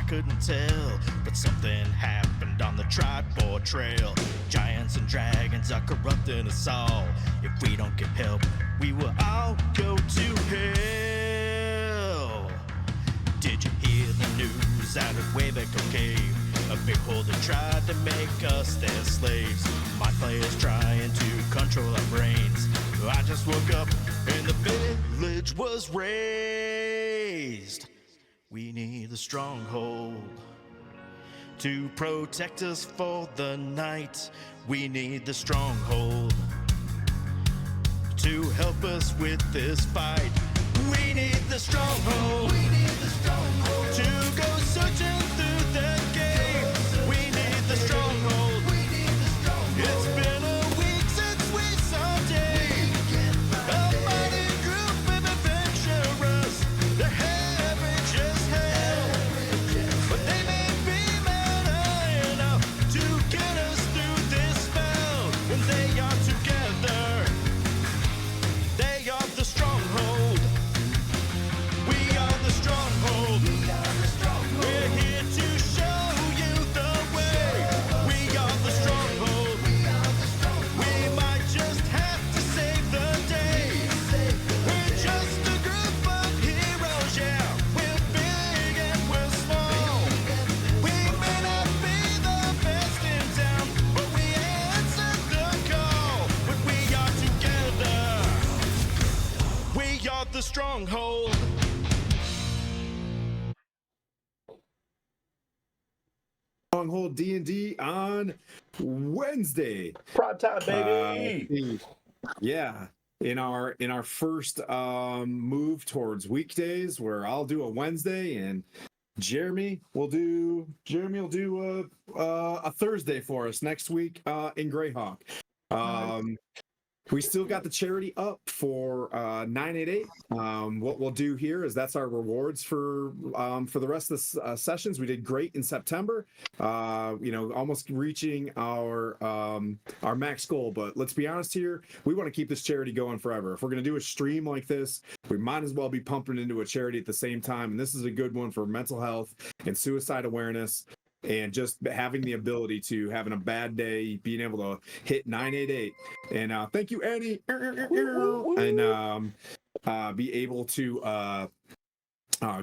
couldn't tell. But something happened on the Tribord Trail. Giants and dragons are corrupting us all. If we don't get help, we will all go to hell. Did you hear the news out of Waybaco Cave? A big holder tried to make us their slaves. My players trying to control our brains. I just woke up and the village was razed. We need the Stronghold to protect us for the night. We need the Stronghold to help us with this fight. We need the Stronghold. We need the Stronghold to go searching through the game. We need the Stronghold. We need the Stronghold. It's been a week since we saw day. A mighty group of adventurers. They're savage as hell, but they may be mad enough to get us through this spell. When they are together, they are the Stronghold. We are the Stronghold. We're here to show you the way. We are the Stronghold. We might just have to save the day. We're just a group of heroes, yeah. We're big and we're small. We may not be the best in town, but we answered the call. When we are together, we are the Stronghold. Stronghold D&D on Wednesday. Prime time, baby. Yeah, in our first move towards weekdays, where I'll do a Wednesday and Jeremy will do a Thursday for us next week in Greyhawk. We still got the charity up for 988. What we'll do here is that's our rewards for the rest of the sessions. We did great in September, almost reaching our max goal. But let's be honest here, we want to keep this charity going forever. If we're going to do a stream like this, we might as well be pumping into a charity at the same time. And this is a good one for mental health and suicide awareness. And just having the ability to, having a bad day, being able to hit 988, and thank you, Annie, and be able to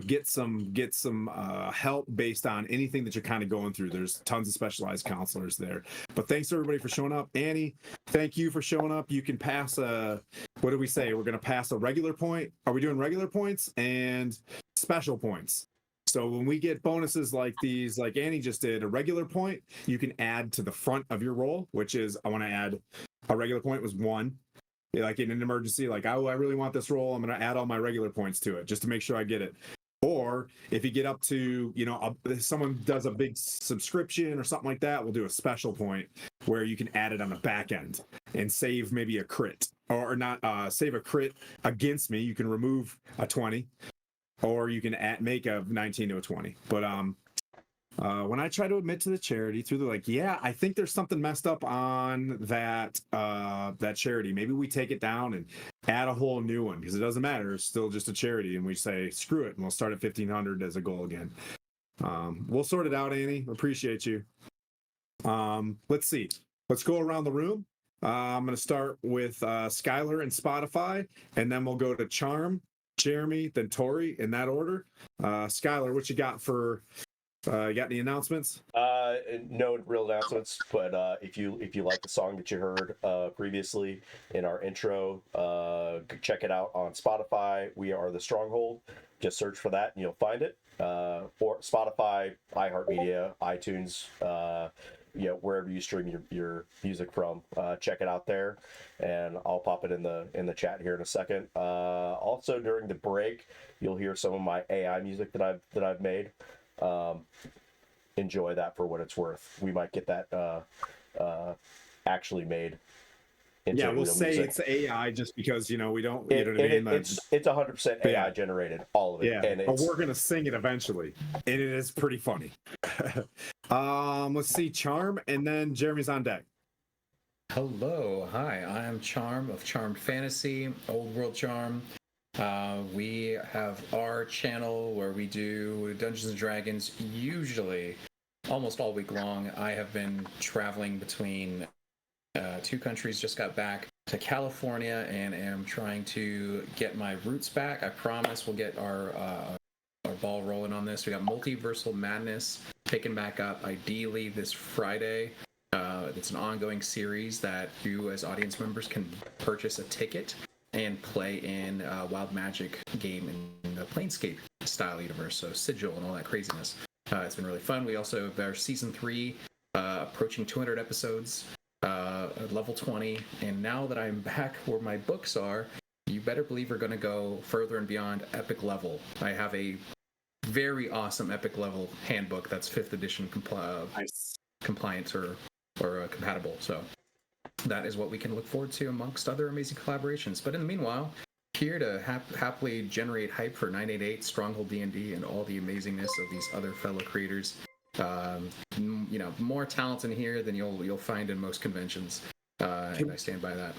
get some help based on anything that you're kind of going through. There's tons of specialized counselors there. But thanks everybody for showing up. Annie, thank you for showing up. You can pass what did we say? We're going to pass a regular point. Are we doing regular points and special points? So when we get bonuses like these, like Annie just did, a regular point, you can add to the front of your roll, which is, I want to add, a regular point was 1. Like in an emergency, like, oh, I really want this roll, I'm going to add all my regular points to it just to make sure I get it. Or if you get up to, someone does a big subscription or something like that, we'll do a special point where you can add it on the back end and save maybe a crit, or not save a crit against me. You can remove a 20. Or you can make a 19 to a 20. But when I try to admit to the charity through the I think there's something messed up on that charity. Maybe we take it down and add a whole new one, because it doesn't matter. It's still just a charity, and we say screw it, and we'll start at 1,500 as a goal again. We'll sort it out, Annie. Appreciate you. Let's see. Let's go around the room. I'm going to start with Skylar and Spotify, and then we'll go to Charm, Jeremy, then Tori, in that order. Skylar, what you got for you got any announcements? No real announcements, but if you like the song that you heard previously in our intro, check it out on Spotify. We are the Stronghold. Just search for that and you'll find it. Or Spotify, iHeartMedia, iTunes, wherever you stream your music from, check it out there, and I'll pop it in the chat here in a second. Also during the break, you'll hear some of my AI music that I've made. Enjoy that for what it's worth. We might get that actually made. Yeah, we'll say music. It's AI just because we don't. You know what I mean? It's 100% AI generated, all of it. Yeah, and but we're gonna sing it eventually, and it is pretty funny. Let's see, Charm, and then Jeremy's on deck. Hello, hi, I am Charm of Charmed Fantasy, Old World Charm. We have our channel where we do Dungeons and Dragons usually almost all week long. I have been traveling between two countries, just got back to California and am trying to get my roots back. I promise we'll get our ball rolling on this. We got Multiversal Madness picking back up ideally this Friday. It's an ongoing series that you as audience members can purchase a ticket and play in Wild Magic game in the Planescape style universe, so Sigil and all that craziness. It's been really fun. We also have our season 3 approaching 200 episodes, level 20, and now that I'm back where my books are, you better believe we're going to go further and beyond epic level. I have a very awesome epic level handbook that's 5th edition compliant or compatible. So that is what we can look forward to amongst other amazing collaborations. But in the meanwhile, here to happily generate hype for 988, Stronghold D&D, and all the amazingness of these other fellow creators. More talent in here than you'll find in most conventions, and I stand by that.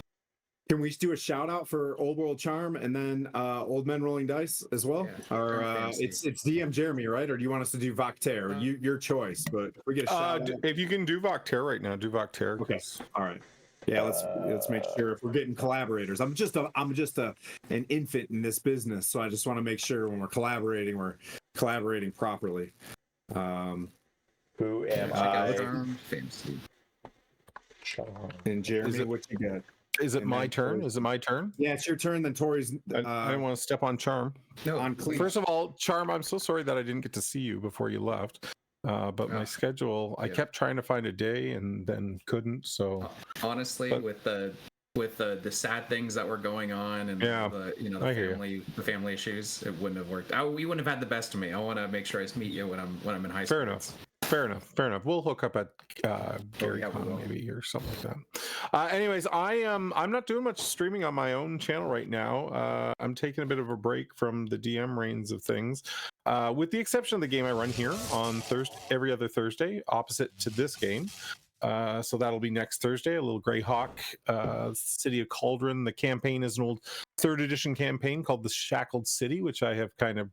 Can we do a shout out for Old World Charm and then Old Men Rolling Dice as well? Yeah, or it's DM Jeremy, right? Or do you want us to do Voctaire? Your choice, but we get a shout out. If you can do Voctaire right now, do Voctaire. Okay. All right. Yeah, let's make sure if we're getting collaborators. I'm just an infant in this business, so I just want to make sure when we're collaborating properly. Who am I? Fantasy. And Jeremy, what you got? Is it my turn? Is it my turn? Yeah, it's your turn. Then Tori's. I didn't want to step on Charm. No, on clean. First of all, Charm, I'm so sorry that I didn't get to see you before you left. But my schedule, I kept trying to find a day and then couldn't. So honestly, with the sad things that were going on and the family issues, it wouldn't have worked. You wouldn't have had the best of me. I want to make sure I meet you when I'm in high school. Fair enough. We'll hook up at Gary Con maybe or something like that. Anyways, I'm not doing much streaming on my own channel right now. I'm taking a bit of a break from the DM reins of things, with the exception of the game I run here on every other Thursday, opposite to this game. So that'll be next Thursday. A little Greyhawk, City of Cauldron. The campaign is an old 3rd edition campaign called the Shackled City, which I have kind of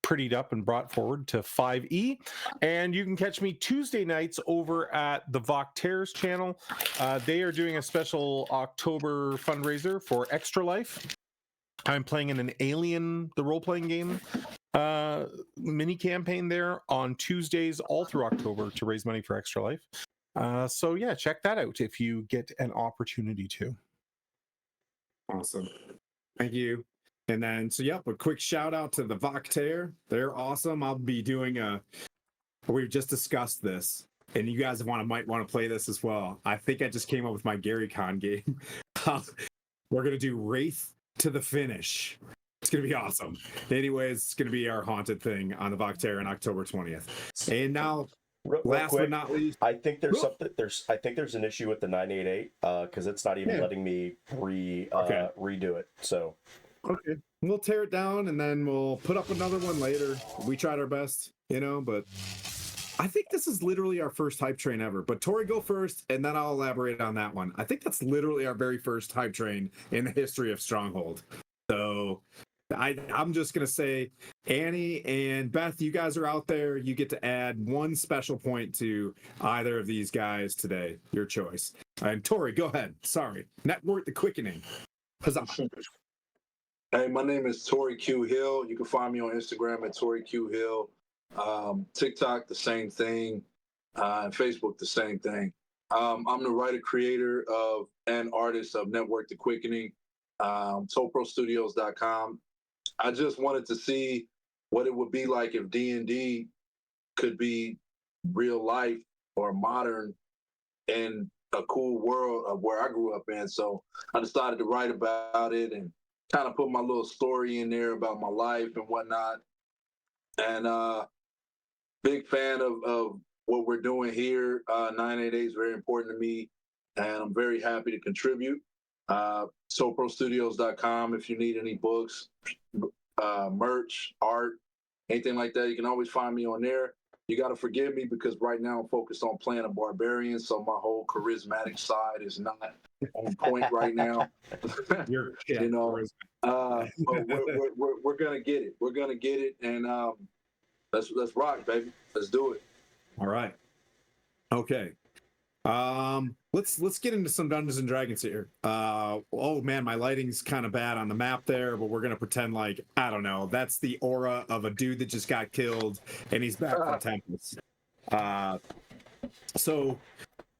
prettied up and brought forward to 5e. And you can catch me Tuesday nights over at the Voctaire's channel. They are doing a special October fundraiser for Extra Life. I'm playing in an Alien, the role-playing game, mini campaign there on Tuesdays all through October to raise money for Extra Life. So yeah, check that out if you get an opportunity to. Awesome. Thank you. And then, a quick shout out to the Voctaire. They're awesome. I'll be doing we've just discussed this, and you guys might want to play this as well. I think I just came up with my Gary Con game. We're going to do Wraith to the Finish. It's going to be awesome. Anyways, it's going to be our haunted thing on the Voctaire on October 20th. And now, last quick, but not least, I think there's I think there's an issue with the 988 because it's not even letting me redo it. So. Okay, we'll tear it down and then we'll put up another one later. We tried our best, but I think this is literally our first hype train ever. But Tori, go first, and then I'll elaborate on that one. I think that's literally our very first hype train in the history of Stronghold. So I'm just going to say, Annie and Beth, you guys are out there. You get to add one special point to either of these guys today. Your choice. And Tori, go ahead. Sorry. Network the Quickening. Huzzah. Hey, my name is Tori Q Hill. You can find me on Instagram at Tori Q Hill. TikTok, the same thing. And Facebook, the same thing. I'm the writer, creator of, and artist of Network the Quickening, ToproStudios.com. I just wanted to see what it would be like if D&D could be real life or modern in a cool world of where I grew up in. So I decided to write about it and kind of put my little story in there about my life and whatnot. And big fan of what we're doing here. 988 is very important to me, and I'm very happy to contribute. SoProStudios.com if you need any books, merch, art, anything like that, you can always find me on there. You got to forgive me because right now I'm focused on playing a barbarian, so my whole charismatic side is not on point right now. You're you know, But we're gonna get it. We're gonna get it, and let's rock, baby. Let's do it. All right. Okay. Let's get into some Dungeons and Dragons here. Oh man, my lighting's kind of bad on the map there, but we're gonna pretend like I don't know. That's the aura of a dude that just got killed, and he's back from Tempest. So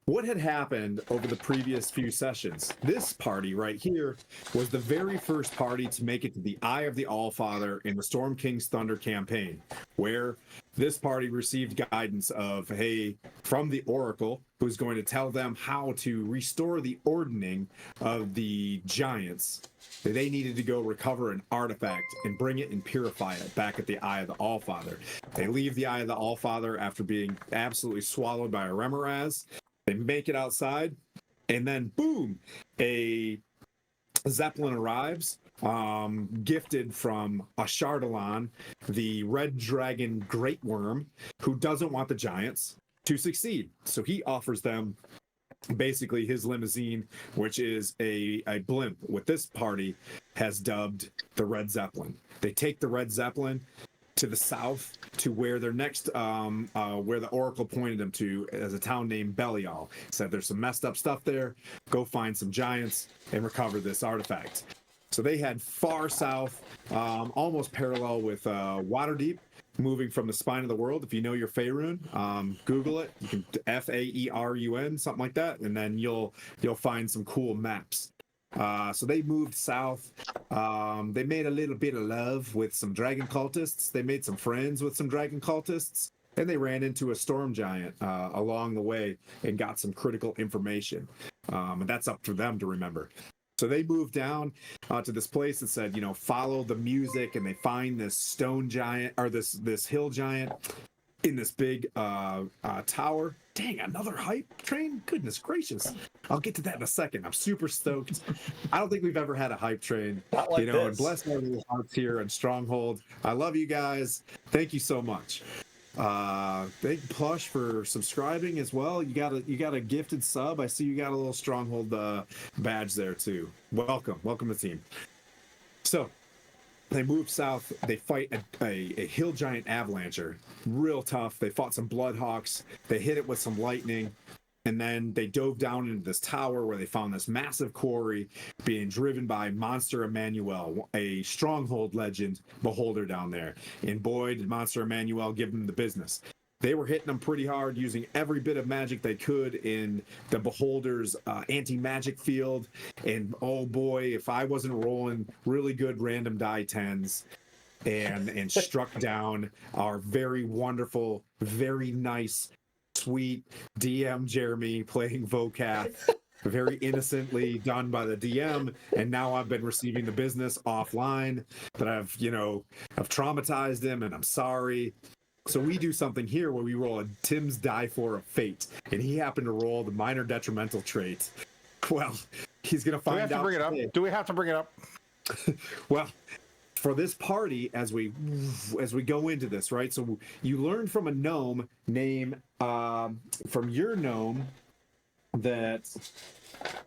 what had happened over the previous few sessions? This party right here was the very first party to make it to the Eye of the Allfather in the Storm King's Thunder campaign, where this party received guidance of, hey, from the Oracle, who's going to tell them how to restore the ordning of the giants. They needed to go recover an artifact and bring it and purify it back at the Eye of the Allfather. They leave the Eye of the Allfather after being absolutely swallowed by a Remoraz. They make it outside, and then boom, a Zeppelin arrives, gifted from Ashardalon, the red dragon great worm, who doesn't want the giants to succeed. So he offers them basically his limousine, which is a blimp, what this party has dubbed the Red Zeppelin. They take the Red Zeppelin to the south to where their next where the Oracle pointed them to as a town named Belial. Said there's some messed up stuff there, go find some giants and recover this artifact. So they had far south, almost parallel with Waterdeep, moving from the spine of the world. If you know your Faerun, Google it. You can Faerun, something like that, and then you'll find some cool maps. So they moved south. They made a little bit of love with some dragon cultists. They made some friends with some dragon cultists, and they ran into a storm giant along the way and got some critical information. And that's up for them to remember. So they moved down to this place that said, follow the music, and they find this stone giant or this hill giant in this big tower. Dang, another hype train? Goodness gracious. I'll get to that in a second. I'm super stoked. I don't think we've ever had a hype train. Not like and this. bless our little hearts here in Stronghold. I love you guys. Thank you so much. Thank Plush for subscribing as well. You got a gifted sub. I see you got a little Stronghold badge there too. Welcome to the team. So they move south. They fight a hill giant avalancher. Real tough. They fought some bloodhawks. They hit it with some lightning. And then they dove down into this tower where they found this massive quarry being driven by Monster Emmanuel, a Stronghold legend beholder down there. And boy, did Monster Emmanuel give them the business. They were hitting them pretty hard, using every bit of magic they could in the Beholder's anti-magic field. And oh boy, if I wasn't rolling really good random die 10s and struck down our very wonderful, very nice, sweet DM Jeremy playing Vocath, very innocently done by the DM, and now I've been receiving the business offline that I've traumatized him, and I'm sorry. So we do something here where we roll a Tim's die for a fate, and he happened to roll the minor detrimental trait. Well, he's gonna find out. Do we have to bring it up? Well, for this party, as we go into this, right? So you learned from a gnome name, from your gnome, that,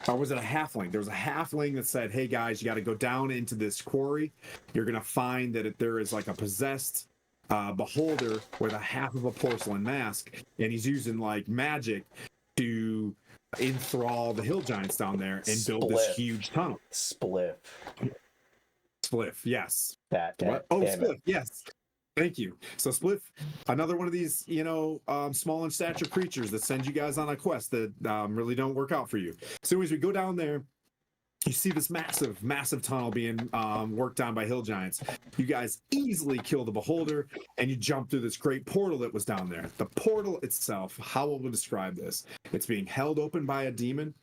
or was it a halfling? There was a halfling that said, "Hey guys, you got to go down into this quarry. You're gonna find that there is like a possessed beholder with a half of a porcelain mask, and he's using like magic to enthrall the hill giants down there and build this huge tunnel." Spliff, yes. That. Oh, Spliff, yes. Thank you. So Spliff, another one of these, small in stature creatures that send you guys on a quest that really don't work out for you. So as we go down there, you see this massive, massive tunnel being worked on by hill giants. You guys easily kill the beholder, and you jump through this great portal that was down there. The portal itself, how will we describe this? It's being held open by a demon,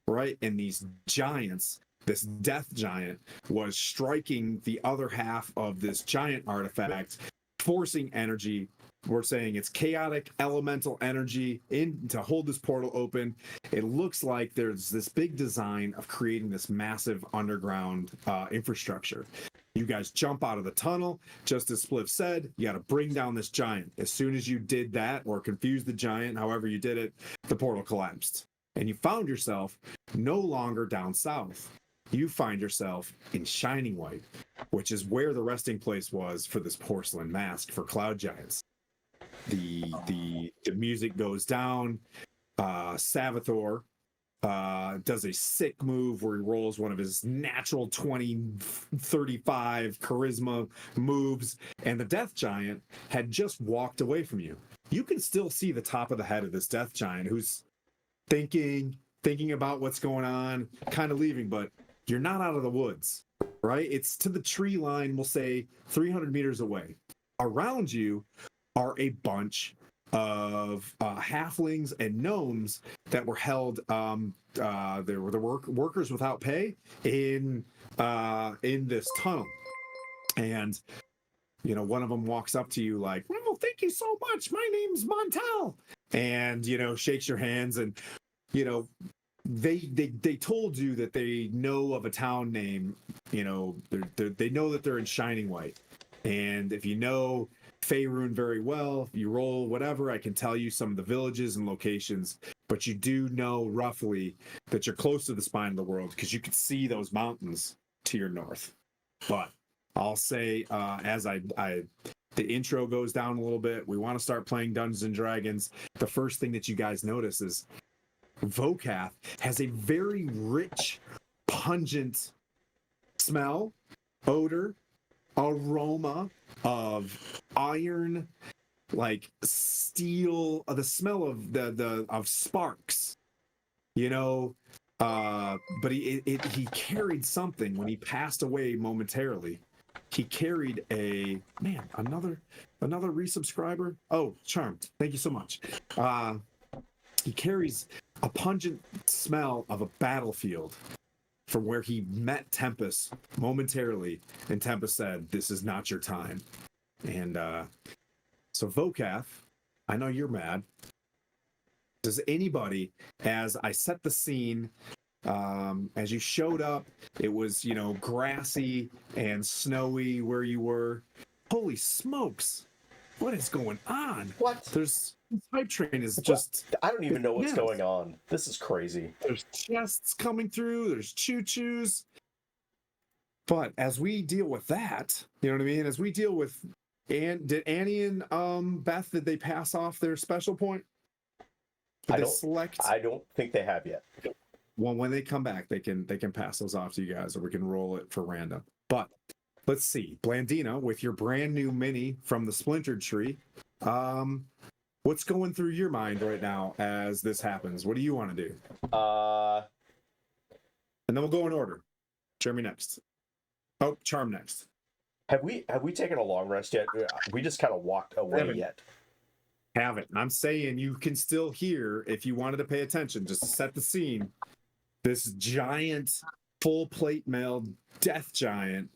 right? And these giants, this death giant, was striking the other half of this giant artifact, forcing energy. We're saying it's chaotic elemental energy in to hold this portal open. It looks like there's this big design of creating this massive underground infrastructure. You guys jump out of the tunnel. Just as Spliff said, you got to bring down this giant. As soon as you did that, or confused the giant, however you did it, the portal collapsed. And you found yourself no longer down south. you find yourself in Shining White, which is where the resting place was for this porcelain mask for cloud giants. The music goes down. Savathor does a sick move where he rolls one of his natural 20-35 charisma moves, and the death giant had just walked away from you. You can still see the top of the head of this death giant who's thinking about what's going on, kind of leaving, but you're not out of the woods, right? It's to the tree line, we'll say 300 meters away. Around you are a bunch of halflings and gnomes that were held. They were the workers without pay in this tunnel, and one of them walks up to you like, "Well, thank you so much. My name's Montel," and shakes your hands, and they told you that they know of a town name. They know that they're in Shining White, and if you know Faerun very well, if you roll whatever, I can tell you some of the villages and locations, but you do know roughly that you're close to the spine of the world because you can see those mountains to your north. But I'll say as the intro goes down a little bit, we want to start playing Dungeons and Dragons. The first thing that you guys notice is Vokath has a very rich, pungent smell, odor, aroma of iron, like steel, the smell of of sparks, but he carried something when he passed away momentarily. He carried another resubscriber. Oh, Charmed, thank you so much. He carries a pungent smell of a battlefield from where he met Tempest momentarily, and Tempest said, "This is not your time." And so Vokath, I know you're mad. Does anybody, as I set the scene, as you showed up, it was, grassy and snowy where you were. Holy smokes, what is going on? What? This hype train is just... I don't even know what's going on. This is crazy. There's chests coming through. There's choo-choos. But as we deal with that, you know what I mean? As we deal with... did Annie and Beth, did they pass off their special point? I don't think they have yet. Well, when they come back, they can pass those off to you guys, or we can roll it for random. But let's see. Blandina, with your brand new mini from the Splintered Tree, what's going through your mind right now as this happens? What do you want to do? And then we'll go in order. Jeremy next. Oh, Charm next. Have we taken a long rest yet? We just kind of walked away yet. Haven't. And I'm saying you can still hear, if you wanted to pay attention, just to set the scene, this giant, full plate mail death giant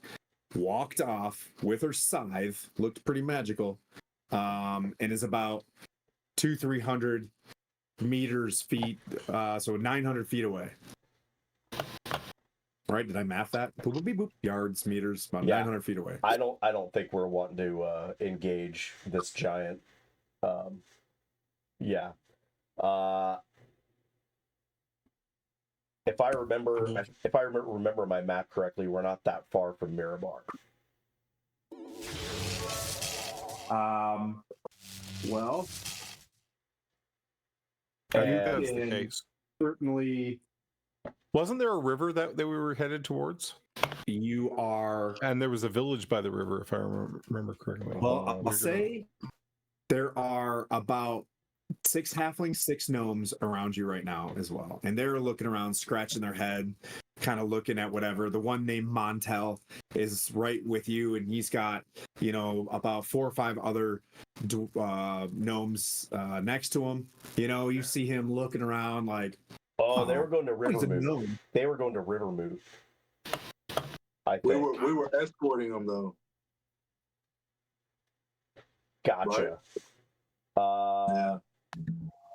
walked off with her scythe, looked pretty magical, and is about 200-300 feet, so 900 feet away. Right? Did I math that? Boop, boop, boop. Yards, meters, about 900 feet away. I don't think we're wanting to engage this giant. If I remember my map correctly, we're not that far from Mirabar. Well, I think that's the case. Certainly. Wasn't there a river that we were headed towards? You are. And there was a village by the river, if I remember correctly. Well, I'll say there are about 6 halflings, 6 gnomes around you right now as well. And they're looking around, scratching their head, kind of looking at whatever. The one named Montel is right with you, and he's got, about 4 or 5 other gnomes next to him. You see him looking around like... Oh, they were going to Rivermoot. They were going to Rivermoot. I think. We were escorting them though. Gotcha. Right.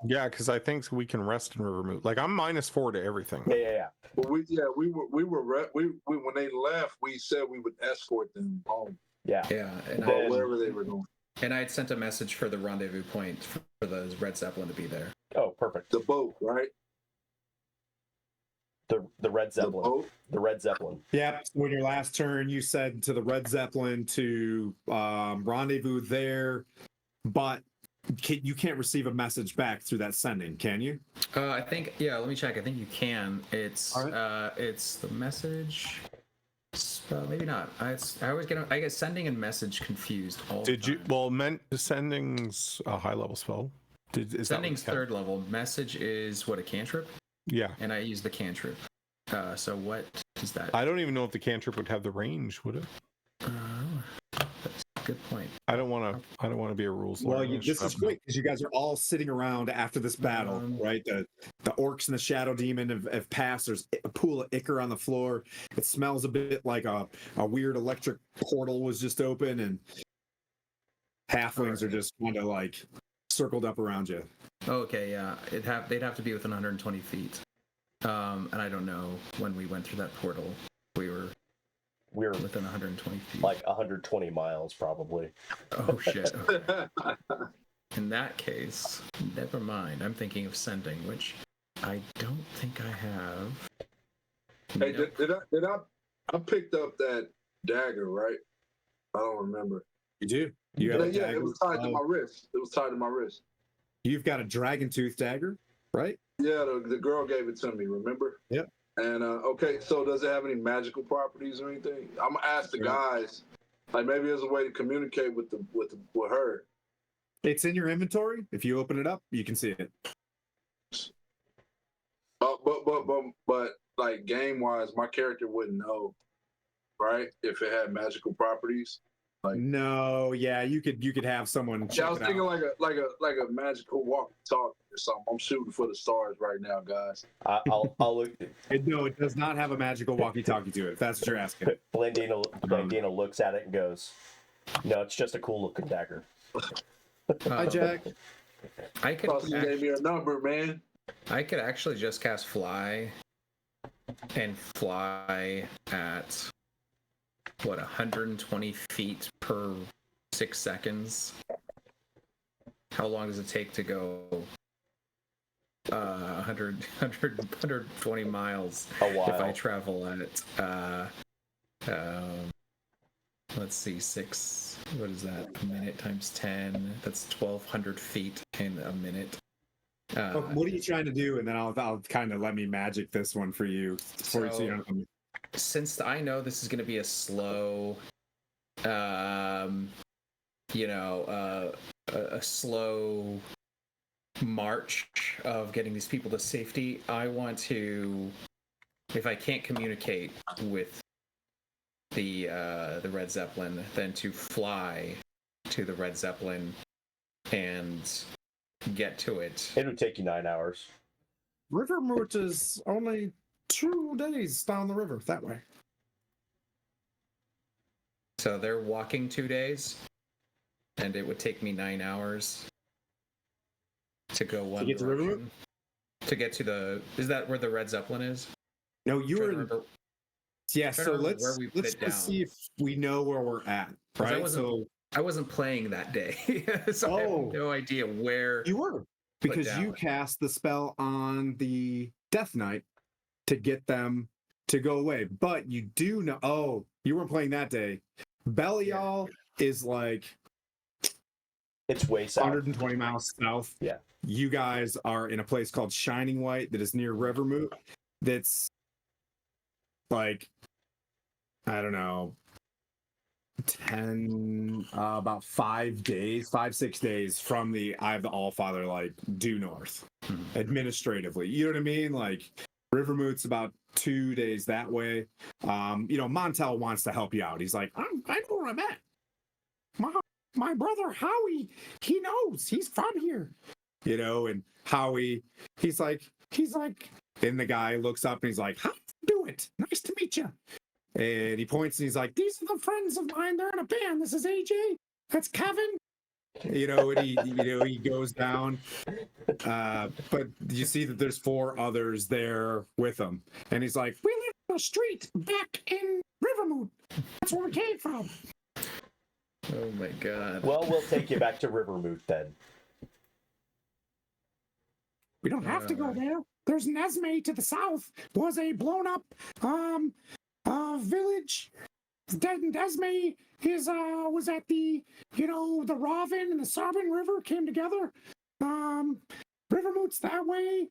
Yeah, because I think we can rest in Rivermoot. Like I'm -4 to everything. Yeah. But we were when they left, we said we would escort them home. Yeah. And wherever they were going. And I had sent a message for the rendezvous point for the Red Zeppelin to be there. Oh, perfect. The boat, right? The Red Zeppelin. boat? The Red Zeppelin. Yeah. When your last turn, you said to the Red Zeppelin to rendezvous there, but you can't receive a message back through that sending, can you? I think, yeah. Let me check. I think you can. It's All right. it's the message. Maybe not. I always get sending and message confused all the Did you? time. Well, sending's a high level spell. Is Sending's that third level. Message is what, a cantrip, Yeah. and I use the cantrip. So what is that? I don't even know if the cantrip would have the range, would it? That's a good point. I don't want to be a rules lawyer. Well, this is great because you guys are all sitting around after this battle, right? The orcs and the shadow demon have passed. There's a pool of ichor on the floor. It smells a bit like a weird electric portal was just open, and halflings are just kind of like circled up around you. Okay, yeah. They'd have to be within 120 feet. And I don't know when we went through that portal. We were within 120 feet. Like 120 miles, probably. Oh shit. In that case, never mind. I'm thinking of sending, which I don't think I have. Hey, Nope. did I picked up that dagger, right? I don't remember. You do. You have a Yeah, dagger. it was tied to my wrist. It was tied to my wrist. You've got a dragon tooth dagger, right? Yeah, the girl gave it to me, remember? Yep. And okay, so does it have any magical properties or anything? I'm gonna ask the guys, like maybe there's a way to communicate with her. It's in your inventory. If you open it up, you can see it. But like game wise, my character wouldn't know, right? If it had magical properties. No, yeah, you could have someone check Yeah, I was it thinking out. like a magical walkie-talkie or something. I'm shooting for the stars right now, guys. I'll look. No, it does not have a magical walkie-talkie to it. If that's what you're asking. Blandina looks at it and goes, "No, it's just a cool looking dagger." Hi, Jack. I could Plus, you gave me a number, man. I could actually just cast fly and fly at 120 feet per 6 seconds. How long does it take to go 120 miles A while. if I travel at let's see, what is that, a minute times 10? That's 1,200 feet in a minute. What are you trying to do? And then I'll kind of let me magic this one for you. Since I know this is going to be a slow, a slow march of getting these people to safety, I want to, if I can't communicate with the Red Zeppelin, then to fly to the Red Zeppelin and get to it. It would take you 9 hours. Rivermoot is only 2 days down the river that way. So they're walking 2 days, and it would take me 9 hours to go one To get to direction. To get to the, is that where the Red Zeppelin is? No, you were in. Yeah, trying to so remember let's where we put it just down. see if we know where we're at, right? I wasn't playing that day, so I have no idea where. You were, because you down. cast the spell on the Death Knight to get them to go away. But you do know. Oh, you weren't playing that day. Belial is like It's way south. 120 miles south. Yeah. You guys are in a place called Shining White that is near Rivermoot. That's like, I don't know, about 5 days, 6 days from the Eye of the Allfather, like due north, administratively. You know what I mean? Like Rivermoot's about 2 days that way. Montel wants to help you out. He's like, I know where I'm at. My brother Howie, he knows. He's from here. And Howie, he's like, then the guy looks up and he's like, how do you do it? Nice to meet you. And he points and he's like, these are the friends of mine. They're in a band. This is AJ. That's Kevin. And he goes down. But you see that there's 4 others there with him. And he's like, we live on the street back in Rivermoot. That's where we came from. Oh my god. Well, we'll take you back to Rivermoot then. We don't have to go there. there's Nesme to the south, was a blown up village. Desme is was at the the Ravin and the Sarbin River came together. Rivermoot's that way.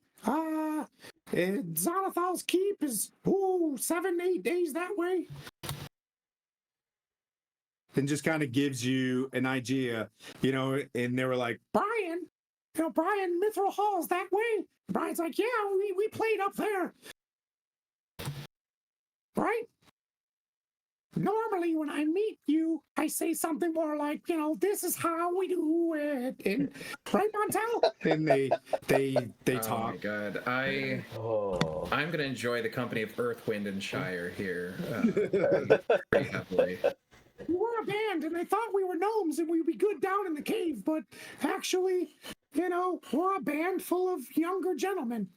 Zonathal's Keep is 7-8 days that way. And just kind of gives you an idea, and they were like, Brian, Brian, Mithril Hall's that way. Brian's like, yeah, we played up there. Right? Normally, when I meet you, I say something more like, this is how we do it. And, right, Montel? and they Oh talk. my god, Oh. I'm gonna enjoy the company of Earth, Wind, and Shire here pretty happily. We were a band, and I thought we were gnomes and we'd be good down in the cave, but actually, we're a band full of younger gentlemen.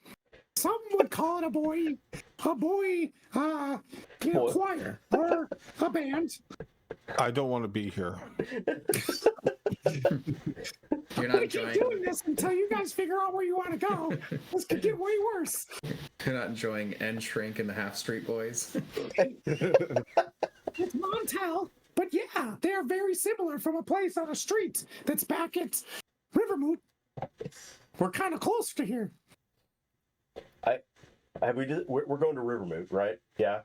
Some would call it a boy, choir or a band. I don't want to be here. You're I'm not gonna keep enjoying. doing this until you guys figure out where you want to go. This could get way worse. You're not enjoying N Shrink and the Half Street Boys. It's Montel, but yeah, they are very similar from a place on a street that's back at Rivermoot. We're kind of close to here. We're going to Rivermoot, right? Yeah.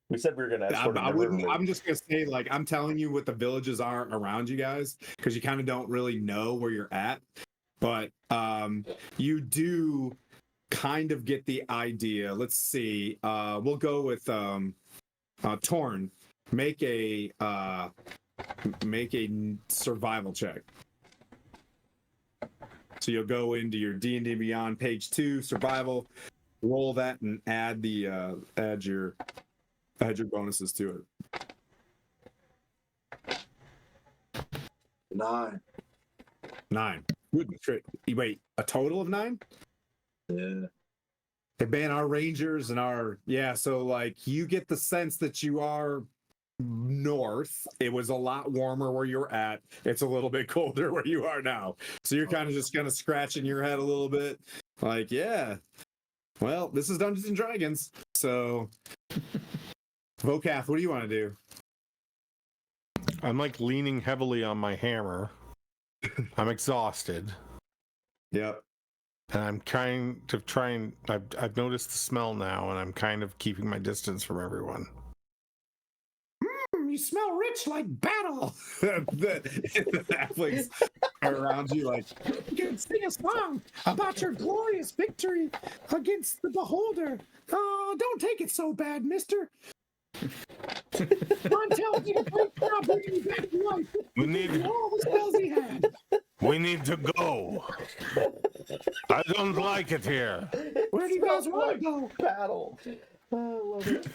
We said we were going to escort him to Rivermoot. I'm just gonna say, like, I'm telling you what the villages are around you guys, because you kind of don't really know where you're at, but you do kind of get the idea. Let's see. We'll go with Torn. Make a survival check. So you'll go into your D&D Beyond page 2 survival, roll that, and add your bonuses to it. 9. 9. Goodness, wait, a total of 9? Yeah. Hey, man, our rangers and so like you get the sense that you are north. It was a lot warmer where you're at. It's a little bit colder where you are now. So you're kind of scratching your head a little bit. Like, yeah. Well, this is Dungeons and Dragons. So Vocath, what do you want to do? I'm like leaning heavily on my hammer. I'm exhausted. Yep. And I'm kind of trying. I've noticed the smell now, and I'm kind of keeping my distance from everyone. You smell rich like battle. the halflings are around you like, You can sing a song about your glorious victory against the beholder. Don't take it so bad, mister. Montel did a great job bringing you back to life. We need All the spells he had. to go. I don't like it here. Where do you guys want to go? Battle. I love it.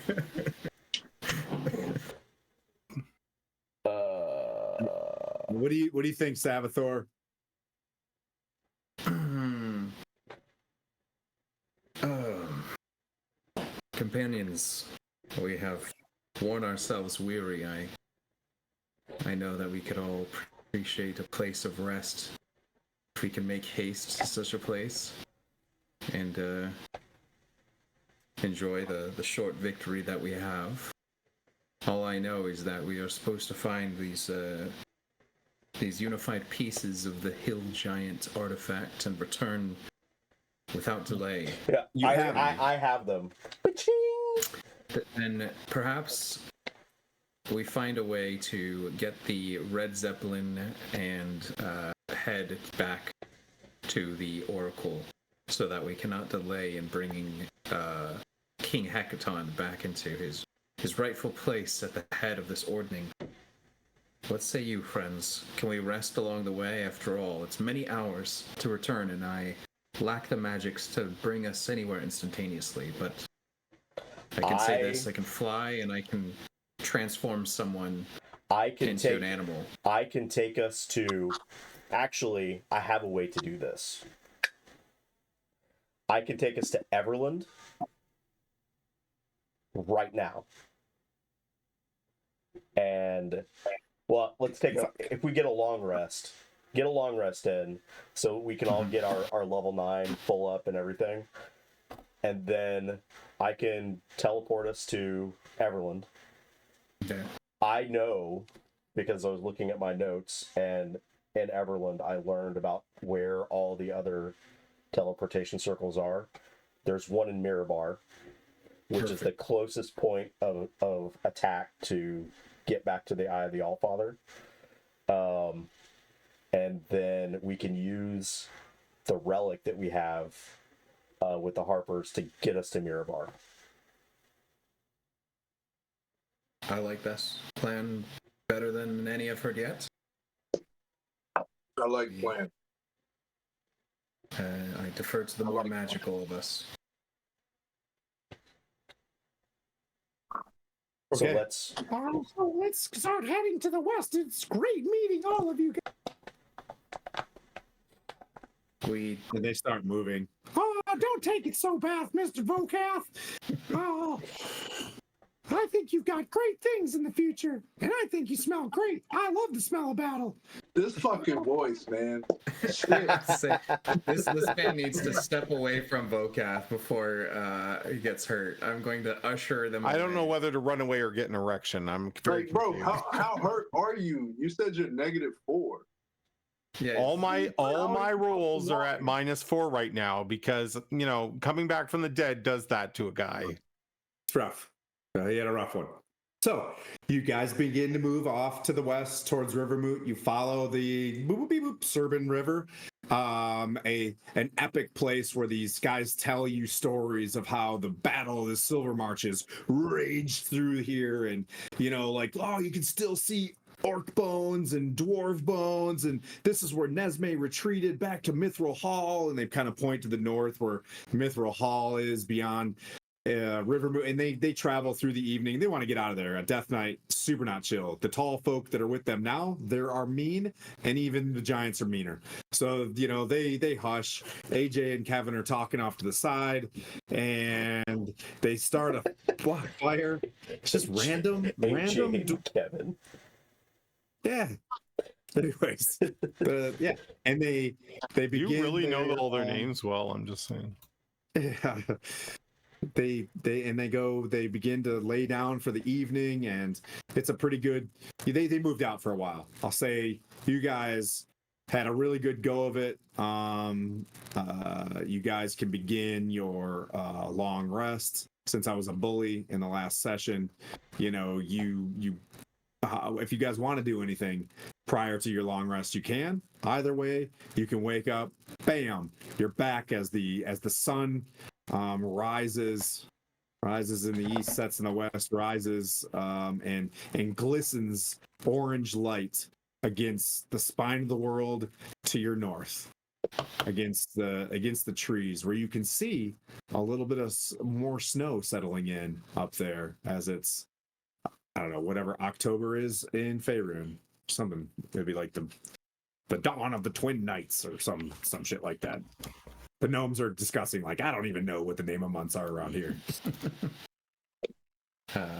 what do you think, Savathor? Companions, we have worn ourselves weary. I know that we could all appreciate a place of rest if we can make haste to such a place and enjoy the short victory that we have. All I know is that we are supposed to find these unified pieces of the hill giant artifact and return without delay. Yeah, I have them. And perhaps we find a way to get the Red Zeppelin and head back to the Oracle so that we cannot delay in bringing King Hecaton back into his rightful place at the head of this ordning. What say you, friends? Can we rest along the way? After all, it's many hours to return, and I lack the magics to bring us anywhere instantaneously, but I can say this, I can fly and I can transform someone into an animal. I can take us to... Actually, I have a way to do this. I can take us to Everland right now. And, well, let's take... If we get a long rest in, so we can all get our level 9 full up and everything. and then I can teleport us to Everland. Okay. I know because I was looking at my notes, and in Everland, I learned about where all the other teleportation circles are. There's one in Mirabar, which is the closest point of attack to get back to the Eye of the Allfather. And then we can use the relic that we have with the Harpers to get us to Mirabar. I like this plan better than any I've heard yet. I like playing. I defer to the more magical of us. So Okay. let's. So let's start heading to the west. It's great meeting all of you guys. And they start moving. Oh, don't take it so bad, Mr. Vokath. Oh, I think you've got great things in the future, and I think you smell great. I love the smell of battle. This fucking voice, man. Shit. This man needs to step away from Vokath before he gets hurt. I'm going to usher them. I don't away. know whether to run away or get an erection. I'm very Like, bro, confused. how hurt are you? You said you're -4. Yeah, All my rolls are at -4 right now because coming back from the dead does that to a guy. It's rough. He had a rough one. So you guys begin to move off to the west towards Rivermoot. You follow the Serban River, an epic place where these guys tell you stories of how the Battle of the Silver Marches raged through here, and you can still see orc bones and dwarf bones, and this is where Nesme retreated back to Mithril Hall, and they kind of point to the north where Mithril Hall is beyond Rivermoot, and they travel through the evening. They want to get out of there. At Death Knight, super not chill. The tall folk that are with them now, they are mean, and even the giants are meaner. So they hush. AJ and Kevin are talking off to the side, and they start a fire. It's just random. Kevin. Yeah. Anyways, and they begin. You really know all their names well. I'm just saying. Yeah. They begin to lay down for the evening, and it's a pretty good. They moved out for a while. I'll say you guys had a really good go of it. You guys can begin your long rest. Since I was a bully in the last session, if you guys want to do anything prior to your long rest, you can. Either way, you can wake up, bam, you're back as the sun rises in the east, sets in the west, rises and glistens orange light against the spine of the world to your north, against the trees, where you can see a little bit of more snow settling in up there as it's, I don't know, whatever October is in Faerun. Something maybe like the dawn of the Twin Nights or some shit like that. The gnomes are discussing, like, I don't even know what the name of months are around here. I'm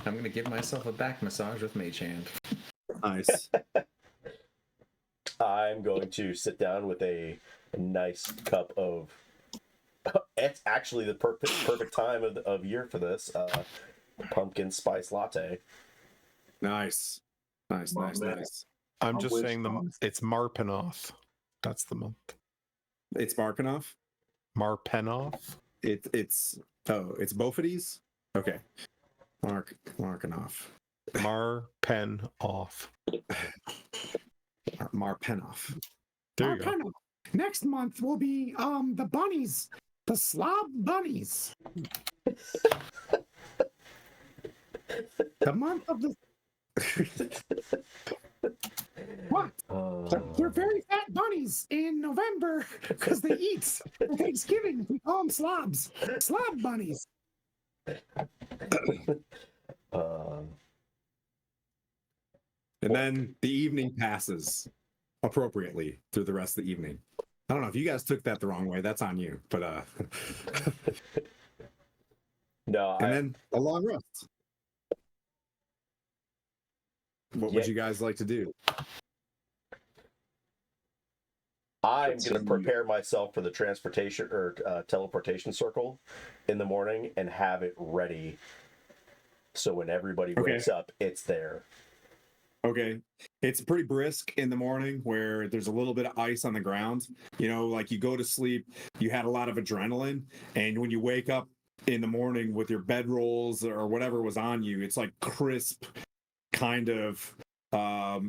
going to give myself a back massage with Mage Hand. Nice. I'm going to sit down with a nice cup of. It's actually the perfect time of year for this pumpkin spice latte. Nice. Man. I'm I just wish saying it's Marpenoth. That's the month. It's Markanoff. Marpenoth. It's Bophades. Okay. Markanoff. Marpenoff. Marpenoff. There you go. Arcana. Next month will be the bunnies, the slob bunnies. The month of the. What? They're very fat bunnies in November because they eat for Thanksgiving. We call them slobs. Slob bunnies. And then the evening passes appropriately through the rest of the evening. I don't know if you guys took that the wrong way. That's on you. But No, and then a long rest. What would you guys like to do? I'm going to Continue. prepare myself for the transportation or teleportation circle in the morning and have it ready. So when everybody Okay. wakes up, it's there. Okay. It's pretty brisk in the morning where there's a little bit of ice on the ground. You know, like you go to sleep, you had a lot of adrenaline, and when you wake up in the morning with your bedrolls or whatever was on you, it's like crisp kind of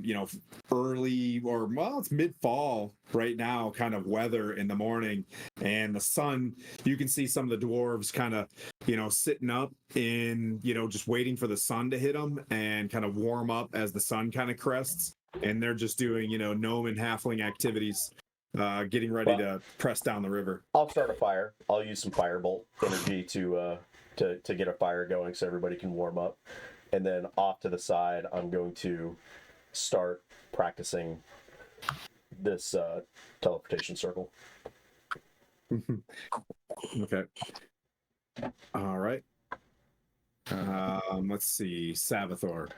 you know, early or well, it's mid-fall right now kind of weather in the morning, and the sun, you can see some of the dwarves kind of, you know, sitting up in, you know, just waiting for the sun to hit them and kind of warm up as the sun kind of crests, and they're just doing, you know, gnome and halfling activities, getting ready to press down the river. I'll start a fire. I'll use some firebolt energy to get a fire going so everybody can warm up. And then off to the side, I'm going to start practicing this teleportation circle. Okay. All right. Let's see, Savathor.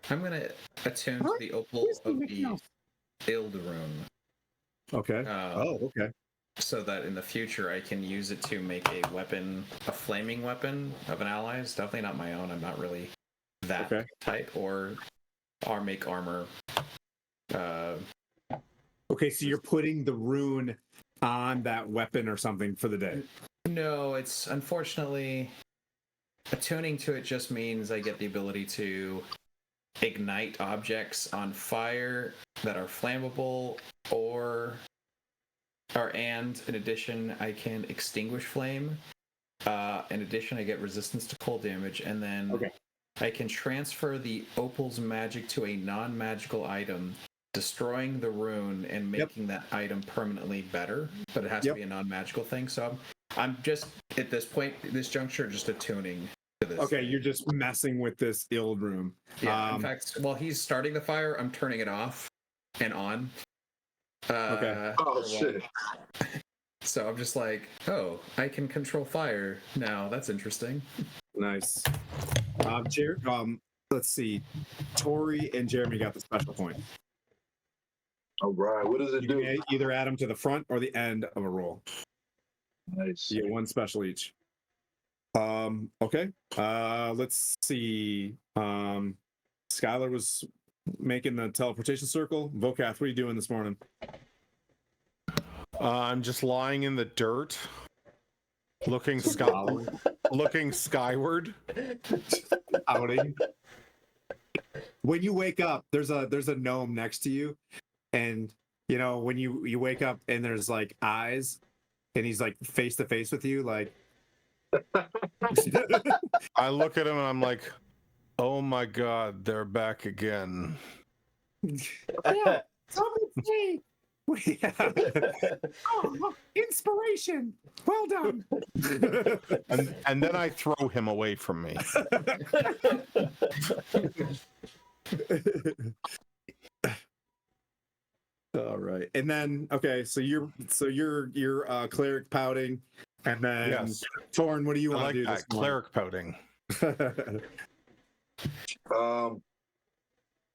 I'm gonna attune to What? the opal Who's of the the Ild rune, Okay. Okay. so that in the future I can use it to make a weapon, a flaming weapon of an ally's. Definitely not my own. I'm not really that Okay. type, or make armor. Okay, so you're putting the rune on that weapon or something for the day. No, it's unfortunately attuning to it just means I get the ability to ignite objects on fire that are flammable, and in addition I can extinguish flame. In addition, I get resistance to cold damage, and then Okay. I can transfer the opal's magic to a non-magical item, destroying the rune and making that item permanently better. But it has to be a non-magical thing. So I'm just at this point, this juncture, just attuning to this. Okay, thing. you're just messing with this Ild room. Yeah. In fact, while he's starting the fire, I'm turning it off and on. Okay. Oh shit! So I'm just like, oh, I can control fire now. That's interesting. Nice. Let's see. Tori and Jeremy got the special point. All right, what does it You do? can either add them to the front or the end of a roll. Nice. You get one special each. Okay. Let's see. Skylar was making the teleportation circle. Vokath, what are you doing this morning? I'm just lying in the dirt, looking skyward. Outing. When you wake up, there's a gnome next to you, and you know when you wake up and there's like eyes, and he's like face to face with you, like. I look at him and I'm like, oh my god, they're back again. Yeah, some would say, oh, inspiration. Well done. And then I throw him away from me. All right, and then okay, so you're cleric pouting, and then Yes. Thorn, what do you I want like to do that this morning? cleric pouting.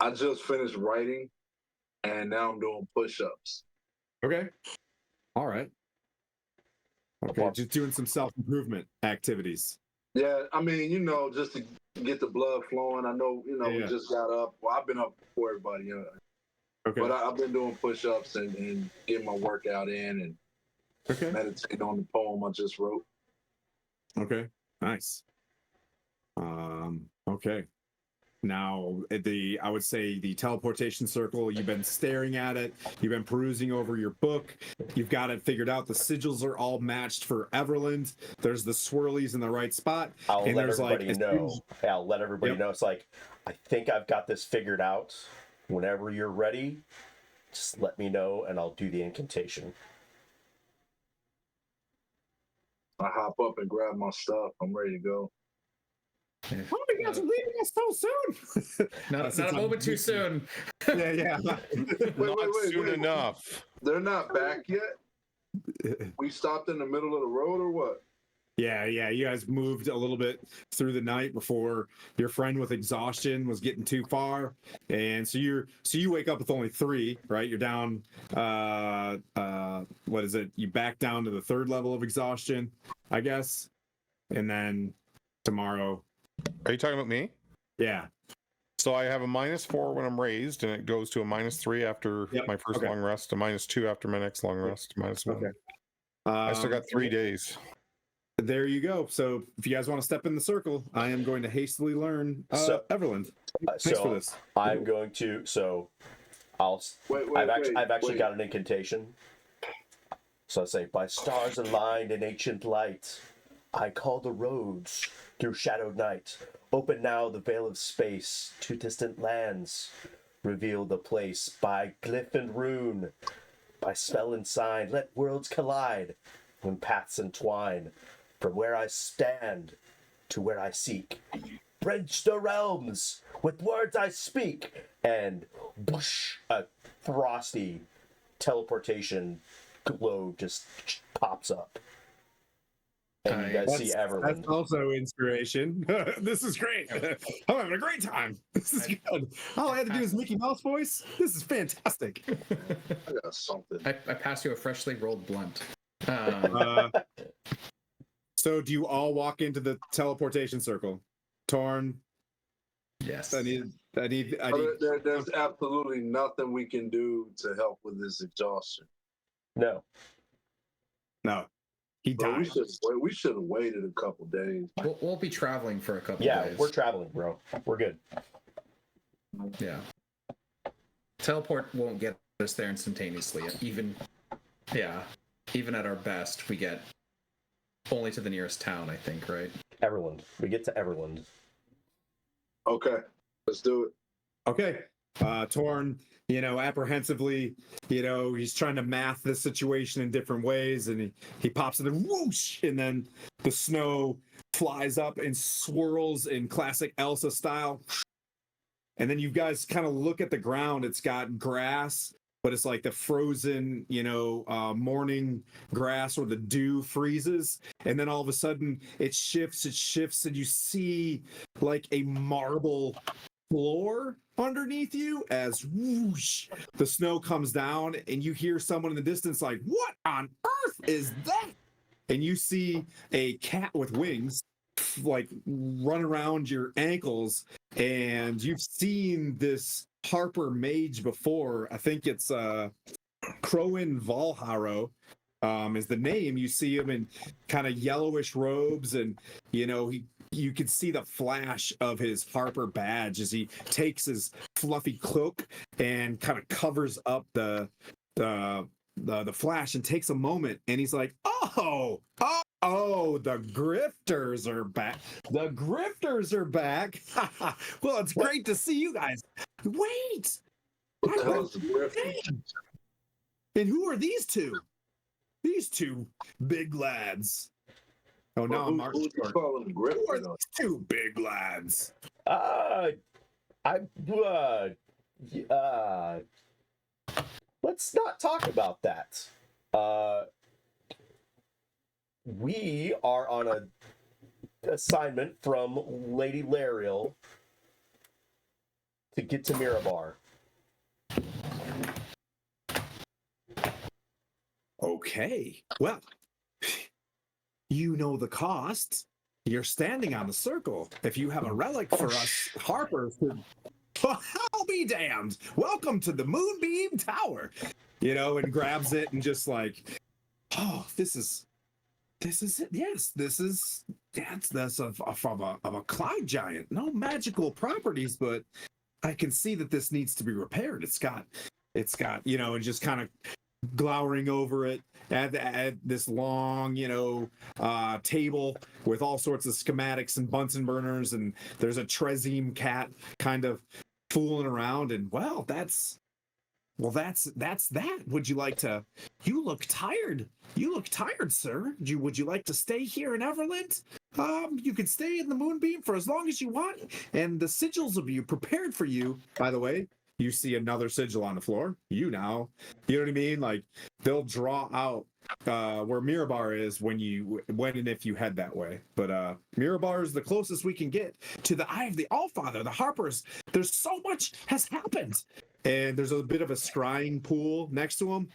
I just finished writing, and now I'm doing push-ups. Okay. All right. Okay, just doing some self-improvement activities. Yeah, I mean, you know, just to get the blood flowing. I know, you know, Yeah. we just got up. Well, I've been up before everybody, Okay. but I've been doing push-ups and getting my workout in and Okay. meditating on the poem I just wrote. Okay. Nice. Okay. Now, I would say the teleportation circle, you've been staring at it, you've been perusing over your book, you've got it figured out. The sigils are all matched for Everland. There's the swirlies in the right spot. I'll and let there's everybody like, know. I'll let everybody Yep. know. It's like, I think I've got this figured out. Whenever you're ready, just let me know and I'll do the incantation. I hop up and grab my stuff. I'm ready to go. Oh, you guys are leaving us so soon. Not since a I'm moment too missing- soon. Yeah. Not soon enough. They're not back yet? We stopped in the middle of the road or what? Yeah. You guys moved a little bit through the night before your friend with exhaustion was getting too far, and so you wake up with only 3, right? You're down what is it? You back down to the third level of exhaustion, I guess, and then tomorrow. Are you talking about me? Yeah. So I have a -4 when I'm raised, and it goes to a -3 after Yep. my first Okay. long rest, a -2 after my next long rest, -1. Okay. I still got 3 days. There you go. So if you guys want to step in the circle, I am going to hastily learn Everland. Thanks for this. I'm going to. So I'll. I've actually got an incantation. So I say, by stars aligned in ancient light, I call the roads through shadowed night. Open now the veil of space to distant lands. Reveal the place by glyph and rune, by spell and sign. Let worlds collide when paths entwine. From where I stand to where I seek. Bridge the realms with words I speak. And whoosh, a frosty teleportation glow just pops up. And you guys see Everland. That's also inspiration. This is great. I'm having a great time. This is good. All I had to do is Mickey Mouse voice. This is fantastic. I got something. I pass you a freshly rolled blunt. So do you all walk into the teleportation circle? Torn. Yes. I need. There's absolutely nothing we can do to help with this exhaustion. No. No. He Bro, died. we should have waited a couple days. We'll be traveling for a couple Yeah, days. we're traveling, bro. We're good. Yeah. Teleport won't get us there instantaneously. Even at our best, we get only to the nearest town, I think, right? Everland. We get to Everland. Okay, let's do it. Okay. Torn, apprehensively, he's trying to math the situation in different ways, and he pops it and whoosh, and then the snow flies up and swirls in classic Elsa style. And then you guys kind of look at the ground. It's got grass, but it's like the frozen, morning grass where the dew freezes. And then all of a sudden it shifts, and you see like a marble floor underneath you as whoosh, the snow comes down, and you hear someone in the distance like, "What on earth is that?" And you see a cat with wings like run around your ankles, and you've seen this Harper mage before. I think it's Crowin Valharo is the name. You see him in kind of yellowish robes, and you can see the flash of his Harper badge as he takes his fluffy cloak and kind of covers up the flash, and takes a moment, and he's like, oh, the grifters are back. The grifters are back. Well, it's great to see you guys. Wait. What the hell is the grift? And who are these two? These two big lads. Oh, now I'm Mark Who's Short. calling them Who are grifters? these two big lads? Let's not talk about that. We are on a assignment from Lady Lariel to get to Mirabar. Okay. Well, you know the cost. You're standing on the circle. If you have a relic for us, Harper, I'll be damned. Welcome to the Moonbeam Tower. And grabs it and just like, oh, this is it. Yes, that's of a cloud giant. No magical properties, but I can see that this needs to be repaired. It's got, and just kind of glowering over it at this long, table with all sorts of schematics and Bunsen burners, and there's a Trezime cat kind of fooling around, and that's that. Would you like to? You look tired. You look tired, sir. Would you like to stay here in Everland? You can stay in the Moonbeam for as long as you want, and the sigils will be prepared for you. By the way, you see another sigil on the floor. You know what I mean? Like, they'll draw out where Mirabar is when and if you head that way. But Mirabar is the closest we can get to the Eye of the Allfather, the Harpers. There's so much has happened. And there's a bit of a scrying pool next to him.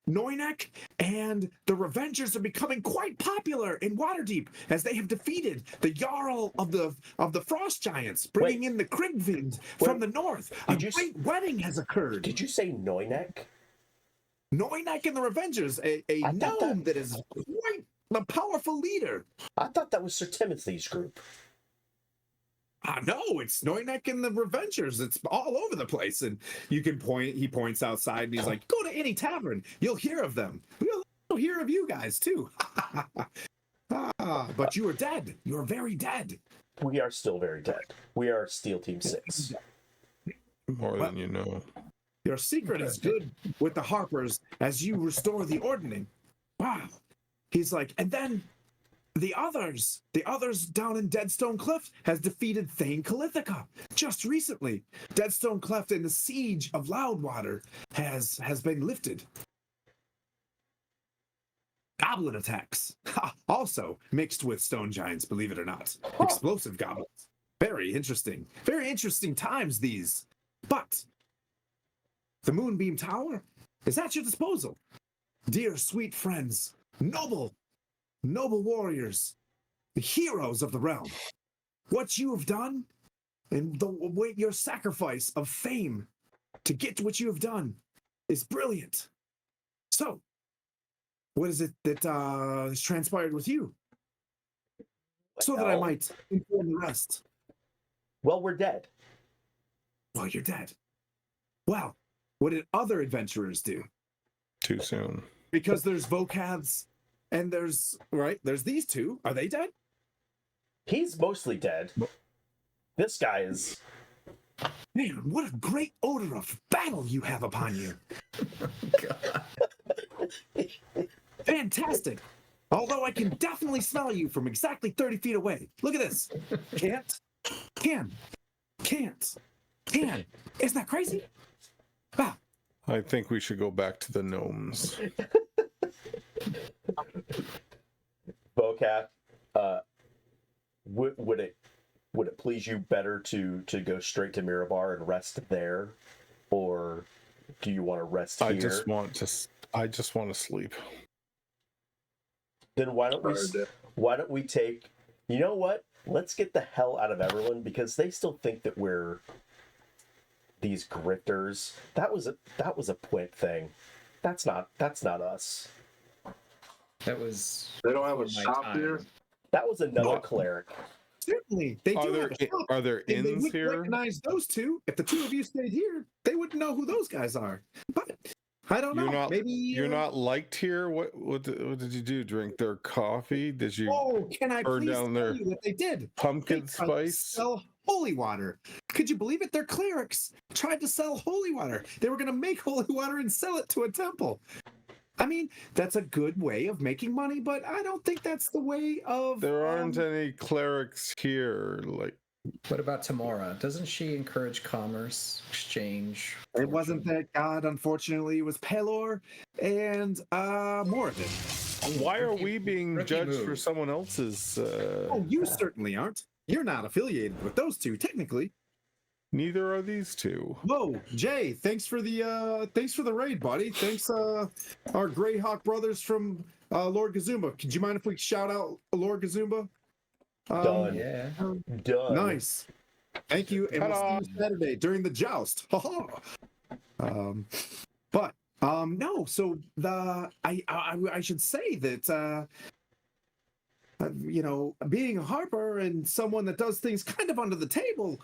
Noynek and the Revengers are becoming quite popular in Waterdeep as they have defeated the Jarl of the Frost Giants, bringing in the Krigvind from the north. A great wedding has occurred. Did you say Noynek? Noynek and the Revengers, a gnome that is quite a powerful leader. I thought that was Sir Timothy's group. No, it's Noynek and the Revengers. It's all over the place. And you can point, he points outside and he's like, go to any tavern. You'll hear of them. We'll hear of you guys too. But you are dead. You are very dead. We are still very dead. We are Steel Team 6. More than you know. Your secret is good with the Harpers as you restore the ordning. Wow. He's like, and then the others down in Deadstone Cliff has defeated Thane Calithica just recently. Deadstone Cliff and the siege of Loudwater has been lifted. Goblin attacks, also mixed with stone giants, believe it or not. Explosive goblins. Very interesting times these. But the Moonbeam Tower is at your disposal. Dear sweet friends, noble warriors, the heroes of the realm. What you have done and your sacrifice of fame to get to what you have done is brilliant. So, what is it that has transpired with you? So that I might inform the rest. Well, we're dead. Well, you're dead. Well, what did other adventurers do? Too soon. Because there's Vocaths and there's these two. Are they dead? He's mostly dead. This guy is... Man, what a great odor of battle you have upon you. Fantastic. Although I can definitely smell you from exactly 30 feet away. Look at this. Can't. Isn't that crazy? Wow. I think we should go back to the gnomes. Vocath, would it please you better to go straight to Mirabar and rest there, or do you want to rest here? I just want to sleep. Then why don't we take? You know what? Let's get the hell out of Everland because they still think that we're these grifters. That was a Pwent thing. That's not us. That was. They don't have a shop here. That was another cleric. Certainly, they do. Are there and they inns would here? recognize those two. If the two of you stayed here, they wouldn't know who those guys are. But I don't know. Maybe you're not liked here. What did you do? Drink their coffee? Did you? Oh, can I burn please down tell their you what they did? pumpkin They spice? Sell holy water. Could you believe it? Their clerics tried to sell holy water. They were going to make holy water and sell it to a temple. I mean, that's a good way of making money, but I don't think that's the way of. There aren't any clerics here. Like, what about Tamora? Doesn't she encourage commerce, exchange? It wasn't that god, unfortunately. It was Pelor and Moradin. why are we being judged for someone else's? Oh, you certainly aren't. You're not affiliated with those two, technically. Neither are these two. Whoa, Jay! Thanks for the raid, buddy. Thanks, our Greyhawk brothers from Lord Gazumba. Could you mind if we shout out Lord Gazumba? Done. Yeah. Done. Nice. Thank you, and we'll see you Saturday during the joust. But no. So I should say that being a harper and someone that does things kind of under the table,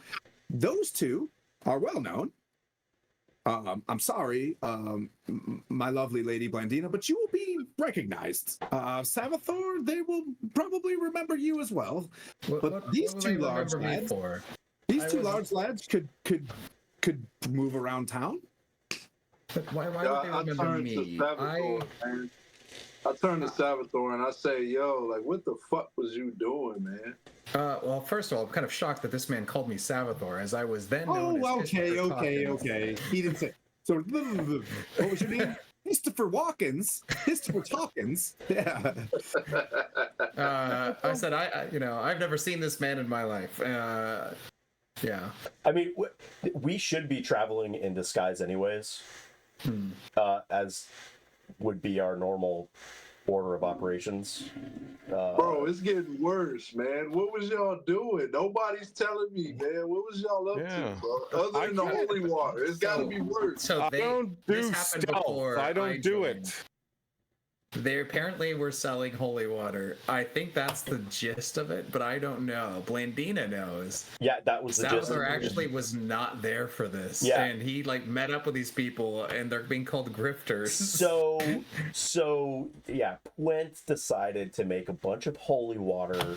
those two are well known. I'm sorry, my lovely lady Blandina, but you will be recognized. Savathor, they will probably remember you as well. These two large lads could move around town. But why would they remember me? I turn to Savathor and I say, yo, like, what the fuck was you doing, man? Well, first of all, I'm kind of shocked that this man called me Savathor, as I was then known as okay. He didn't say. So, what was your name? Christopher Walkins. Christopher Talkins. Yeah. I said, I've never seen this man in my life. Yeah. I mean, we should be traveling in disguise anyways. As would be our normal order of operations. Bro, it's getting worse, man. What was y'all doing? Nobody's telling me, man. What was y'all up Yeah. to, bro? Other than the can't- holy water, it's got to be worse. So I they don't this do happened stealth. before I don't do joined. it. They apparently were selling holy water. I think that's the gist of it, but I don't know. Blandina knows. Yeah, that was the gist. Salazar actually was not there for this. Yeah. And he like met up with these people and they're being called grifters. So yeah, Pwent decided to make a bunch of holy water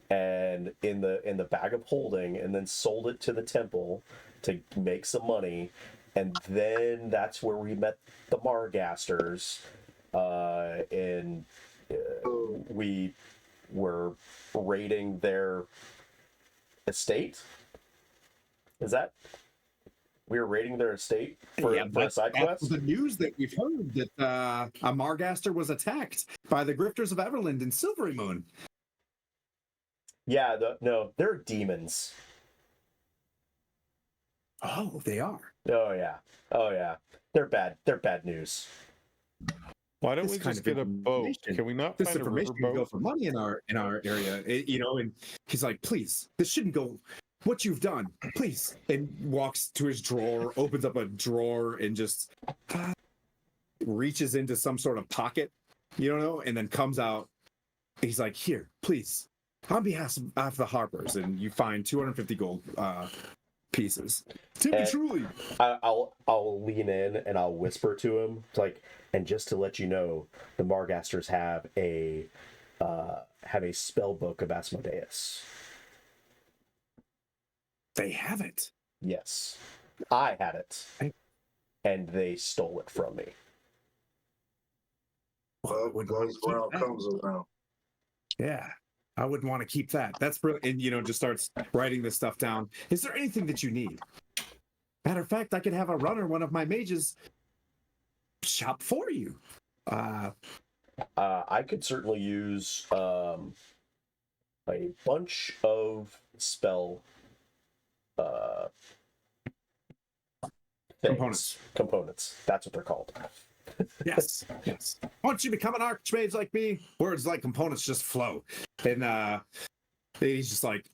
and in the bag of holding, and then sold it to the temple to make some money. And then that's where we met the Margasters, and we were raiding their estate. Is that we were raiding their estate for a side that's quest? the news that we've heard that a Margaster was attacked by the Grifters of Everland in Silvery Moon. Yeah, no, they're demons. Oh, they are. Oh yeah, they're bad. They're bad news. Why don't This we kind just of get a boat? information- Can we not This find a information can go riverboat? for money in our area, and he's like, please, this shouldn't go. What you've done, please, and walks to his drawer, opens up a drawer, and just reaches into some sort of pocket, and then comes out. He's like, here, please, on behalf of the Harpers, and you find 250 gold pieces. Tim And- truly. I'll lean in and I'll whisper to him, like, and just to let you know, the Margasters have a spell book of Asmodeus. They have it. Yes, I had it, and they stole it from me. Well, Would goes keep around, that. comes around. Yeah, I wouldn't want to keep that. That's brilliant. And, just starts writing this stuff down. Is there anything that you need? Matter of fact, I could have a runner, one of my mages, shop for you. I could certainly use a bunch of spell things. Components. That's what they're called. Yes, yes. Once you become an archmage like me, words like components just flow. And he's just like,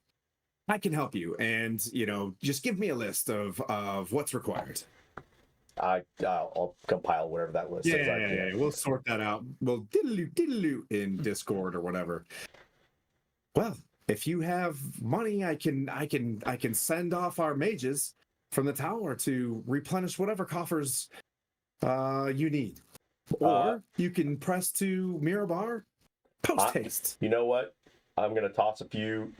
I can help you. And, just give me a list of what's required. I'll compile whatever that list is. Yeah, we'll sort that out. We'll diddle-oo in Discord or whatever. Well, if you have money, I can send off our mages from the tower to replenish whatever coffers you need. Or you can press to Mirabar post haste. You know what? I'm gonna toss a few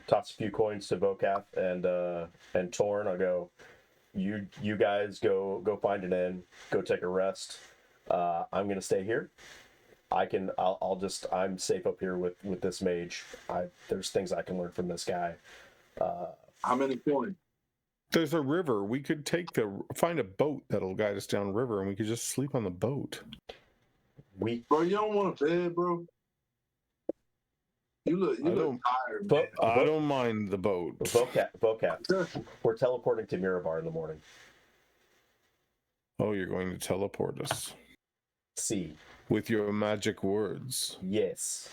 coins to Vocath and Torn. I'll go. You guys go find an inn. Go take a rest. I'm gonna stay here. I'm safe up here with this mage. There's things I can learn from this guy. How many coins? There's a river. We could find a boat that'll guide us down river, and we could just sleep on the boat. Bro, you don't want a bed, bro. You look tired, man. I don't mind the boat. Vocath. We're teleporting to Mirabar in the morning. Oh, you're going to teleport us See. with your magic words. Yes.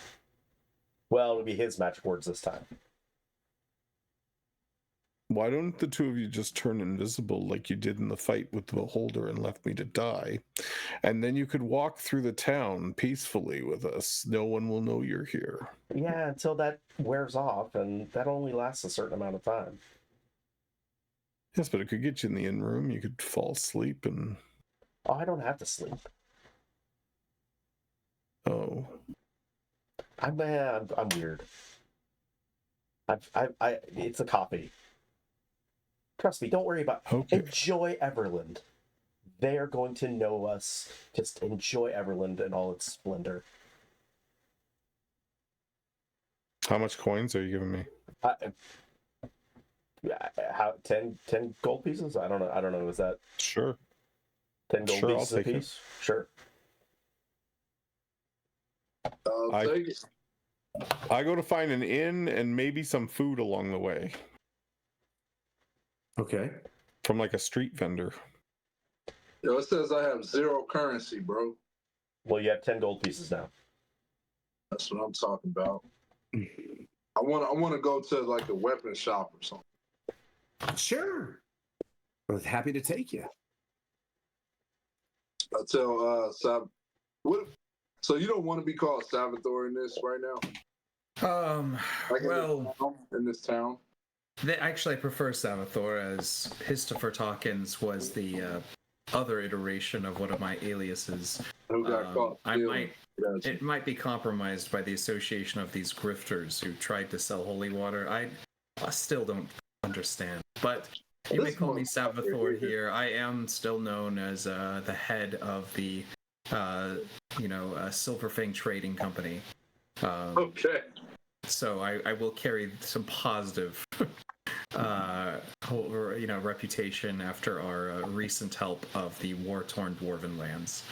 Well, it'll be his magic words this time. Why don't the two of you just turn invisible like you did in the fight with the beholder and left me to die? And then you could walk through the town peacefully with us. No one will know you're here. Yeah, until that wears off, and that only lasts a certain amount of time. Yes, but it could get you in the inn room. You could fall asleep and... Oh, I don't have to sleep. Oh. I'm weird. It's a copy. Trust me, don't worry about it. Okay. Enjoy Everland. They are going to know us. Just enjoy Everland in all its splendor. How much coins are you giving me? How 10 gold pieces? I don't know. Is that Sure. 10 gold Sure, I'll pieces a take it. piece? Sure. Take it. I go to find an inn and maybe some food along the way Okay. from like a street vendor. Yo, it says I have 0 currency, bro. Well, you have 10 gold pieces now. That's what I'm talking about. I want to go to like a weapon shop or something. Sure. Well, happy to take you. I tell what? So you don't want to be called Salvatore in this right now? Like Well, in this town. actually, I prefer Salvatore, as Christopher Hawkins was the other iteration of one of my aliases. Who got caught? It might be compromised by the association of these grifters who tried to sell holy water. I still don't understand, but you may call me Salvatore here. I am still known as the head of the, Silverfang Trading Company. Okay. So I will carry some positive, reputation after our recent help of the war-torn dwarven lands.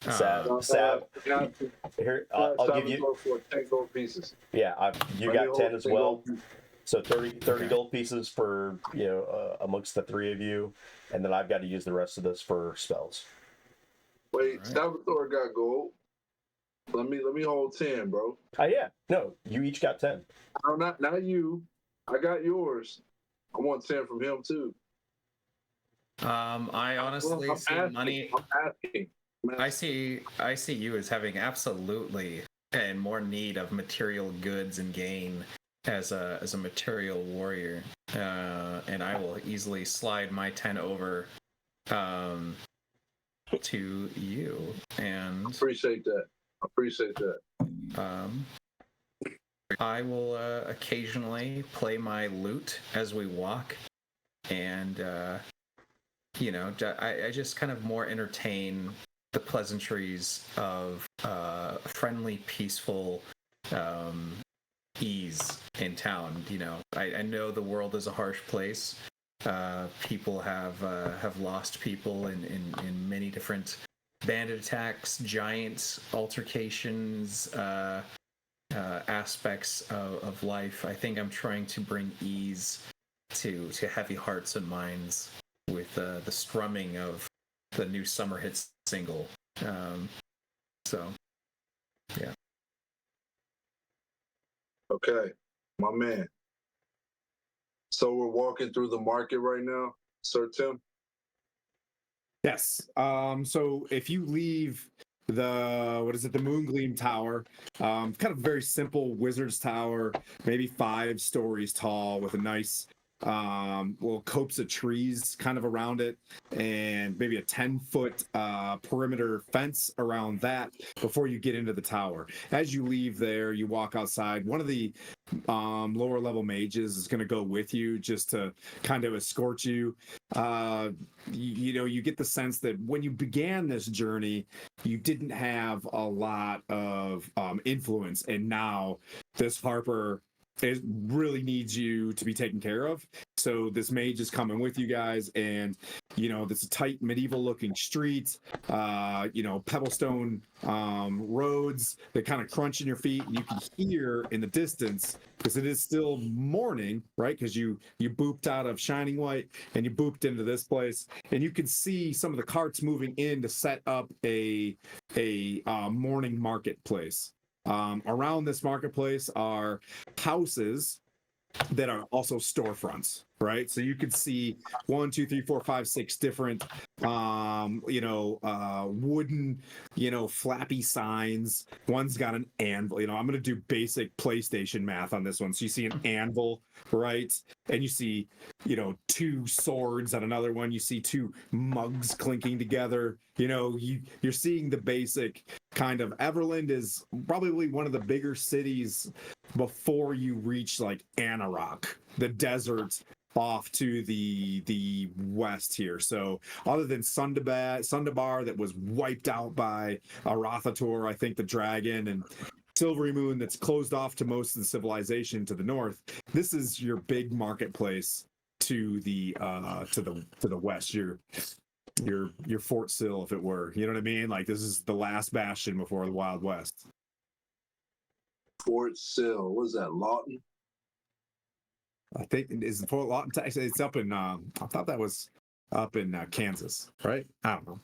Sav, here I'll give you for 10 gold pieces. Yeah, you got 10 as well. Gold. So 30 gold pieces for amongst the three of you, and then I've got to use the rest of this for spells. Wait, Right. Salvatore got gold. Let me hold 10, bro. Yeah, no, you each got 10. No, not you. I got yours. I want 10 from him too. I honestly see money. I'm asking. I see you as having absolutely and more need of material goods and gain as a material warrior, and I will easily slide my 10 over to you. And Appreciate that. I will occasionally play my lute as we walk, and I just kind of more entertain the pleasantries of friendly, peaceful ease in town. I know the world is a harsh place. People have lost people in many different bandit attacks, giant altercations, aspects of life. I think I'm trying to bring ease to heavy hearts and minds with the strumming of the new summer hits single. So, yeah. Okay, my man. So we're walking through the market right now, Sir Tim? Yes. So if you leave the Moongleam Tower, kind of very simple wizard's tower, maybe 5 stories tall with a nice little copse of trees kind of around it, and maybe a 10-foot perimeter fence around that before you get into the tower. As you leave there, you walk outside. One of the lower level mages is going to go with you just to kind of escort you. You get the sense that when you began this journey, you didn't have a lot of influence, and now this Harper really needs you to be taken care of. So this mage is coming with you guys, and this tight medieval looking street, pebblestone roads that kind of crunch in your feet, and you can hear in the distance, because it is still morning, right? Because you booped out of Shining White and you booped into this place, and you can see some of the carts moving in to set up a morning marketplace. Around this marketplace are houses that are also storefronts, right? So you could see 1, 2, 3, 4, 5, 6 different wooden, flappy signs. One's got an anvil. I'm going to do basic PlayStation math on this one. So you see an anvil, right? And you see, 2 swords on another one. You see 2 mugs clinking together. You're seeing the basic kind of. Everland is probably one of the bigger cities before you reach like Anarok, the desert off to the west here. So other than Sundabar that was wiped out by Arathator, I think the dragon, and Silvery Moon that's closed off to most of the civilization to the north, this is your big marketplace to the west, your Fort Sill, if it were. You know what I mean? Like, this is the last bastion before the Wild West. Fort Sill. What is that, Lawton? I think is Fort Lawton, Texas. It's up in. I thought that was up in Kansas, right? I don't know.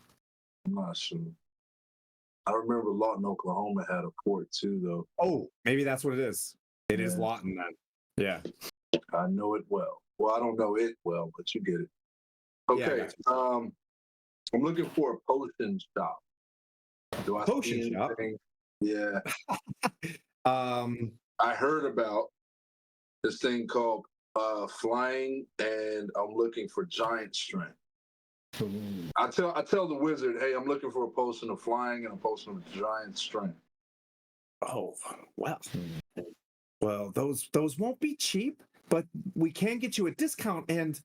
I'm not sure. I remember Lawton, Oklahoma had a port too, though. Oh, maybe that's what it is. It is Yeah. Lawton then. Yeah. I know it well. Well, I don't know it well, but you get it. Yeah, I Okay. got you. I'm looking for a potion shop. Do I Potion see shop? anything? Yeah. Um, I heard about this thing called flying, and I'm looking for giant strength. I tell the wizard, hey, I'm looking for a potion of flying and a potion of giant strength. oh, well. Well, those won't be cheap, but we can get you a discount. And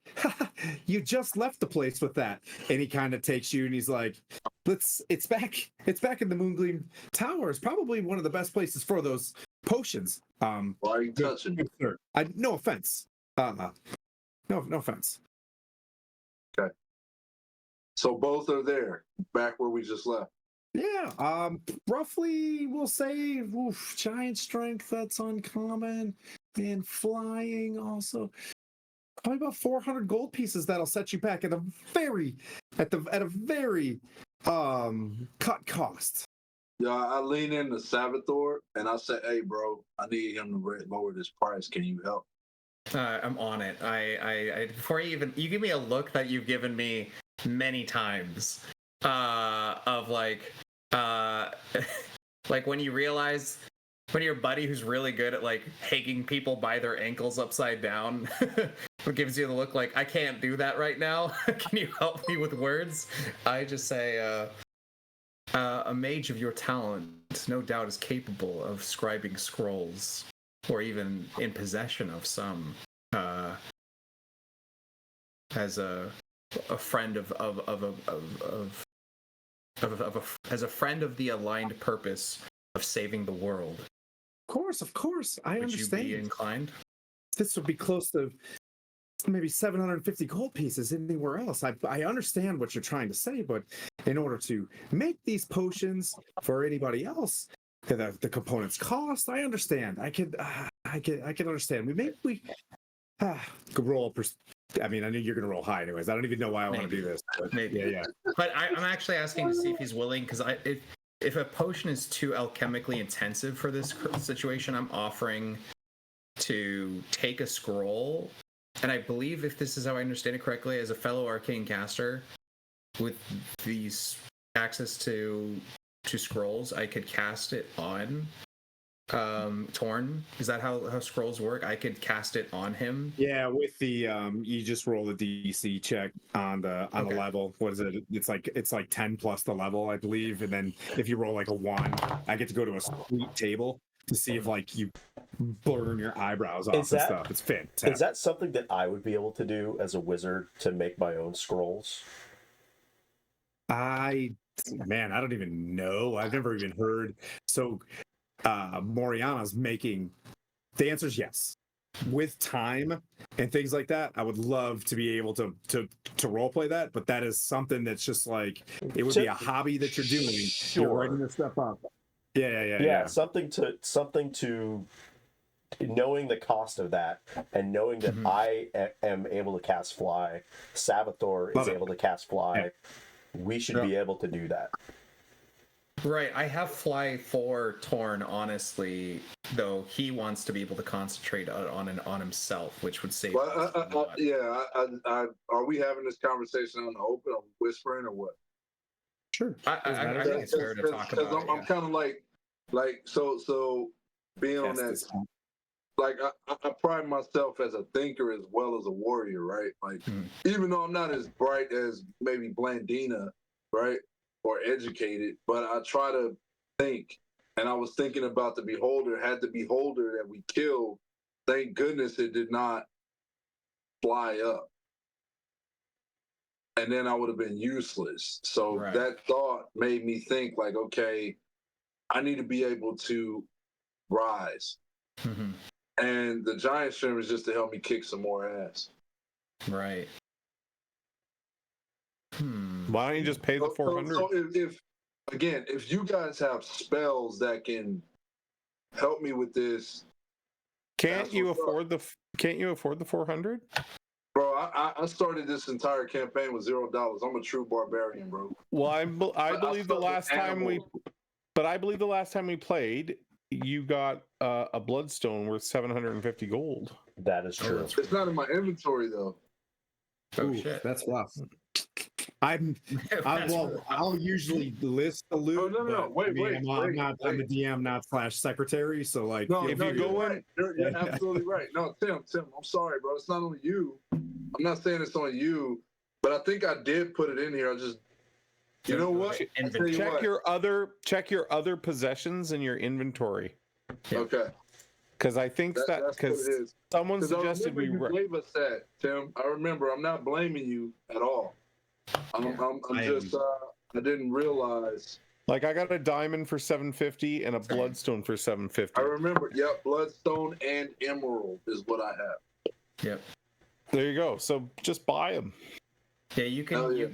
you just left the place with that. And he kind of takes you and he's like, It's back in the Moongleam Tower. It's probably one of the best places for those potions. Why are you touching me? Sir, no offense. No offense. Okay. So both are there, back where we just left. Yeah, roughly we'll say giant strength, that's uncommon, and flying also. Probably about 400 gold pieces that'll set you back at a very cut cost. Yeah, I lean into Salvatore and I say, hey, bro, I need him to lower this price. Can you help? I'm on it. I before you give me a look that you've given me many times, of like like when you realize when your buddy who's really good at like hanging people by their ankles upside down who gives you the look like, I can't do that right now. Can you help me with words? I just say, a mage of your talent no doubt is capable of scribing scrolls, or even in possession of some, as a friend as a friend of the aligned purpose of saving the world. Of course, I Would understand. you be inclined? This would be close to maybe 750 gold pieces anywhere else. I understand what you're trying to say, but in order to make these potions for anybody else, the components cost. I understand. I can understand. We could roll. I mean, I knew you're gonna roll high anyways. I don't even know why I want to do this. But Maybe. Yeah. But I'm actually asking to see if he's willing, because if a potion is too alchemically intensive for this situation, I'm offering to take a scroll. And I believe, if this is how I understand it correctly, as a fellow arcane caster with these access to scrolls, I could cast it on Torn. Is that how scrolls work? I could cast it on him. Yeah, with the you just roll the DC check on the level. What is it? It's like 10 plus the level, I believe. And then if you roll like a 1, I get to go to a sweet table to see if like you burn your eyebrows off and stuff. It's fantastic. Is that something that I would be able to do as a wizard, to make my own scrolls? I don't even know. I've never even heard. So Moriana's making, the answer is yes. With time and things like that, I would love to be able to role play that, but that is something that's just like, it would be a hobby that you're doing. Sure. You're writing this stuff up. Yeah. Something to knowing the cost of that, and knowing that I am able to cast fly, Salvatore is able to cast fly. Yeah. We should be able to do that. Right, I have fly for Torn, honestly, though he wants to be able to concentrate on himself, which would save. Are we having this conversation on the open, or whispering, or what? Sure. I think it's fair to talk about. I'm kind of like so being on that. Like I pride myself as a thinker as well as a warrior, right? Like even though I'm not as bright as maybe Blandina, right? Or educated, but I try to think. And I was thinking about the beholder. Had the beholder that we killed, thank goodness it did not fly up. And then I would have been useless. So that thought made me think like, okay, I need to be able to rise. Mm-hmm. And the giant stream is just to help me kick some more ass. Right. Why don't you just pay the 400? So if you guys have spells that can help me with this, can't you afford the 400? Bro, I started this entire campaign with $0. I'm a true barbarian, bro. Well, I believe the last time we But I believe the last time we played, you got a bloodstone worth 750 gold. That is true. that's It's not in my inventory though. Oh Ooh, shit. that's rough. I'll usually list the loot. Oh, no. but, Wait, I mean, wait, I'm the DM, not / secretary. So like, No, If no, you you're go in- right. You're absolutely right. No, Tim, I'm sorry, bro. It's not on you. I'm not saying it's on you, but I think I did put it in here. I just, you know what? I'll tell you Check what. your other possessions in your inventory, Okay, because I think that's what because it is. someone Because I suggested remember we. you gave us that, Tim. I remember. I'm not blaming you at all. I'm just, I didn't realize. Like I got a diamond for 750 and a bloodstone for 750. I remember. Yep, bloodstone and emerald is what I have. Yep. There you go. So just buy them. Yeah, you can Oh, yeah.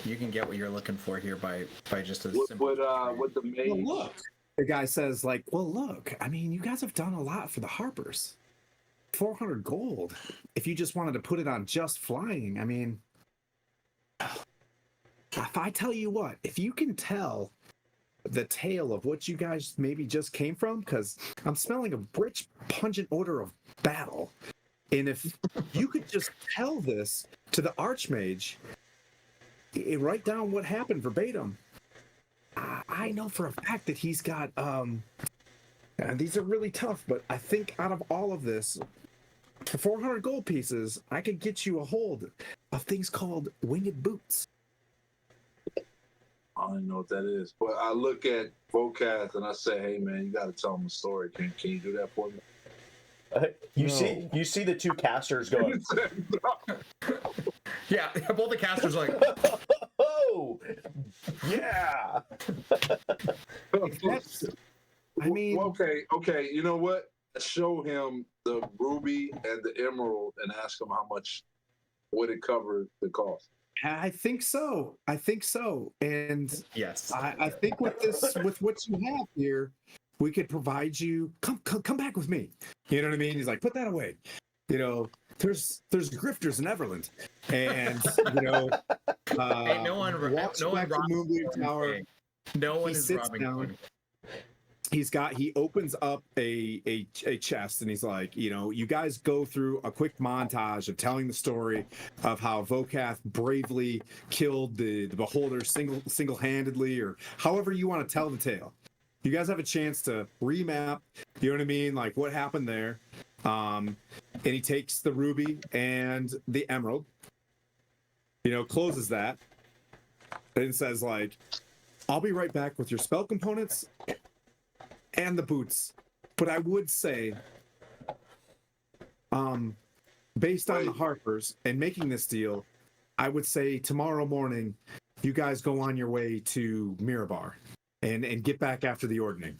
you can get what you're looking for here by just a With simple. with the well, mage. look, the guy says like, well, look, I mean, you guys have done a lot for the Harpers. 400 gold. If you just wanted to put it on just flying, I mean, if I tell you what, if you can tell the tale of what you guys maybe just came from, because I'm smelling a rich, pungent odor of battle. And if you could just tell this to the Archmage, write down what happened verbatim, I know for a fact that he's got, and these are really tough, but I think out of all of this, for 400 gold pieces, I could get you a hold of things called winged boots. I don't know what that is, but I look at Vocath and I say, "Hey, man, you got to tell him a story. Can you do that for me?" You see the two casters going. Yeah, both the casters are like, Oh, yeah. I mean, okay. You know what? Show him the ruby and the emerald and ask him how much would it cover the cost. I think so. And yes. I think with what you have here, we could provide you. Come back with me. You know what I mean? He's like, put that away. You know, there's grifters in Everland, and you know, Hey, no one walks back to robs Moonblade Tower. anything. No one He is sits robbing down. one. He opens up a chest and he's like, you know, you guys go through a quick montage of telling the story of how Vocath bravely killed the beholder single-handedly, or however you want to tell the tale. You guys have a chance to remap, you know what I mean, like what happened there. And he takes the ruby and the emerald, you know, closes that and says like, I'll be right back with your spell components and the boots. But I would say, based on the Harpers and making this deal, I would say tomorrow morning, you guys go on your way to Mirabar and get back after the ordning.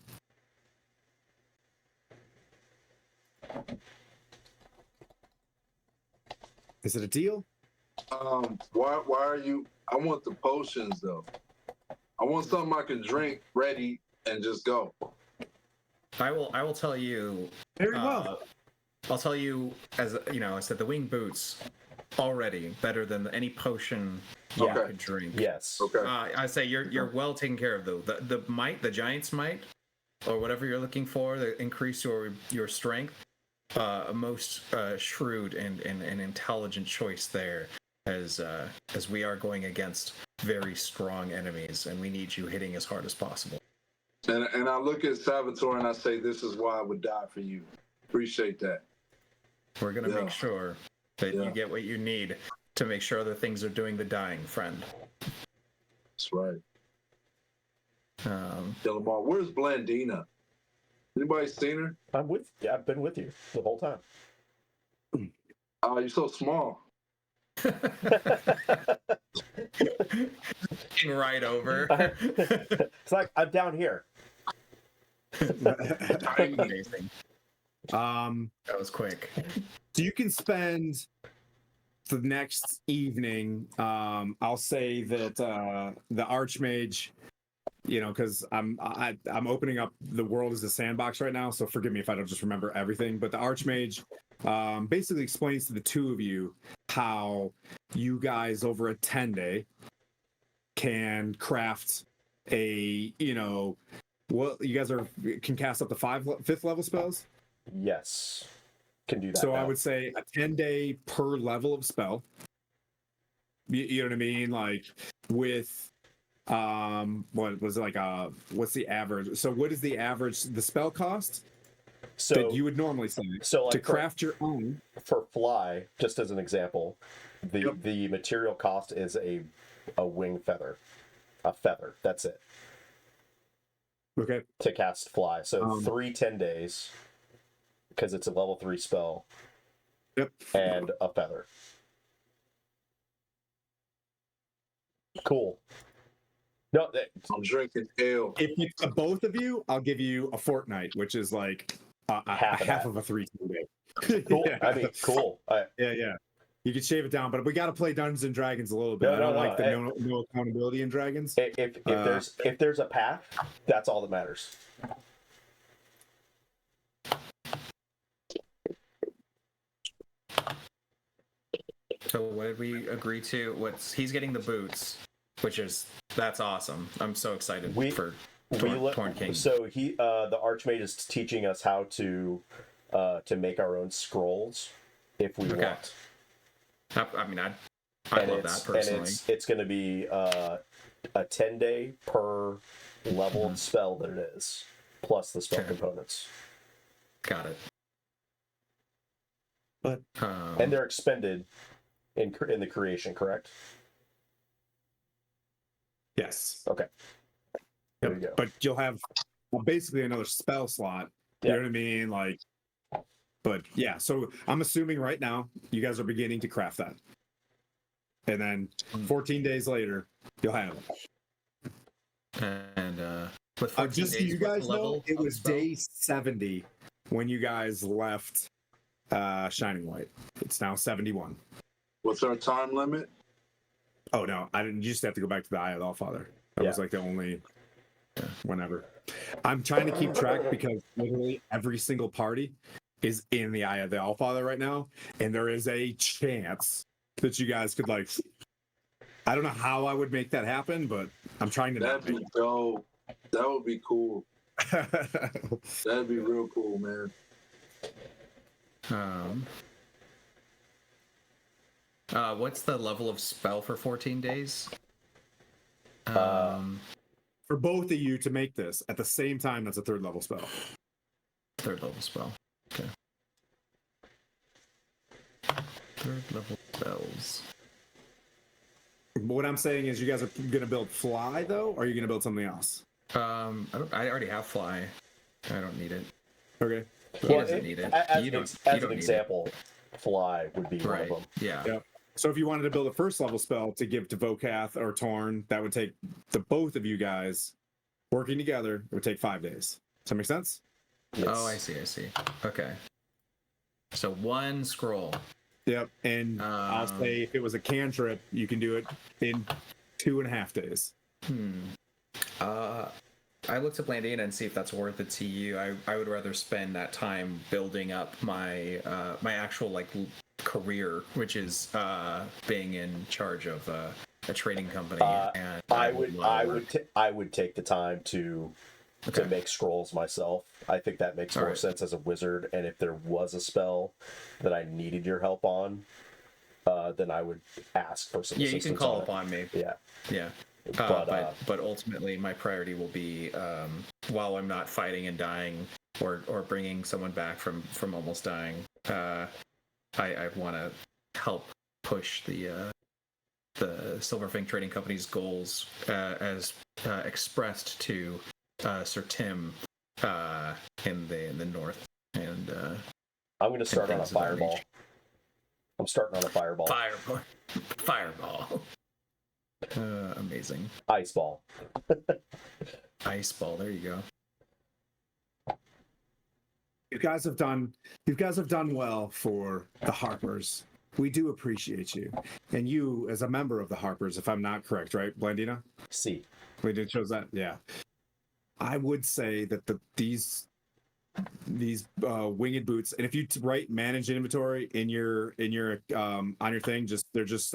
Is it a deal? Why are you? I want the potions though. I want something I can drink ready and just go. I will tell you. Very well. I'll tell you, as you know, I said the winged boots already better than any potion you Okay. could drink. Yes. Okay. I say you're well taken care of though. The might, the giant's might, or whatever you're looking for, to increase your strength. A most shrewd and intelligent choice there, as we are going against very strong enemies, and we need you hitting as hard as possible. And I look at Salvatore and I say, "This is why I would die for you." Appreciate that. We're gonna Yeah. make sure that Yeah. you get what you need to make sure other things are doing the dying, friend. That's right. Um, Lamar, where's Blandina? Anybody seen her? I've been with you the whole time. Oh, you're so small. right over. It's like I'm down here. Amazing. That was quick. So you can spend the next evening. I'll say that the Archmage, you know, because I'm opening up the world as a sandbox right now, so forgive me if I don't just remember everything. But the Archmage basically explains to the two of you how you guys over a 10-day can craft a, what you guys can cast up to fifth level spells. Yes, can do that. So I now. would say a 10-day per level of spell. You know what I mean? Like with what was it like what's the average? So what is the average the spell cost So that you would normally say so to like craft your own? for fly, just as an example, the material cost is a wing feather, a feather. That's it Okay. to cast fly. So 3 10 days because it's a level 3 spell. Yep. And a feather. Cool. No, I'm drinking ale. If it's the both of you, I'll give you a fortnight, which is like half of a 3 day. cool. Yeah. I mean, cool. Yeah. You can shave it down, but we got to play Dungeons and Dragons a little bit. No, I don't no, like no. the no accountability in Dragons. If there's a path, that's all that matters. So what did we agree to? He's getting the boots, that's awesome. I'm so excited for Torn King. So the Archmage is teaching us how to make our own scrolls if we want. I mean, I love that personally. And it's going to be a 10-day per leveled spell that it is, plus the spell components. Got it. But and they're expended in the creation, correct? Yes. Okay. There you go. But you'll have basically another spell slot. You know what I mean? Like, but yeah. So I'm assuming right now you guys are beginning to craft that, and then 14 days later you'll have it. And with 14 just so days, you guys know, it was spell? day 70 when you guys left Shining Light. It's now 71. What's our time limit? Oh no, I didn't. You just have to go back to the Eye of the Allfather. That was like the only whenever. I'm trying to keep track because literally every single party is in the Eye of the Allfather right now, and there is a chance that you guys could like. I don't know how I would make that happen, but I'm trying to. That'd be dope. That would be cool. That'd be real cool, man. What's the level of spell for 14 days? For both of you to make this at the same time, that's a 3rd level spell. 3rd level spell. Okay. 3rd level spells. What I'm saying is, you guys are gonna build fly though, or are you gonna build something else? I already have fly. I don't need it. Okay. He doesn't need it. As an example, fly would be one of them. Yeah. So if you wanted to build a 1st level spell to give to Vokath or Torn, that would take the both of you guys working together. It would take 5 days. Does that make sense? Yes. Oh, I see. Okay. So 1 scroll. Yep. And I'll say if it was a cantrip, you can do it in 2.5 days. I looked at Blandina and see if that's worth it to you. I would rather spend that time building up my my actual like career, which is being in charge of a trading company. And I would take the time to make scrolls myself. I think that makes more sense as a wizard. And if there was a spell that I needed your help on, then I would ask for some assistance. Yeah, you can call upon me. Yeah. But ultimately, my priority will be while I'm not fighting and dying, or bringing someone back from almost dying. I want to help push the Silverfang Trading Company's goals as expressed to Sir Tim in the north. And I'm going to start on a fireball. I'm starting on a fireball. Fireball. Amazing. Ice ball. Ice ball. There you go. You guys have done well for the Harpers. We do appreciate you, and you as a member of the Harpers, if I'm not correct, right, Blandina? See, we did chose that. Yeah, I would say that these winged boots, and if you manage inventory in your on your thing,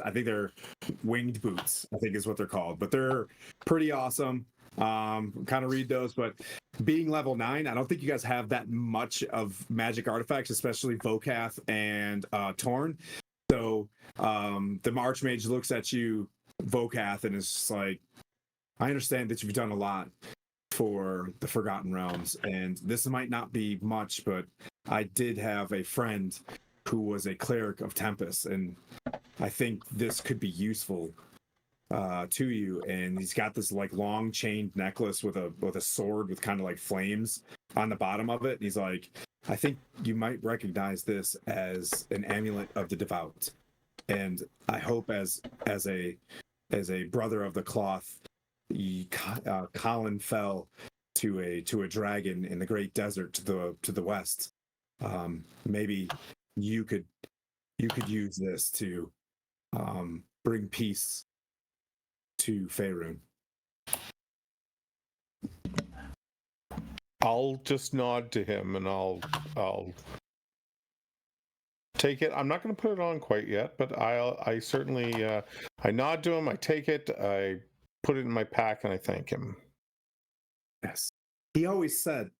I think they're winged boots, I think is what they're called, but they're pretty awesome. kind of read those. But being level 9, I don't think you guys have that much of magic artifacts, especially Vokath and Torn. So the Archmage looks at you, Vokath, and is just like, I understand that you've done a lot for the Forgotten Realms, and this might not be much, but I did have a friend who was a cleric of Tempest, and I think this could be useful to you. And he's got this like long chained necklace with a sword with kind of like flames on the bottom of it. And he's like, I think you might recognize this as an amulet of the devout, and I hope as a brother of the cloth, Colin fell to a dragon in the great desert to the west. Maybe you could use this to bring peace to Faerun. I'll just nod to him and I'll take it. I'm not going to put it on quite yet, but I certainly I nod to him. I take it. I put it in my pack and I thank him. Yes, he always said,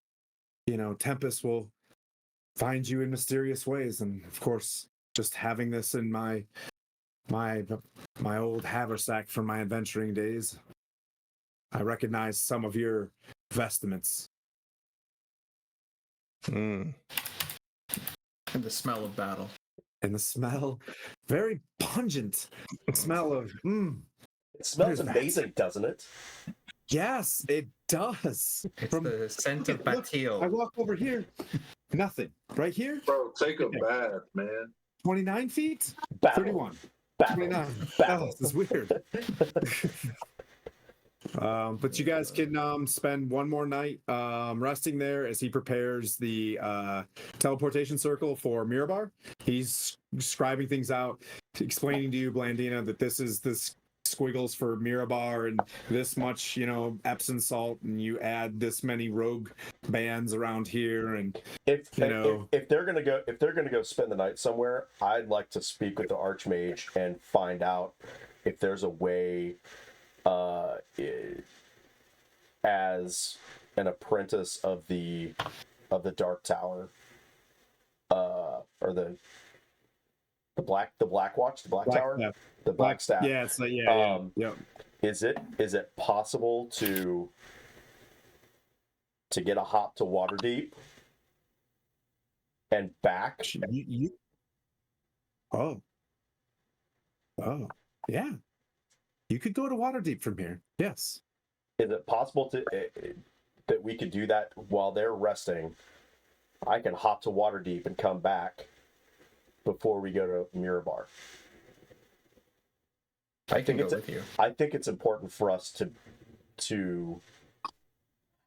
Tempest will find you in mysterious ways, and of course, just having this in my old haversack from my adventuring days, I recognize some of your vestments. And the smell of battle. And the smell, very pungent smell of. It smells amazing, doesn't it? Yes, it does. It's the scent of Batil. I walk over here, nothing. Right here, Bro, take a bath, man. 29 feet, Battle. 31, Battle. 29. Battle. Oh, this is weird. But you guys can spend one more night resting there as he prepares the teleportation circle for Mirabar. He's scribing things out, explaining to you, Blandina, that this is this squiggles for Mirabar and this much, Epsom salt, and you add this many rogue bands around here. And if they're gonna go spend the night somewhere, I'd like to speak with the Archmage and find out if there's a way, as an apprentice of the Dark Tower, or the Black Watch, the Black Tower, Staff. the Black Staff. Yeah, it's like yeah. Is it possible to get a hop to Waterdeep and back? Oh, yeah. You could go to Waterdeep from here. Yes. Is it possible that we could do that while they're resting? I can hop to Waterdeep and come back before we go to Mirabar. I can go with you. I think it's important for us to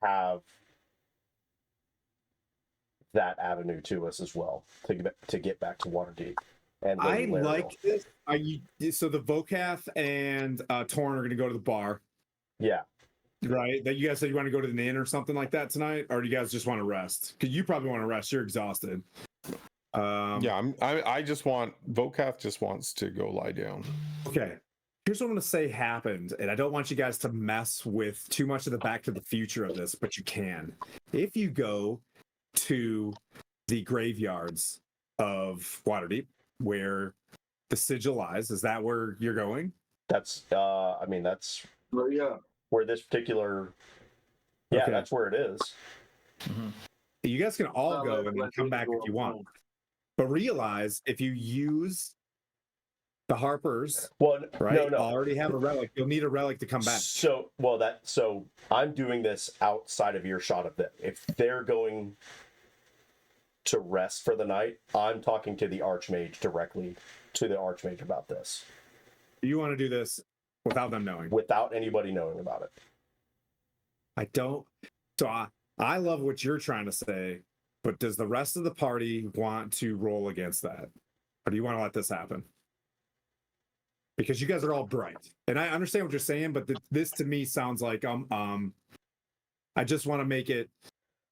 have that avenue to us as well, to get back to Waterdeep. And I like this. So the Vokath and Torn are going to go to the bar. Yeah. Right? That you guys said you want to go to the inn or something like that tonight, or do you guys just want to rest? Because you probably want to rest. You're exhausted. I just want Vokath just wants to go lie down. Okay. Here's what I'm going to say happened, and I don't want you guys to mess with too much of the Back to the Future of this, but you can. If you go to the graveyards of Waterdeep, where the sigil lies, is that where you're going? That's that's where this particular Okay. that's where it is. Mm-hmm. You guys can all go and then come back if you want. But realize if you use the Harpers, right, no. already have a relic, you'll need a relic to come back. So I'm doing this outside of earshot of them. If they're going to rest for the night, I'm talking to the Archmage directly to the Archmage about this. You want to do this without them knowing? Without anybody knowing about it. I don't. So I love what you're trying to say, but does the rest of the party want to roll against that? Or do you want to let this happen? Because you guys are all bright. And I understand what you're saying, but this to me sounds like I just want to make it,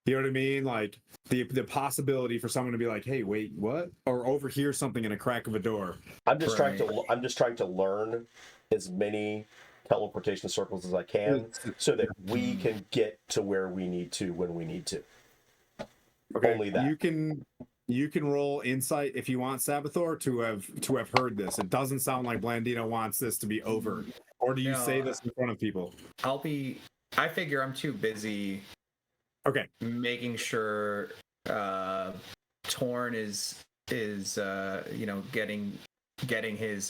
you know what I mean? Like the possibility for someone to be like, hey, wait, what? Or overhear something in a crack of a door. I'm just trying to learn as many teleportation circles as I can, so that we can get to where we need to when we need to. Okay, Only that. You can roll insight if you want Sabathor to have heard this. It doesn't sound like Blandino wants this to be over. Or do you No, say this in front of people? I figure I'm too busy Okay. making sure Torn is getting his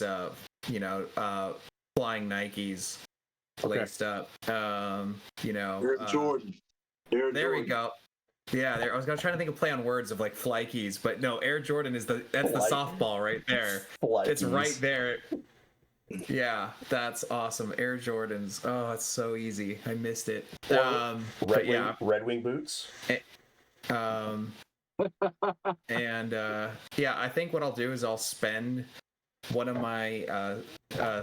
flying Nikes laced up. Air Jordan. Air There Jordan. we go. Yeah, there. I was gonna try to think of play on words of like Flykes, but no, Air Jordan is that's the softball right there. It's right there. Yeah, that's awesome. Air Jordans. Oh, it's so easy. I missed it. Red Wing boots. Yeah, I think what I'll do is I'll spend one of my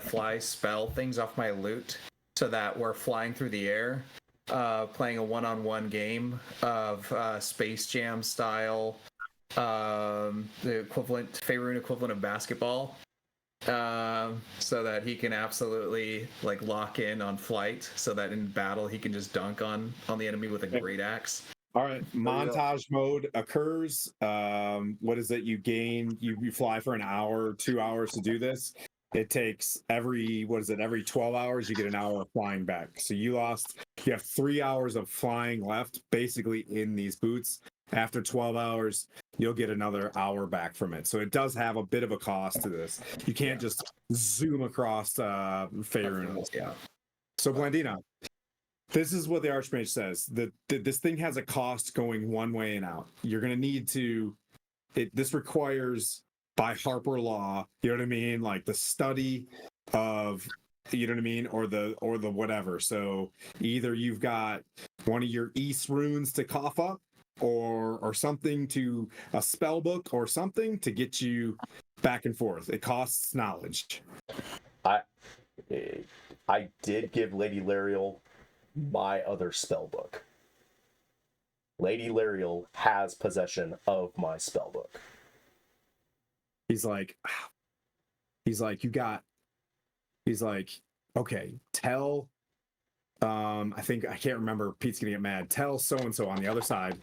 fly spell things off my loot so that we're flying through the air, playing a one-on-one game of Space Jam style, the Faerun equivalent of basketball, so that he can absolutely like lock in on flight, so that in battle he can just dunk on the enemy with a great axe. All right, montage mode occurs. What is it? You gain, you fly for an hour, 2 hours to do this. It takes every 12 hours, you get an hour of flying back. So you have 3 hours of flying left, basically in these boots. After 12 hours, you'll get another hour back from it. So it does have a bit of a cost to this. You can't just zoom across Faerun. Yeah. So Blandino, this is what the Archmage says. This thing has a cost going one way and out. You're going to need to. This requires, by Harper law, you know what I mean, like the study of, you know what I mean, or the whatever. So either you've got one of your East runes to cough up, or something to a spell book or something to get you back and forth. It costs knowledge. I did give Lady Lariel my other spell book. Lady Lariel has possession of my spell book. He's like, okay, tell, I can't remember, Pete's gonna get mad. Tell so-and-so on the other side,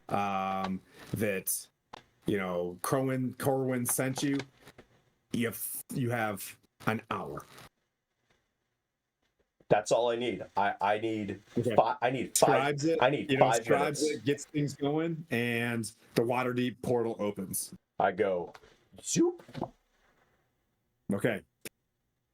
that, Corwin sent you. You have an hour. That's all I need. I need Okay. five. I need five. Scribes it, I need 5 scribes minutes. it, gets things going, and the Waterdeep portal opens. I go, zoop. Okay.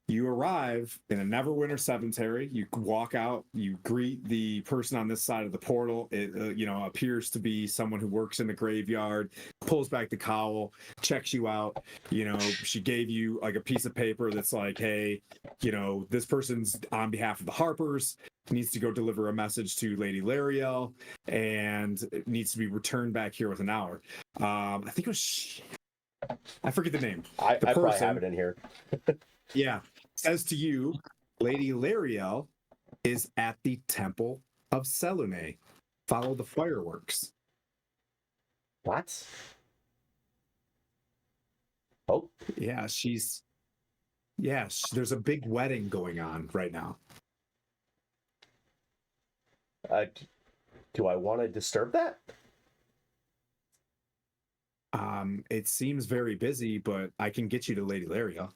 You arrive in a Neverwinter cemetery. You walk out. You greet the person on this side of the portal. It appears to be someone who works in the graveyard. Pulls back the cowl, checks you out. She gave you like a piece of paper that's like, hey, this person's on behalf of the Harpers. Needs to go deliver a message to Lady Lariel, and it needs to be returned back here with an hour. I think it was. I forget the name. I probably have it in here. Yeah. Says to you, Lady Lariel is at the Temple of Selune. Follow the fireworks. What? Oh. Yeah, there's a big wedding going on right now. Do I want to disturb that? It seems very busy, but I can get you to Lady Lariel.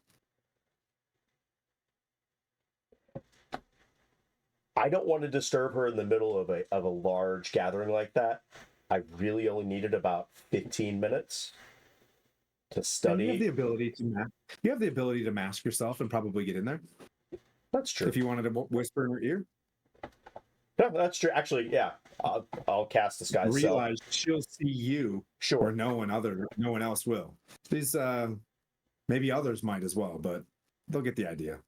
I don't want to disturb her in the middle of a large gathering like that. I really only needed about 15 minutes to study. And you have the ability to mask yourself and probably get in there. That's true. If you wanted to whisper in her ear. No, that's true. Actually, yeah. I'll cast disguise. Realize she'll see you. Sure. Or no one else will. These maybe others might as well, but they'll get the idea.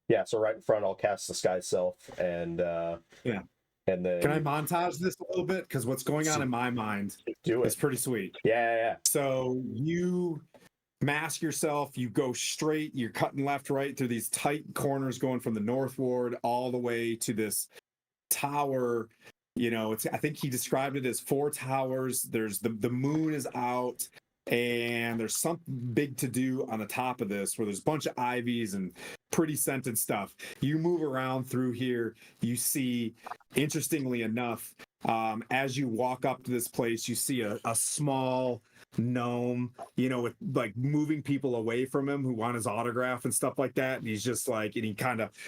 Yeah, so right in front I'll cast disguise self, and yeah. And then can I montage this a little bit? Because what's going on in my mind is pretty sweet. Yeah. So you mask yourself, you go straight, you're cutting left, right through these tight corners going from the North Ward all the way to this tower. I think he described it as 4 towers. There's the moon is out. and there's something big to do on the top of this where there's a bunch of ivies and pretty scented stuff. You move around through here, you see, interestingly enough, as you walk up to this place, you see a small gnome, you know, with like moving people away from him who want his autograph and stuff like that. And he's just like, and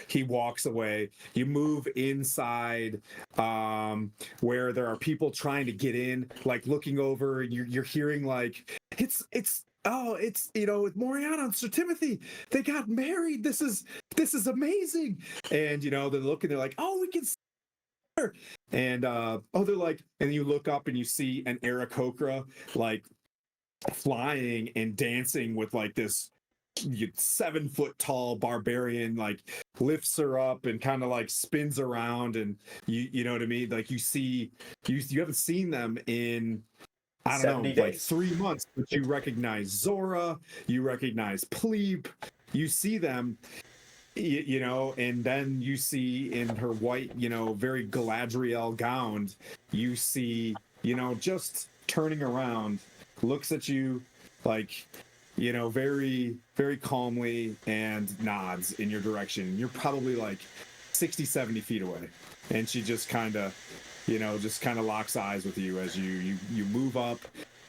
he walks away. You move inside, where there are people trying to get in, like looking over, and you're hearing like, it's you know, with Moriana and Sir Timothy, they got married. This is amazing. And you know, they're looking, they're like, oh, we can see her. And they're like, and you look up and you see an Aarakocra like flying and dancing with like this 7-foot tall barbarian, like lifts her up and kind of like spins around, and you know what I mean, like you haven't seen them in, I don't 70 know, like days. 3 months, but you recognize Zora, you recognize Pleep, you see them, you know, and then you see in her white, you know, very Galadriel gown, you see, you know, just turning around, looks at you like, you know, very, very calmly and nods in your direction. You're probably like 60, 70 feet away. And she just kind of, you know, just kind of locks eyes with you as you move up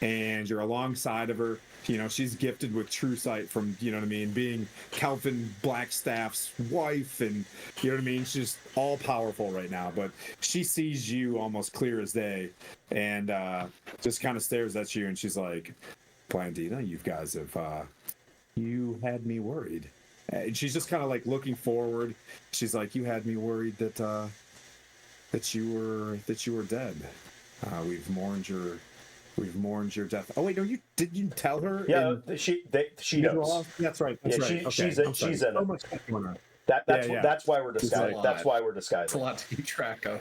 and you're alongside of her. You know, she's gifted with true sight from, you know what I mean, being Calvin Blackstaff's wife, and you know what I mean? She's all powerful right now, but she sees you almost clear as day and just kind of stares at you, and she's like, Blandina, you guys have, you had me worried. And she's just kind of like looking forward. She's like, you had me worried that you were dead. We've mourned your death. Oh wait, no, did you tell her? Yeah, she knows. That's right. Yeah, Right. Okay. she's in it. So much going on. That's why we're It's disguising. a That's lot. why we're It's a disguising. lot to keep track of.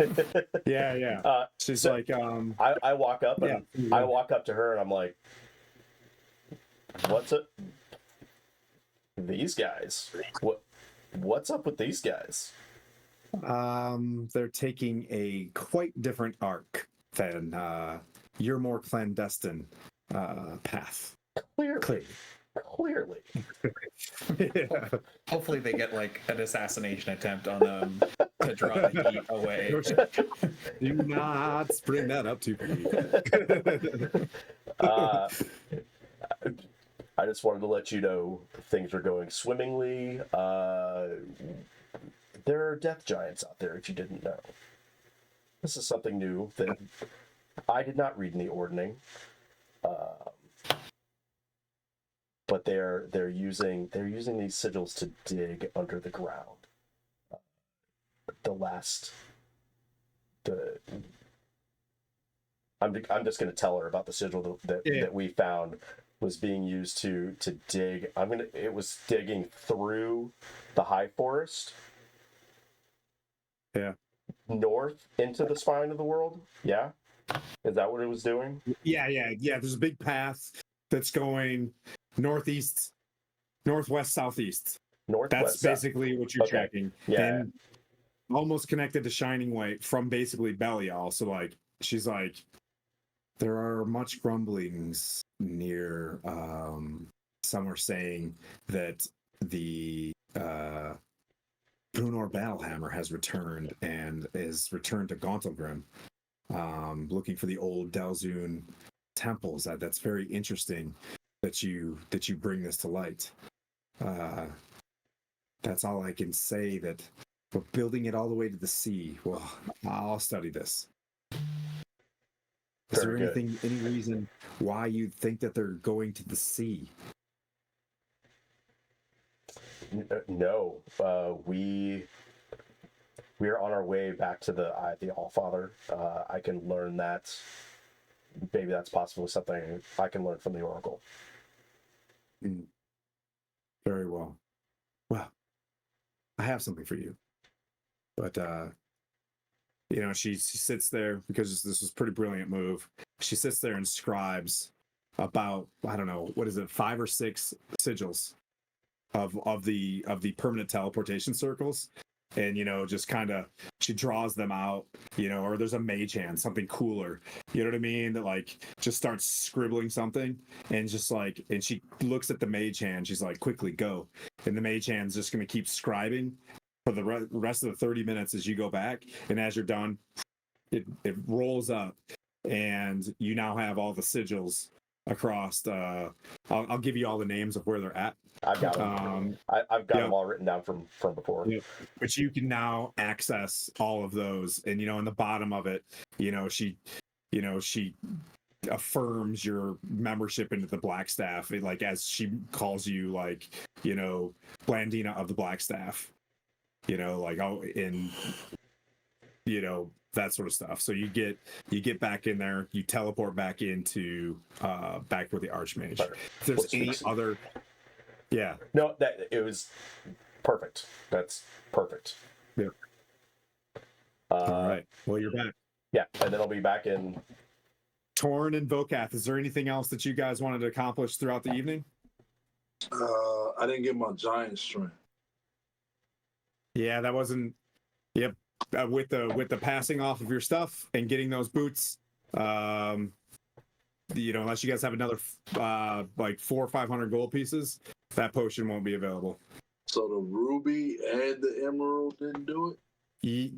Yeah. She's so like, I walk up and I walk up to her and I'm like, what's it? These guys. What's up with these guys? they're taking a quite different arc than your more clandestine path. Clearly. Yeah. Hopefully they get like an assassination attempt on them to draw the heat away. Do not bring that up too I just wanted to let you know things are going swimmingly. There are death giants out there, if you didn't know. This is something new that I did not read in the ordning. But they're using these sigils to dig under the ground. I'm just going to tell her about the sigil that we found was being used to dig. It was digging through the high forest. Yeah. North into the spine of the world. Yeah. Is that what it was doing? Yeah. There's a big path that's going northeast, northwest, southeast. Northwest. That's basically what you're checking. Yeah. And almost connected to Shining Way from basically Belial. So like, she's like, there are much grumblings near. Some are saying that the Brunor Battlehammer has returned and is returned to Gauntlgrim, looking for the old Delzun temples. That's very interesting that you bring this to light. That's all I can say. That we're building it all the way to the sea. Well, I'll study this. Is there any reason why you think that they're going to the sea? No, we are on our way back to the Eye of the Allfather. I can learn that. Maybe that's possibly something I can learn from the Oracle. Very well. Well, I have something for you, but you know, she sits there because this was a pretty brilliant move. She sits there and scribes about, I don't know, what is it, 5 or 6 sigils of the permanent teleportation circles, and you know, just kind of, she draws them out, or there's a mage hand, something cooler, you know what I mean, that like just starts scribbling something, and just like, and she looks at the mage hand, she's like, quickly go, and the mage hand's just going to keep scribing for the rest of the 30 minutes as you go back, and as you're done, it rolls up, and you now have all the sigils across. I'll give you all the names of where they're at. I've got them. I've got them all written down from before. Yep. But you can now access all of those, and in the bottom of it, she affirms your membership into the Black Staff, like as she calls you, like Blandina of the Black Staff, like that sort of stuff. So you get back in there, you teleport back into back with the Archmage. If there's any other, no, that it was perfect. That's perfect. Yeah. All right. Well, you're back. Yeah, and then I'll be back in Torn and Vokath. Is there anything else that you guys wanted to accomplish throughout the evening? I didn't get my giant strength. Yeah, that wasn't. Yep. With the passing off of your stuff and getting those boots, unless you guys have another like 400 or 500 gold pieces, that potion won't be available. So the ruby and the emerald didn't do it?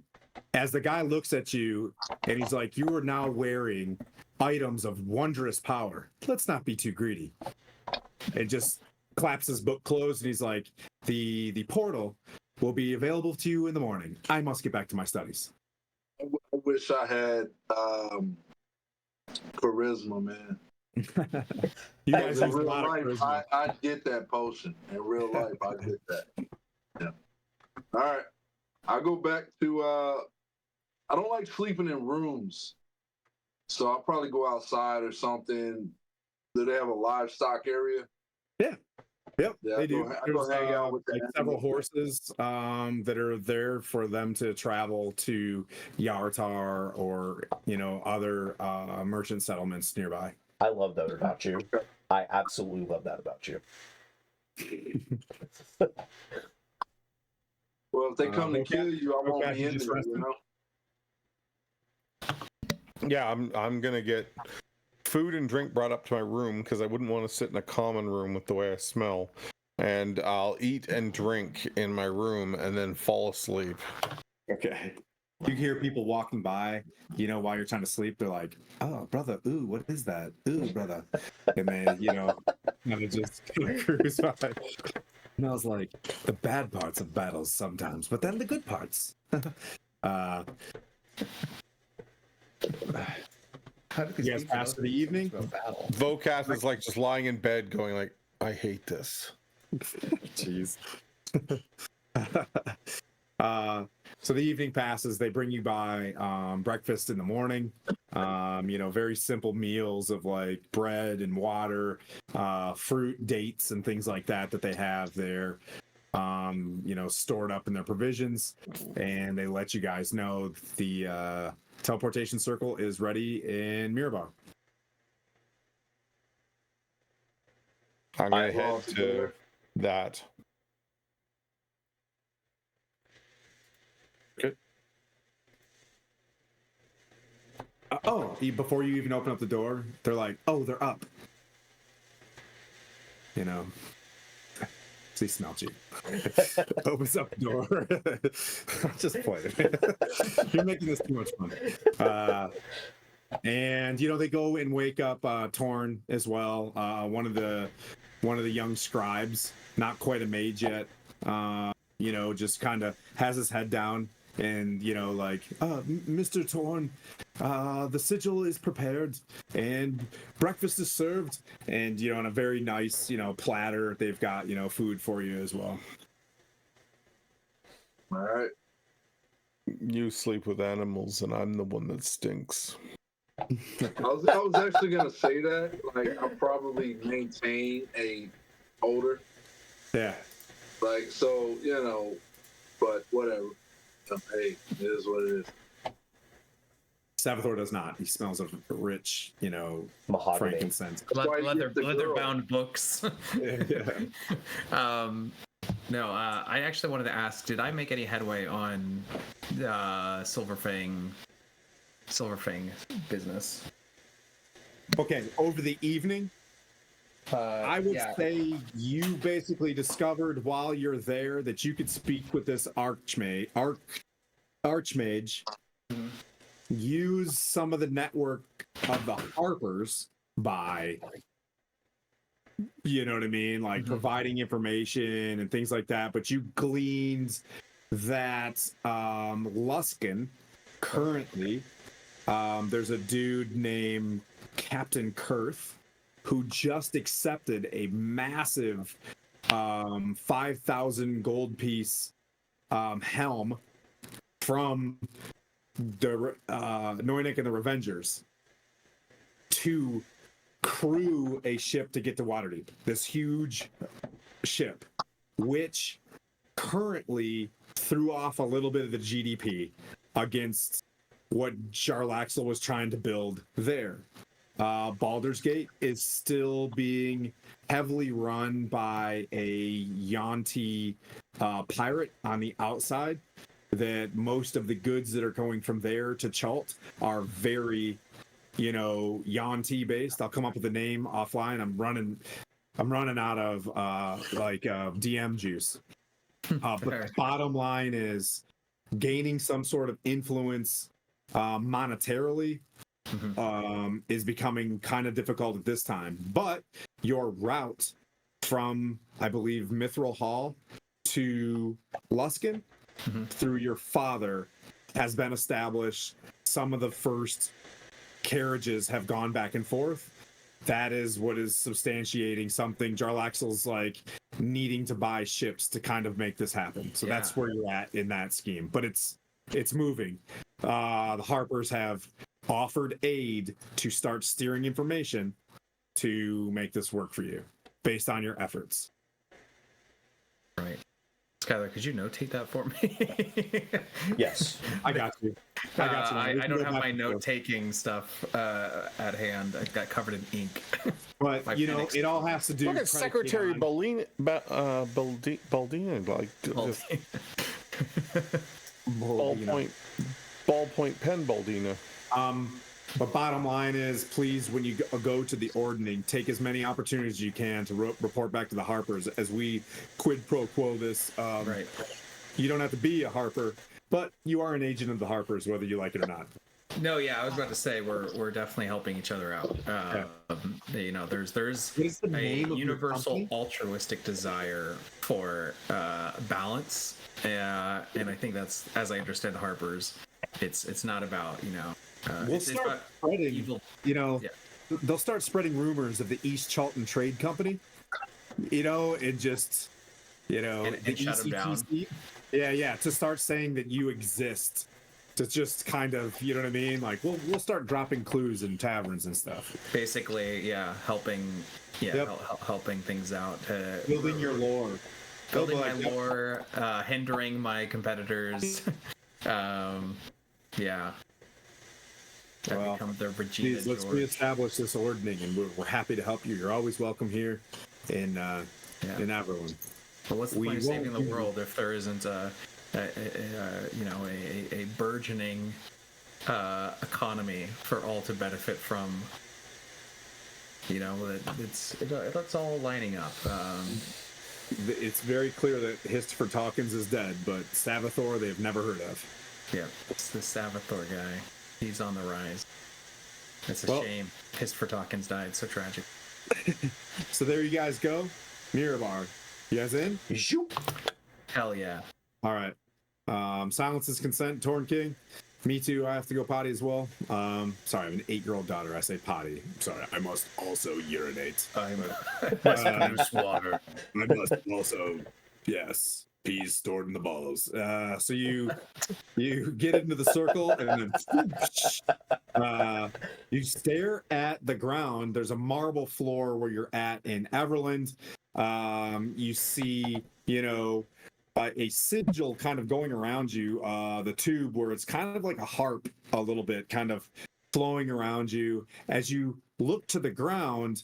As the guy looks at you and he's like, you are now wearing items of wondrous power. Let's not be too greedy. And just claps his book closed, and he's like, the portal will be available to you in the morning. I must get back to my studies. I wish I had charisma, man. You guys in use a real lot of life, charisma. I get that potion. In real life, I get that. Yeah. All right. I'll go back to I don't like sleeping in rooms. So I'll probably go outside or something. Do they have a livestock area? Yeah. Yep, Yeah, they do. I go hang out with like several horses that are there for them to travel to Yartar or other merchant settlements nearby. I love that about you. I absolutely love that about you. Well, if they come to Okay. kill you, I won't Okay, be in just there, resting? Yeah, I'm gonna get food and drink brought up to my room because I wouldn't want to sit in a common room with the way I smell. And I'll eat and drink in my room and then fall asleep. Okay. You hear people walking by, while you're trying to sleep. They're like, "Oh, brother, ooh, what is that? Ooh, brother," and then kind of just cruise by. And I was like, the bad parts of battles sometimes, but then the good parts. How did these You guys people pass know for the so much evening? about battle? Vokath is like just lying in bed going like, I hate this. Jeez. So the evening passes. They bring you by breakfast in the morning. Very simple meals of like bread and water, fruit, dates, and things like that they have there. Stored up in their provisions, and they let you guys know the teleportation circle is ready in Mirabar. I'm gonna head to that. Before you even open up the door, they're like, "Oh, they're up." So he smelled you. Opens up the door. Just playing. You're making this too much fun. And they go and wake up Torn as well. One of the young scribes, not quite a mage yet. Just kind of has his head down. And Mr. Torn, the sigil is prepared and breakfast is served, and on a very nice platter they've got food for you as well. All right. You sleep with animals and I'm the one that stinks. I was actually gonna say that. Like, I'll probably maintain a odor. Yeah. Like, so, but whatever. Hey, it is what it is. Savathor does not. He smells of rich, Mahogany. frankincense. Why you leather get the girl? bound books. Yeah. No, I actually wanted to ask, did I make any headway on Silverfang business? Okay, over the evening, I would yeah. say you basically discovered while you're there that you could speak with this archmage, use some of the network of the Harpers by, you know what I mean, like providing information and things like that. But you gleaned that Luskin currently, there's a dude named Captain Kurth who just accepted a massive 5,000 gold piece helm from the Noinic and the Revengers to crew a ship to get to Waterdeep. This huge ship, which currently threw off a little bit of the GDP against what Jarlaxle was trying to build there. Baldur's Gate is still being heavily run by a Yuan-ti pirate on the outside. That most of the goods that are going from there to Chult are very, Yuan-ti based. I'll come up with a name offline. I'm running out of DM juice. But the bottom line is gaining some sort of influence monetarily is becoming kind of difficult at this time. But your route from, I believe, Mithril Hall to Luskin through your father has been established. Some of the first carriages have gone back and forth. That is what is substantiating something. Jarlaxle's like needing to buy ships to kind of make this happen. So that's where you're at in that scheme. But it's moving. The Harpers have offered aid to start steering information to make this work for you based on your efforts. Right. Skylar, could you notate that for me? Yes. I got you. I don't have my note-taking stuff at hand. I got covered in ink. But, it all has to do... Look at Secretary Baldina, like just ballpoint pen Baldina. But bottom line is, please, when you go to the ordning, take as many opportunities as you can to report back to the Harpers as we quid pro quo this. Right. You don't have to be a Harper, but you are an agent of the Harpers, whether you like it or not. No, yeah, I was about to say we're definitely helping each other out. There's a universal altruistic desire for balance, and I think that's, as I understand the Harpers, it's not about We'll start spreading evil. They'll start spreading rumors of the East Charlton Trade Company. And just and the shut them down. Yeah, to start saying that you exist. To just kind of, you know what I mean? Like we'll start dropping clues in taverns and stuff. Basically, helping things out. Building your lore. Building my lore, hindering my competitors. Well, become their Regina please, let's reestablish this ordning, and we're happy to help you. You're always welcome here in Averland. But what's the point of saving the world if there isn't a burgeoning economy for all to benefit from? It's all lining up. It's very clear that Histfer Talkins is dead, but Savathor they've never heard of. Yeah, it's the Savathor guy. He's on the rise. It's a shame. Histfer Talkins died. So tragic. So there you guys go. Mirabar. You guys in? Hell yeah. All right. Silence is consent. Torn King. Me too. I have to go potty as well. Sorry, I have an 8-year-old daughter. I say potty. Sorry, I must also urinate. I must produce water. I must also, yes, peas stored in the balls. So you get into the circle and then you stare at the ground. There's a marble floor where you're at in Everland. You see, a sigil kind of going around you, the tube where it's kind of like a harp a little bit, kind of flowing around you. As you look to the ground,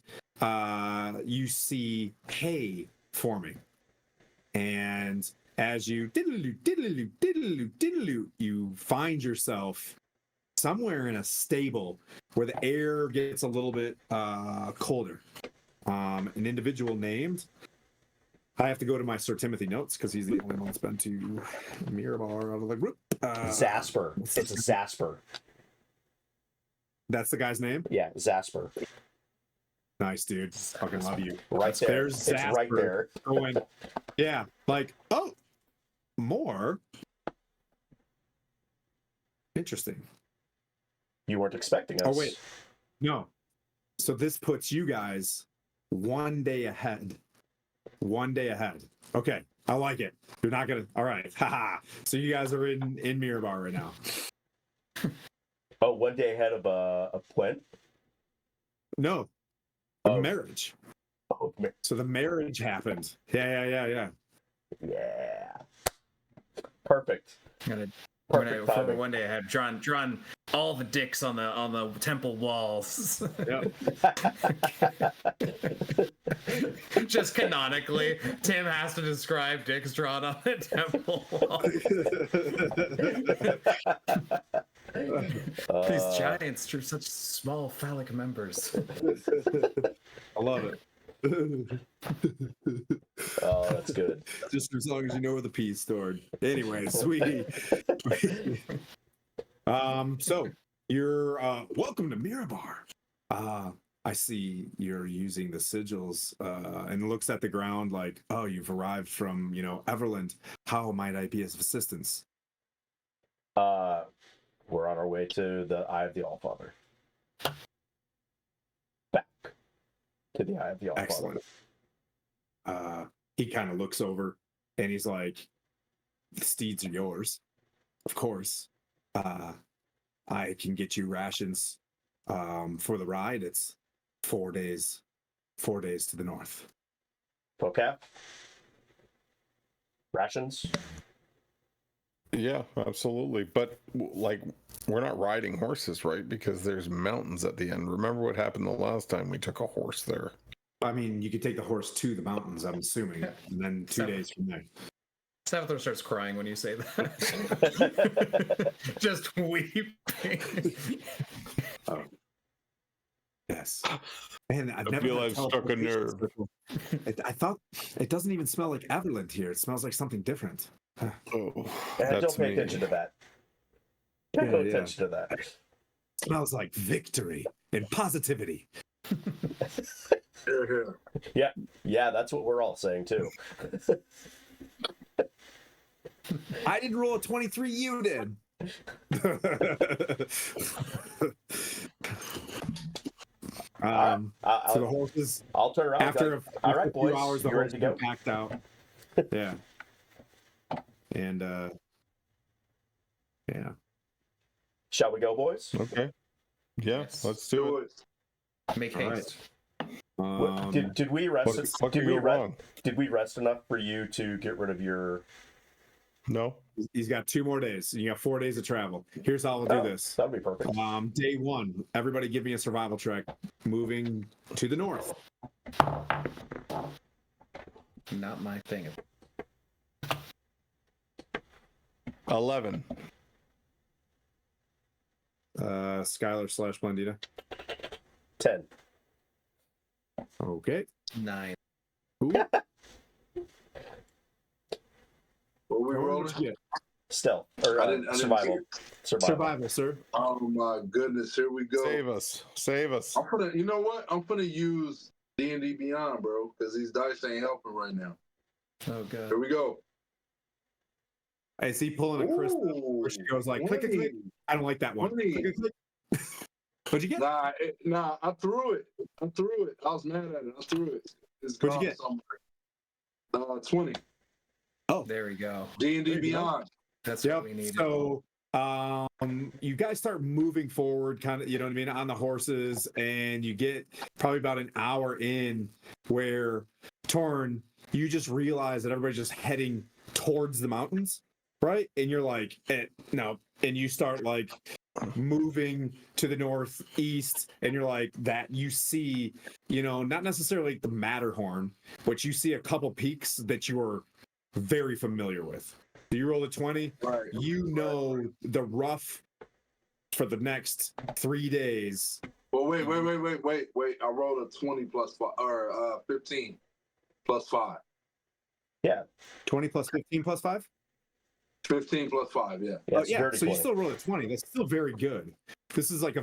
you see hay forming. And as you diddle-oo, you find yourself somewhere in a stable where the air gets a little bit colder. An individual named, I have to go to my Sir Timothy notes because he's the only one that's been to Mirabar out of the group. Zasper. It's a Zasper. That's the guy's name? Yeah, Zasper. Nice, dude. Fucking love you. Right there. There's It's right Zasper there. going, yeah, like, oh, more? Interesting. You weren't expecting us. Oh, wait. No. So this puts you guys one day ahead. One day ahead. Okay. I like it. You're not going to. All right. Haha. So you guys are in Mirabar right now. Oh, one day ahead of Quinn? No. The Oh. marriage. Oh, So the marriage happened. Yeah. yeah. Perfect. Gonna, Perfect for timing. one day I had drawn all the dicks on the temple walls. Yep. Just canonically, Tim has to describe dicks drawn on the temple wall. These giants are such small phallic members. I love it. Oh, that's good. Just as long as you know where the pea's stored. Anyway, sweetie. So you're welcome to Mirabar. I see you're using the sigils and looks at the ground like, oh, you've arrived from, Everland. How might I be of assistance? We're on our way to the Eye of the Allfather. Back to the Eye of the Allfather. Excellent. He kind of looks over and he's like, the steeds are yours, of course. I can get you rations for the ride. It's 4 days to the north. Okay. Rations? Yeah, absolutely. But like, we're not riding horses, right? Because there's mountains at the end. Remember what happened the last time we took a horse there? I mean, you could take the horse to the mountains, I'm assuming, and then 2 days from there. Sabathor starts crying when you say that. Just weeping. Oh. Yes. And I've I never feel had I've struck a nerve. teleportation before. I thought it doesn't even smell like Everland here. It smells like something different. Oh, Don't that's pay me. attention to that. Don't pay attention to that. Smells like victory and positivity. Yeah, that's what we're all saying too. I didn't roll a 23, you did. So the horses, I'll turn around. after all a right, few boys, hours, the you ready horses to are go? packed out. Yeah. And yeah. Shall we go, boys? Okay. Yeah, Yes. let's do it. Make All right. haste. Did we rest? What Did could we go rest? wrong? Did we rest enough for you to get rid of your? No. He's got 2 more days. You got 4 days of travel. Here's how we'll do this. That'd be perfect. Day 1, everybody give me a survival check. Moving to the north. Not my thing. 11. Skylar / Blendita. 10. Okay. 9. Ooh. What we What rolling? did you get? Stealth or I didn't survival. Survival, sir. Oh my goodness, here we go. Save us. Save us. You know what? I'm gonna use D&D Beyond, bro, because these dice ain't helping right now. Oh god. Here we go. I see pulling a crystal where she goes like, click, click, click. I don't like that one. Twenty. Click, click, click. What'd you get? Nah, I threw it. I was mad at it. I threw it. It's What'd you gone get? somewhere. 20. There we go. D&D There you go. Beyond. That's Yep. what we need. So you guys start moving forward, kind of, you know what I mean, on the horses, and you get probably about an hour in where Torn, you just realize that everybody's just heading towards the mountains, right? And you're like, no, and you start like moving to the northeast, and you're like that. You see, not necessarily the Matterhorn, but you see a couple peaks that you were very familiar with. So you roll a 20, Right. you know the rough for the next 3 days. Well, wait. I rolled a 20 plus 5, or 15 plus 5. Yeah. 20 plus 15 plus 5? 15 plus 5, yeah. Yeah, Oh, it's yeah. dirty So you 20. still roll a 20. That's still very good. This is like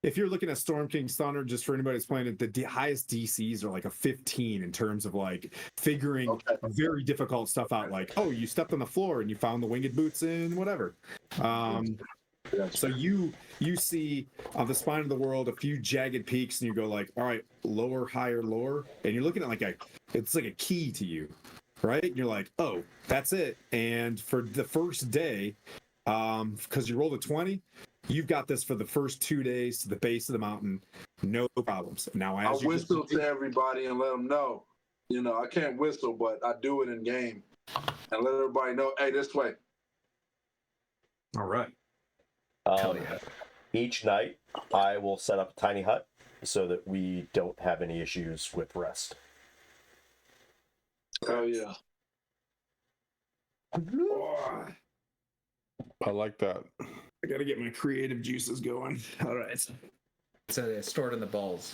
if you're looking at Storm King's Thunder, just for anybody that's playing it, the highest DCs are like a 15 in terms of like figuring Okay. very difficult stuff out. Like, oh, you stepped on the floor and you found the winged boots in whatever. Yes. So you see on the spine of the world a few jagged peaks, and you go like, all right, lower, higher, lower, and you're looking at like it's like a key to you, right? And you're like, oh, that's it. And for the first day, because you rolled a 20, you've got this for the first 2 days to the base of the mountain, no problems. Now, I as you whistle to everybody and let them know. You know, I can't whistle, but I do it in game and let everybody know, hey, this way. all right, Hell yeah. Each night, I will set up a tiny hut so that we don't have any issues with rest. Oh, yeah. oh, I like that. I gotta get my creative juices going. All right. So it's stored in the balls.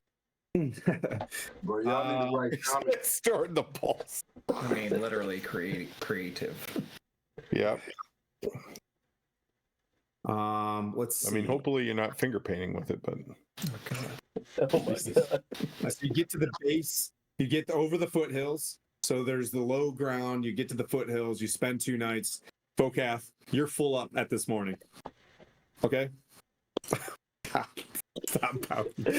Bro, y'all need to write comments. Stored the pulse. I mean, literally creative. Yep. Let's see. I mean, hopefully you're not finger painting with it, but Oh god. Oh my God. So you get to the base, you get over the foothills. So there's the low ground. You get to the foothills. You spend 2 nights. Focath, you're full up at this morning. Okay. Stop pouting.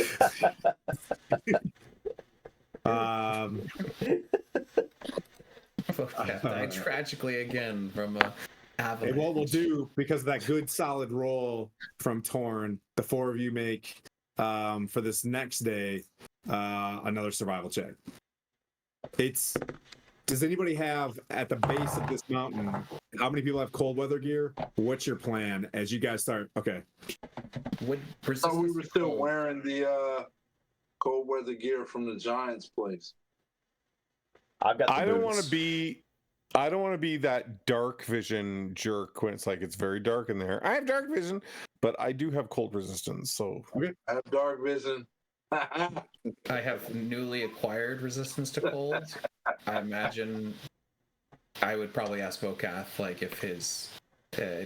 I tragically again from a avalanche. And what we'll do, because of that good solid roll from Torn, the 4 of you make for this next day another survival check. Does anybody have at the base of this mountain, how many people have cold weather gear? What's your plan as you guys start? Okay. Would Oh, we were resistance still cold- wearing the cold weather gear from the Giants place. I've got the I don't boots. want to be that dark vision jerk when it's like it's very dark in there. I have dark vision, but I do have cold resistance. So I have dark vision. I have newly acquired resistance to cold. I imagine I would probably ask Vokath like if his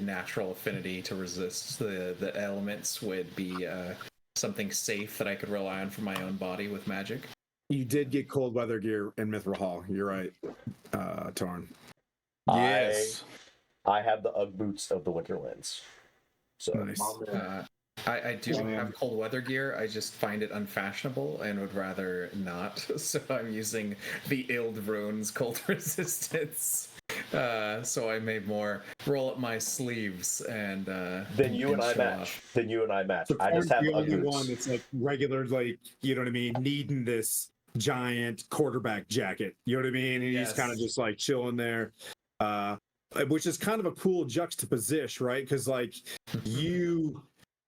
natural affinity to resist the elements would be something safe that I could rely on for my own body with magic. You did get cold weather gear in Mithril Hall. You're right, Torn. yes, I have the Ugg boots of the Winterlands. So Nice. I do Oh, man. have cold weather gear. I just find it unfashionable and would rather not. So I'm using the Ild Rune's cold resistance. So I may more roll up my sleeves and then you and I show match. off. Then you and I match. So I just Torn's have the Ugg only boots. one that's like regular, like, you know what I mean, needing this giant quarterback jacket. You know what I mean? And he's Yes. kind of just like chilling there. Which is kind of a cool juxtaposition, right? Because like you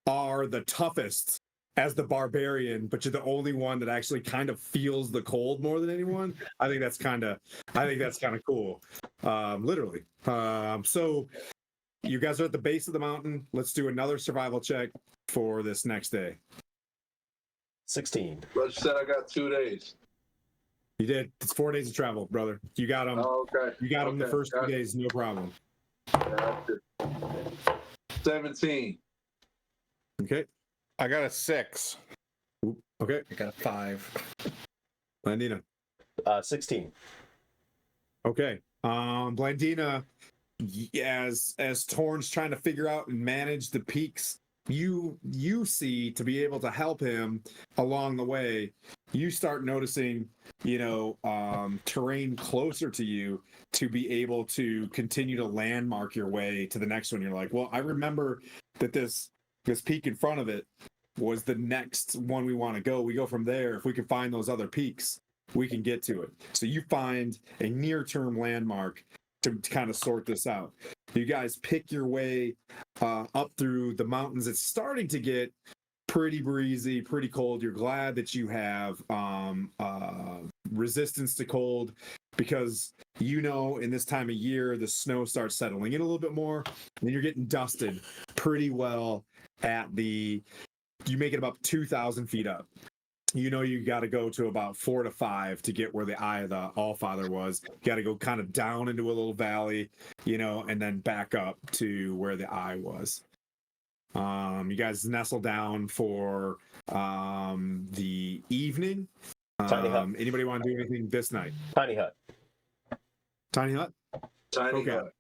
are the toughest as the barbarian, but you're the only one that actually kind of feels the cold more than anyone. I think that's kind of cool. Literally. So you guys are at the base of the mountain. Let's do another survival check for this next day. 16. But you said I got 2 days. You did. It's 4 days of travel, brother. You got them. Oh, okay. You got them the Okay, first 2 got it. days, no problem. Got it. 17. Okay. I got a 6. Okay. I got a 5. Blandina. 16. Okay. Blandina, as Torn's trying to figure out and manage the peaks, you see, to be able to help him along the way, you start noticing, terrain closer to you to be able to continue to landmark your way to the next one. You're like, well, I remember that this peak in front of it was the next one we want to go. We go from there. If we can find those other peaks, we can get to it. So you find a near-term landmark to kind of sort this out. You guys pick your way up through the mountains. It's starting to get pretty breezy, pretty cold. You're glad that you have resistance to cold. because in this time of year the snow starts settling in a little bit more, and then you're getting dusted pretty well you make it about 2,000 feet up. You got to go to about 4 to 5 to get where the eye of the Allfather was. You got to go kind of down into a little valley, and then back up to where the eye was. You guys nestle down for the evening. Tiny hut. Anybody want to do anything this night? Tiny hut. Tiny hut? Tiny hut.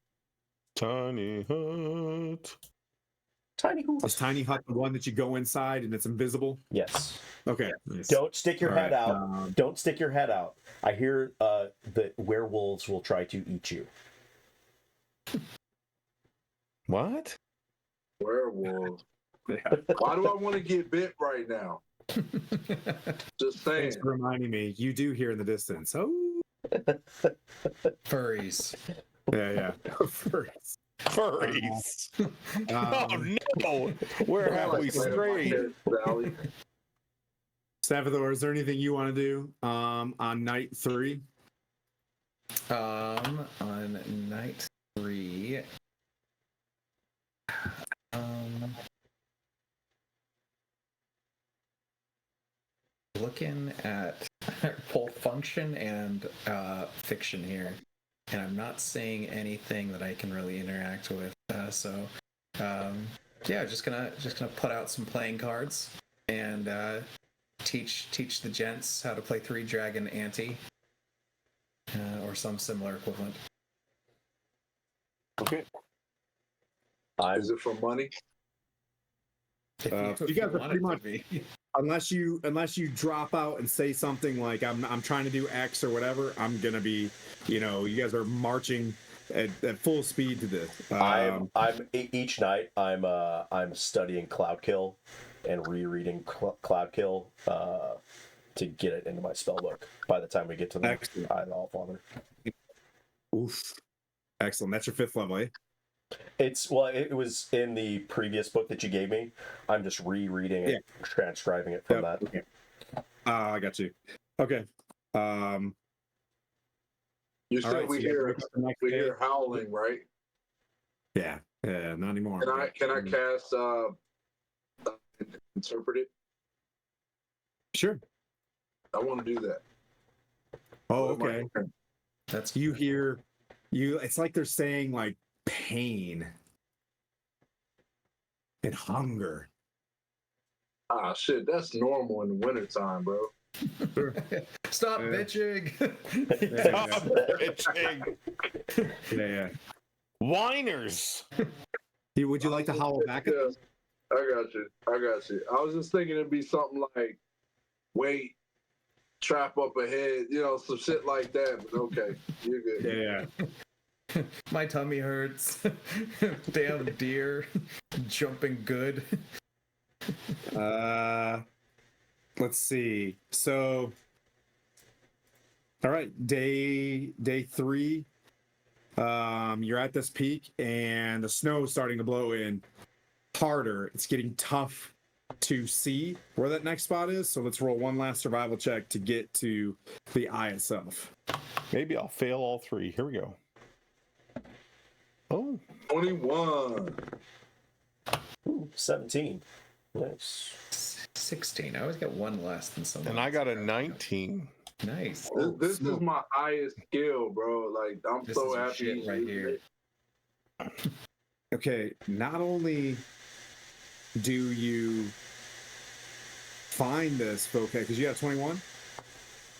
Tiny hut. Tiny hut. Is tiny hut the one that you go inside and it's invisible? Yes. Okay. Nice. Don't stick your All head right, out. Don't stick your head out. I hear that werewolves will try to eat you. What? Werewolf. Why do I want to get bit right now? Just saying. Thanks for reminding me. You do hear in the distance. Oh. Furries. Yeah. Furries. Furries. Oh no! Where have we strayed? Savithor, is there anything you want to do on night 3? On night 3. Looking at both function and fiction here, and I'm not seeing anything that I can really interact with. Just gonna put out some playing cards and teach the gents how to play 3 Dragon Ante or some similar equivalent. Okay. Is it for money? You guys are pretty much, unless you drop out and say something like I'm trying to do X or whatever, I'm gonna be, you guys are marching at full speed to this. I'm each night I'm studying Cloudkill and rereading Cloudkill to get it into my spell book by the time we get to the Eye of the Allfather. Oof. Excellent. That's your 5th level, eh? It was in the previous book that you gave me. I'm just rereading it, transcribing it from that. Okay. I got you. Okay. You said right, we hear howling, right? Yeah. Yeah. Not anymore. Can I cast interpret it? Sure. I want to do that. Oh, okay. That's You hear it's like they're saying like pain and hunger. Ah, shit, that's normal in the wintertime, bro. Stop bitching. Stop bitching. Yeah. Whiners. Would you like to howl back at Yeah, I got you. I was just thinking it'd be something like, wait, trap up ahead, some shit like that. But okay, you're good. Yeah. My tummy hurts. Damn deer. Jumping good. Let's see. So, all right, day 3. You're at this peak, and the snow is starting to blow in harder. It's getting tough to see where that next spot is. So let's roll one last survival check to get to the eye itself. Maybe I'll fail all 3. Here we go. Oh. 21. Ooh, 17. Nice. 16. I always get one less than someone. And I got a 19. Nice. This is my highest skill, bro. Like, I'm This so is happy. shit right here. Okay, not only do you find this, okay, because you got 21?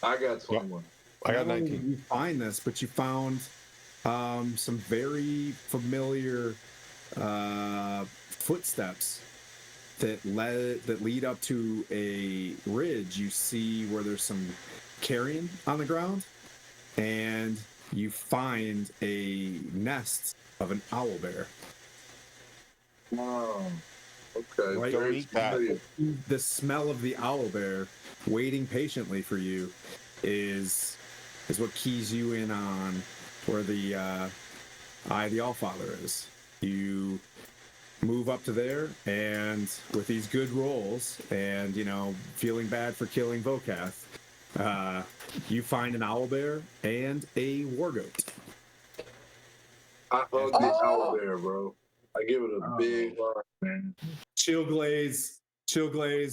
I got 21. I got Not only 19. did you find this, but you found some very familiar footsteps that lead up to a ridge. You see where there's some carrion on the ground, and you find a nest of an owl bear. Oh, okay. Right. Don't eat that. The smell of the owl bear waiting patiently for you is what keys you in on where the Eye of the Allfather is. You move up to there, and with these good rolls, and feeling bad for killing Vokath, you find an owlbear and a wargoat. I hug the owlbear, bro. I give it a big hug, man. Chill glaze,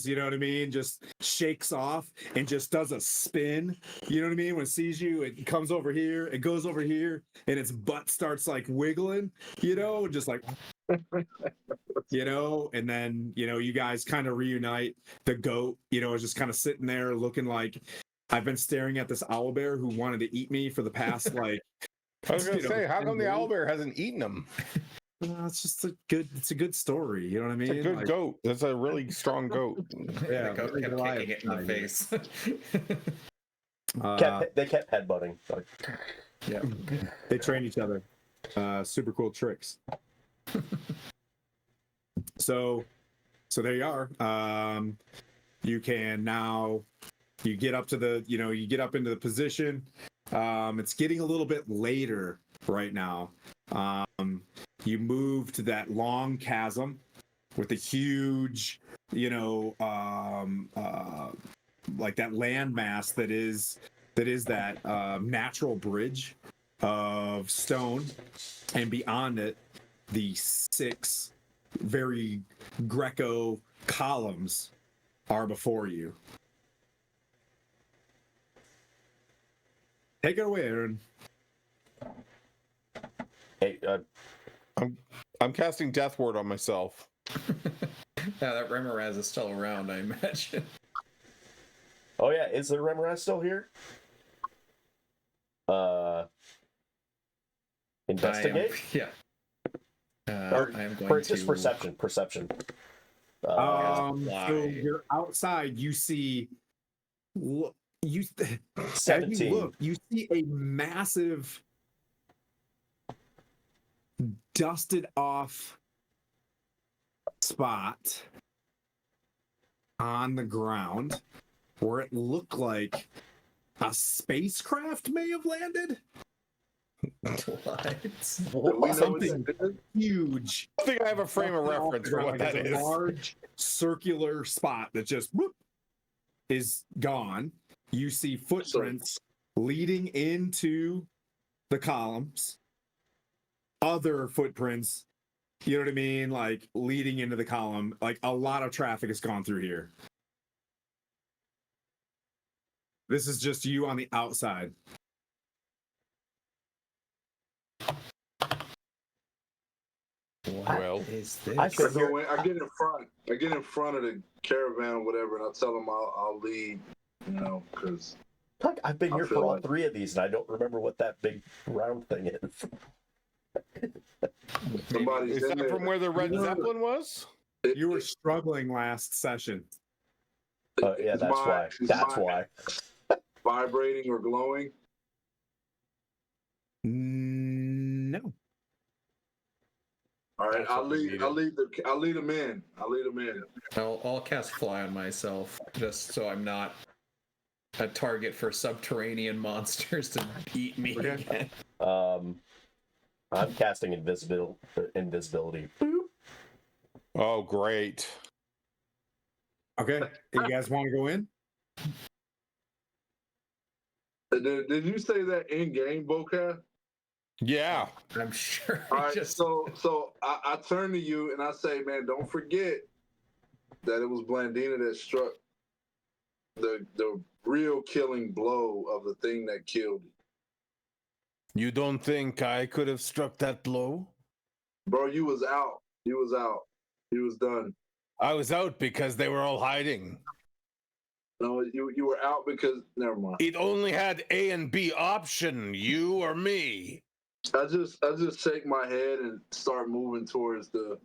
you know what I mean? Just shakes off and just does a spin. You know what I mean? When it sees you, it comes over here, it goes over here, and its butt starts like wiggling, you know, just like, you know, and then, you know, you guys kind of reunite. The goat, you know, is just kind of sitting there looking like, I've been staring at this owlbear who wanted to eat me for the past, like, I was gonna you know, say, how 10 come the days. owlbear hasn't eaten him? It's just it's a good story. You know what I mean? It's a good Like, goat. That's a really strong goat. Yeah, the goat very kept reliable. kicking it in the face. They kept headbutting. Like, Yeah. They train each other. Super cool tricks. So there you are. You can now you get up to the, you know, you get up into the position. It's getting a little bit later right now. You move to that long chasm with a huge, you know, like that landmass that is that natural bridge of stone, and beyond it, the 6 very Greco columns are before you. Take it away, Aaron. hey, I'm casting Death Ward on myself. Yeah, that Remoraz is still around, I imagine. oh yeah, is the Remoraz still here? Investigate. Yeah. Or I am going just to perception. So fly. you're outside. You see, you as 17. you look, you see a massive, dusted off spot on the ground where it looked like a spacecraft may have landed. What? Do we know what Something that is? huge. I think I have a frame of reference for what that It's a is. large circular spot that just whoop, is gone. You see footprints leading into the columns. Other footprints, you know what I mean? Like leading into the column. Like a lot of traffic has gone through here. This is just you on the outside. Well, Is this? I I could hear. go in, I get in front. I get in front of the caravan or whatever, and I tell them I'll lead. You know, because I've been I here feel for all like- 3 of these, and I don't remember what that big round thing is. somebody's is in that there. from where the Red You were- Zeppelin was? You were struggling last session. Yeah, Is that's my- why. is That's my why. vibrating or glowing. No. All right, That's I'll what we lead. needed. I'll lead them in. I'll cast fly on myself just so I'm not a target for subterranean monsters to eat me again. I'm casting invisibility. Oh, great. Okay. You guys want to go in? Did you say that in game, Bocab? Yeah. I'm sure. All right, Just so I turn to you and I say, man, don't forget that it was Blandina that struck the real killing blow of the thing that killed you. You don't think I could have struck that blow? Bro, you was out. You was out. You was done. I was out because they were all hiding. No, you were out because never mind. It only had A and B option, you or me. I just shake my head and start moving towards the.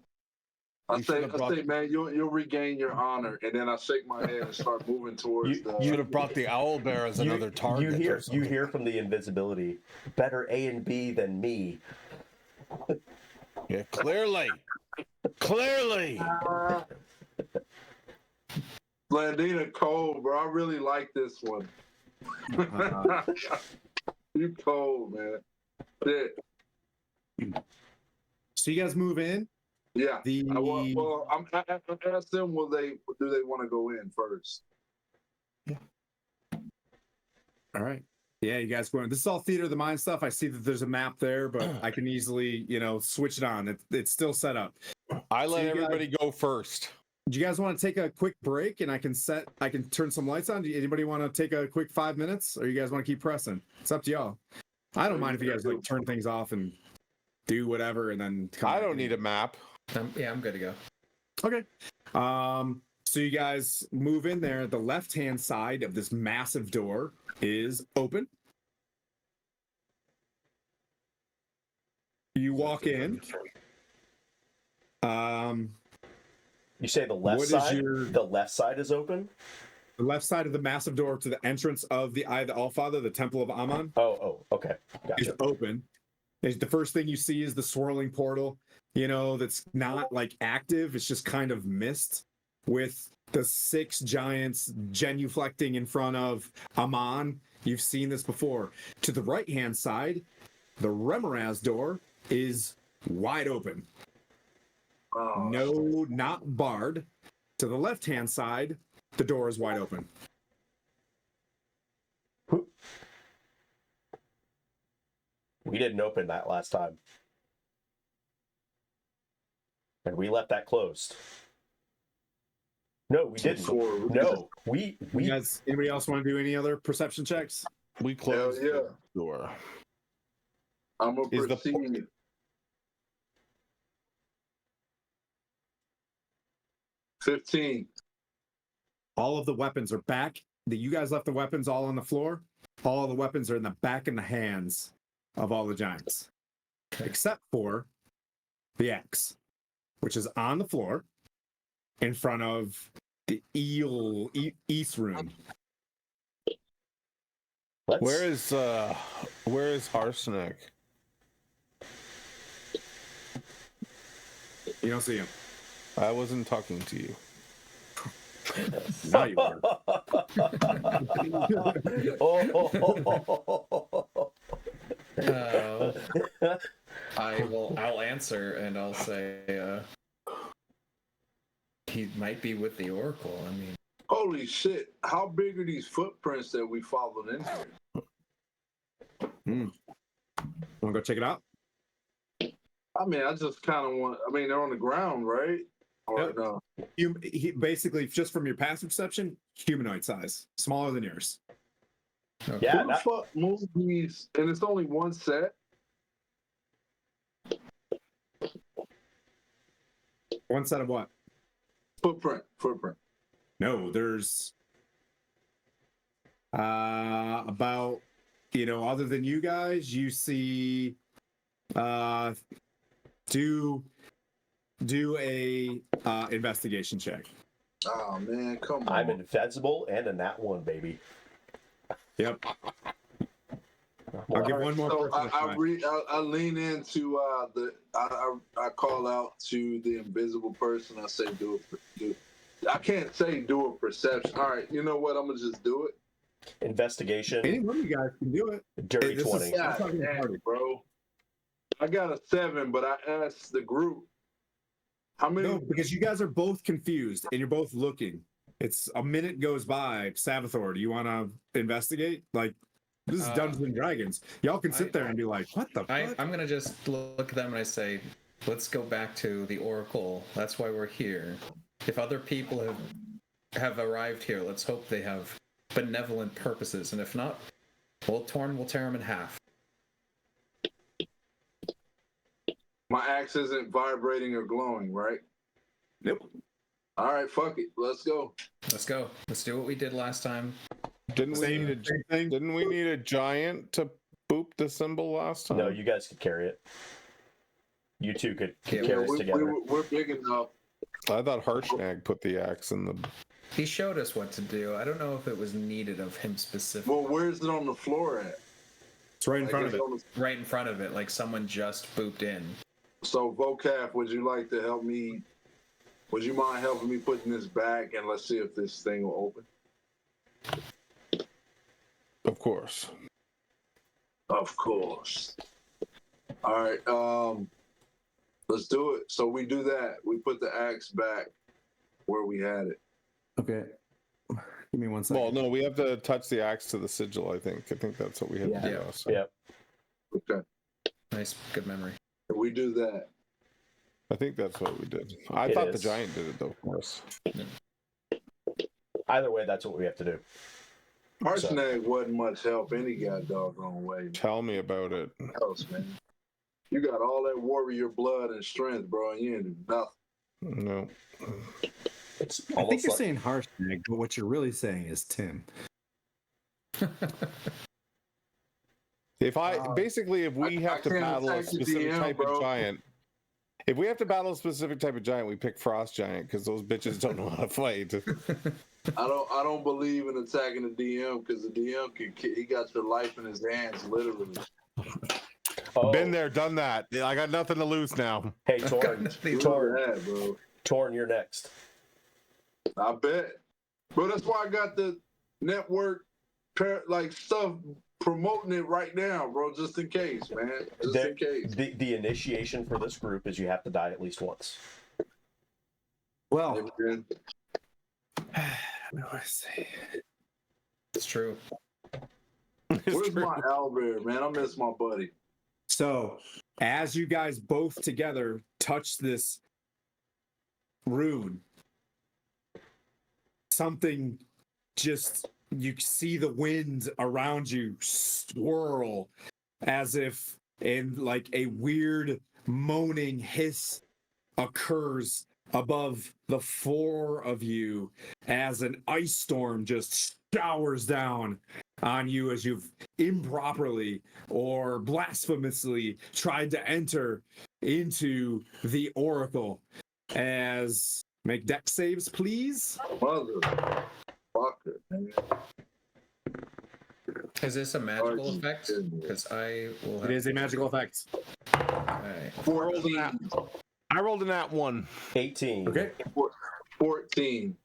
I You say, should have brought- man, you'll regain your honor, and then I shake my head and start moving towards the. You should have brought the owl bear as another target. You or hear something. from the invisibility. Better A and B than me. Yeah, clearly. Clearly. Blandina cold, bro. I really like this one. You cold, man. Shit. So you guys move in. Yeah. The I'm ask them. Do they want to go in first? All right. Yeah, you guys going. This is all theater of the mind stuff. I see that there's a map there, but I can easily, switch it on. It's still set up. I So let you guys- everybody go first. Do you guys want to take a quick break and I can turn some lights on? Anybody want to take a quick 5 minutes, or you guys want to keep pressing? It's up to y'all. I don't mind if you guys like turn things off and do whatever, and then come I back don't in. need a map. Yeah, I'm good to go. Okay. So you guys move in there. The left-hand side of this massive door is open. You walk in. You say the left What is side? your- The left side is open? The left side of the massive door to the entrance of the Eye of the Allfather, the Temple of Ammon, Okay. is Gotcha. open. The first thing you see is the swirling portal, that's not like active. It's just kind of mist with the 6 giants genuflecting in front of Ammon. You've seen this before. To the right-hand side, the Remoraz door is wide open. Oh, No, not barred. To the left-hand side, the door is wide open. We didn't open that last time. And we left that closed. No, we didn't. No, we You guys, anybody else want to do any other perception checks? We closed yeah. the door. I'm gonna Is the- proceed. $15. All of the weapons are back. You guys left the weapons all on the floor. All of the weapons are in the back and the hands of all the giants, except for the axe, which is on the floor in front of the east room. Where is Harsnick? You don't see him. I wasn't talking to you. Now you are. I'll answer and I'll say he might be with the Oracle. I mean, Holy shit! How big are these footprints that we followed in here? Want to go check it out? I mean, I just kind of want. I mean, they're on the ground, right? Or Yep. no? He basically, just from your passive perception, humanoid size, smaller than yours. Yeah, Who the fuck moved these? And it's only one set. One set of what? Footprint. No, there's about, other than you guys, you see do a investigation check. Oh man, come on! I'm invincible and a nat 1, baby. Yep. I'll give one more So person a try. I lean into I call out to the invisible person. I say do. I can't say do a perception. All right, you know what? I'm gonna just do it. Investigation, Any one of you guys can do it. dirty This is- 20. God talking damn, party. bro. I got a 7, but I asked the group how many. No, because you guys are both confused and you're both looking. It's a minute goes by. Savathor, do you want to investigate? Like, this is Dungeons and Dragons. Y'all can sit there and be like, "What the fuck?" I'm gonna just look at them and I say, let's go back to the Oracle. That's why we're here. If other people have arrived here, let's hope they have benevolent purposes, and if not, we'll tear them in half. My axe isn't vibrating or glowing, right? Nope. All right, fuck it. Let's go. Let's go. Let's do what we did last time. Didn't we need a giant to boop the symbol last time? No, you guys could carry it. You two could Yeah, carry us together. We're big enough. I thought Harshnag put the axe in the. He showed us what to do. I don't know if it was needed of him specifically. Well, where's it on the floor at? It's right in front of it. Right in front of it, like someone just booped in. So, Vocaf, would you like to help me? Would you mind helping me putting this back, and let's see if this thing will open? Of course. Of course. All right. Let's do it. So we do that. We put the axe back where we had it. Okay. Give me 1 second. Well, no, we have to touch the axe to the sigil. I think that's what we had to do Yeah. last time. Yep. Okay. Nice, good memory. We do that. I think that's what we did. I It thought the is. giant did it though for us. Either way, that's what we have to do. Harshnag wasn't much help any god doggone way. Tell me about it. Else, man. You got all that warrior blood and strength, bro, and you ain't do nothing. No. It's I think almost you're like saying Harshnag, but what you're really saying is Tim. If we have to can't battle a attack the specific DM, type bro. of giant, if we have to battle a specific type of giant, we pick frost giant because those bitches don't know how to fight. I don't believe in attacking the DM because the DM he got your life in his hands, literally. oh, Been there, done that. I got nothing to lose now. Hey, Torn, Do Torn, that, bro. Torn, you're next. I bet. Bro, that's why I got the network stuff promoting it right now, bro, just in case, man. Just in case. The initiation for this group is you have to die at least once. Well, Man. what do I say? It's true. Where's my Albert, man? I miss my buddy. So, as you guys both together touch this rune, something just, you see the wind around you swirl as if in like a weird moaning hiss occurs above the four of you as an ice storm just showers down on you as you've improperly or blasphemously tried to enter into the oracle. As make deck saves, please. Motherfucker, man. Is this a magical Archie, effect? goodness. Because I will have It is a magical effect. Okay. 14. I rolled a nat 1. 18. Okay. 14.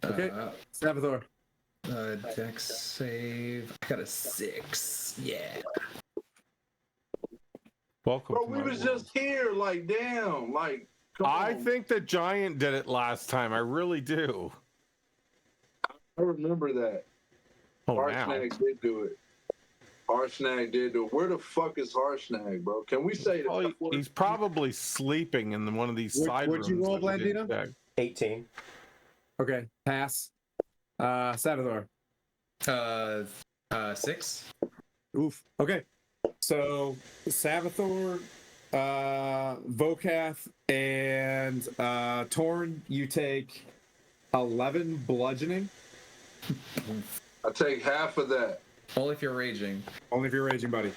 Okay. Sabathor. Dex save. I got a 6. Yeah. Welcome. Bro, to we my was world. just here, like, damn, like, come I on. think the giant did it last time. I really do. I remember that. Oh, now. Harshnag did do it. Harshnag did do it. Where the fuck is Harshnag, bro? Can we say Oh, that? he's probably sleeping in one of these side What'd you rooms roll, that we didn't Blandino? check. 18. Okay. Pass. Sabathor. 6. Oof. Okay. So Sabathor, Vokath, and Torn, you take 11 bludgeoning. I take half of that. Only if you're raging. Only if you're raging, buddy.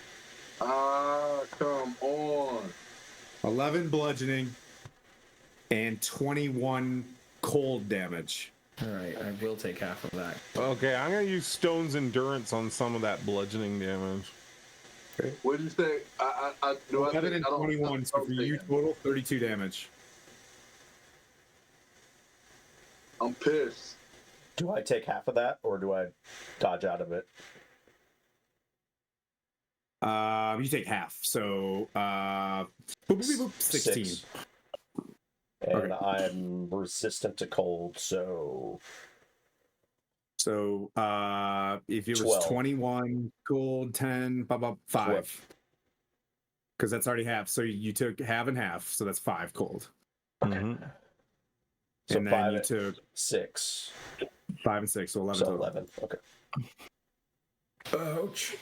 Ah, come on. 11 bludgeoning and 21 cold damage. All right, I will take half of that. Okay, I'm going to use Stone's Endurance on some of that bludgeoning damage. What did you say? I 11 and 21, so for you total, 32 damage. I'm pissed. Do I take half of that or do I dodge out of it? You take half, so boop, boop, boop, boop, 16. 6. And Okay. I'm resistant to cold, so So if it was 12. 21 gold, 10, 5, 12. because that's already half. So you took half and half, so that's 5 cold. Mhm. So And then 5 you and took 6. 5 and 6, so 11 So total. 11. Okay. Ouch.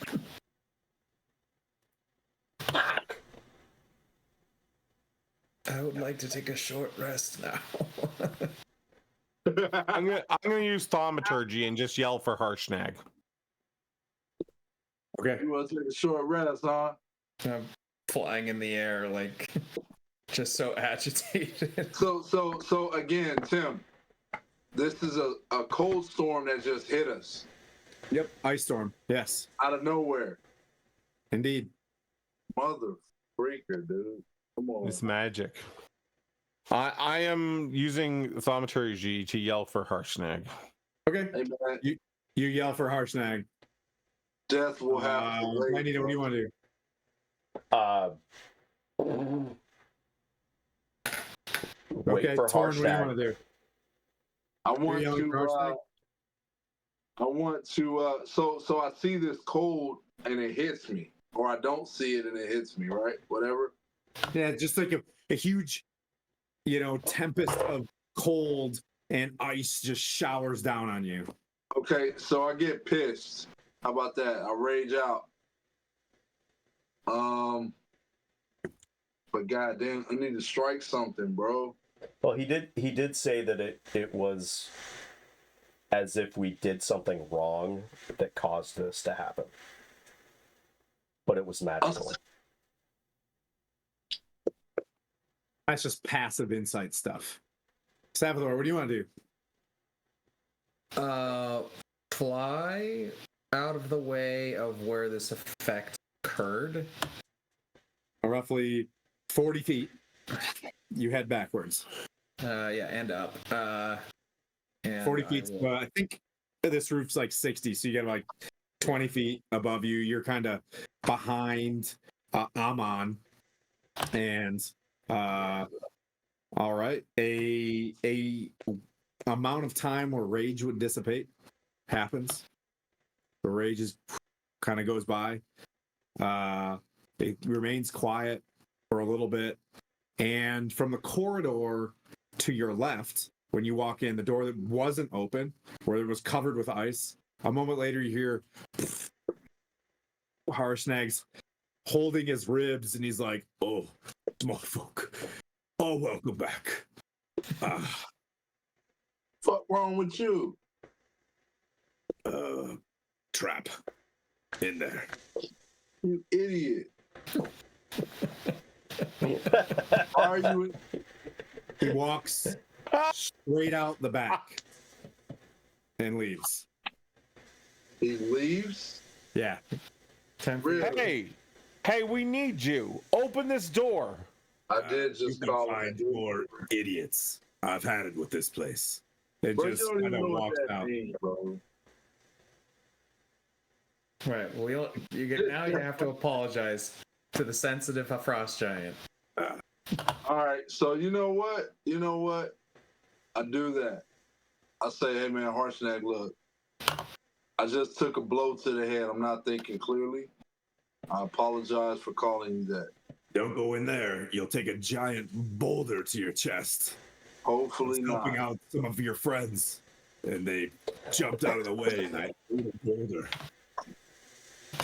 I would like to take a short rest now. I'm gonna use Thaumaturgy and just yell for Harshnag. Okay. You want to take a short rest, huh? I'm flying in the air, like, just so agitated. So again, Tim, this is a cold storm that just hit us Yep. Ice storm. Yes. out of nowhere. Indeed. Mother freaker, dude. Come on. It's magic. I am using Thaumaturgy to yell for Harshnag. Okay. Hey, man, You yell for Harshnag. death will have to wait, Blandino, what do you want to do? Wait Okay, for Torn, what do you Harshnag. want to do? I want yelling for to. Harshnag? I want to. So I see this cold and it hits me, or I don't see it and it hits me. Right? Whatever. Yeah, just like a huge, tempest of cold and ice just showers down on you. Okay. So I get pissed. How about that? I rage out. But goddamn, I need to strike something, bro. Well, he did say that it was as if we did something wrong that caused this to happen, but it was magical. That's just passive insight stuff. Salvador, what do you want to do? Fly out of the way of where this effect occurred. Roughly 40 feet. You head backwards. Yeah, and up. And 40 feet. will... I think this roof's like 60, so you get like 20 feet above you. You're kind of behind Amon. And all right, a amount of time where rage would dissipate happens. The rage is kind of goes by. It remains quiet for a little bit, and from the corridor to your left, when you walk in, the door that wasn't open, where it was covered with ice, a moment later you hear Harshnag's holding his ribs, and he's like, "Oh, small folk, oh, welcome back." Fuck wrong with you? Trap in there. You idiot. Are you? He walks straight out the back and leaves. He leaves? Yeah. Really? Hey, we need you. Open this door. I did just call find him. more idiots. I've had it with this place. It Bro, just you don't kind even of know what walks that out. means, bro. Right. Well, now you have to apologize to the sensitive frost giant. All right, so you know what? I do that. I say, hey man, Harshnag, look, I just took a blow to the head. I'm not thinking clearly. I apologize for calling you that. Don't go in there. You'll take a giant boulder to your chest. Hopefully I was helping not. out some of your friends, and they jumped out of the way, and I threw the boulder.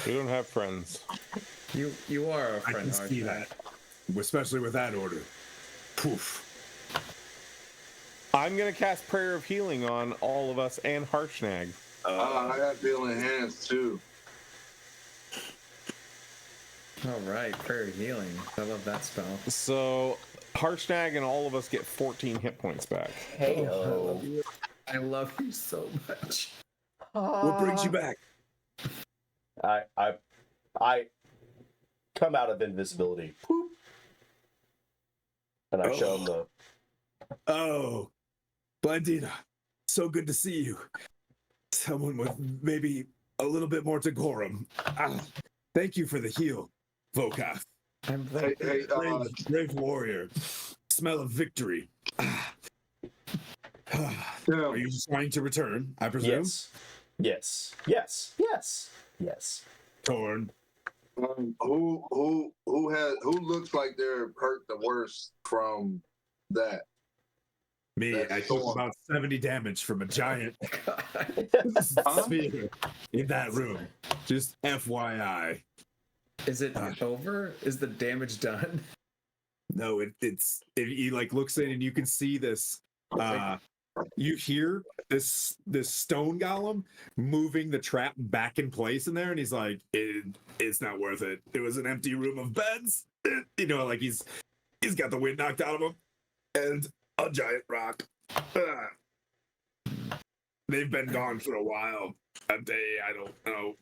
We don't have friends. You are a I friend, can see Harshnag. that, especially with that order. Poof. I'm gonna cast Prayer of Healing on all of us and Harshnag. I got healing hands too. All right, prayer of healing. I love that spell. So Harshnag and all of us get 14 hit points back. Hey, I love you so much. What brings you back? I come out of invisibility. Whoop. And I show him the. Oh, Blandina, so good to see you. Someone with maybe a little bit more decorum. Thank you for the heal, Vokath. I'm Hey, Brave warrior. Smell of victory. Are you trying to return, I presume? Yes. Torn. who looks like they're hurt the worst from that? Me, That's I took storm. about 70 damage from a giant Huh? sphere in that room. Just FYI. Is it over? Is the damage done? No, he like looks in and you can see this. You hear this stone golem moving the trap back in place in there, and he's like, "It's not worth it. It was an empty room of beds." Like he's got the wind knocked out of him, and a giant rock. They've been gone for a while. I don't know.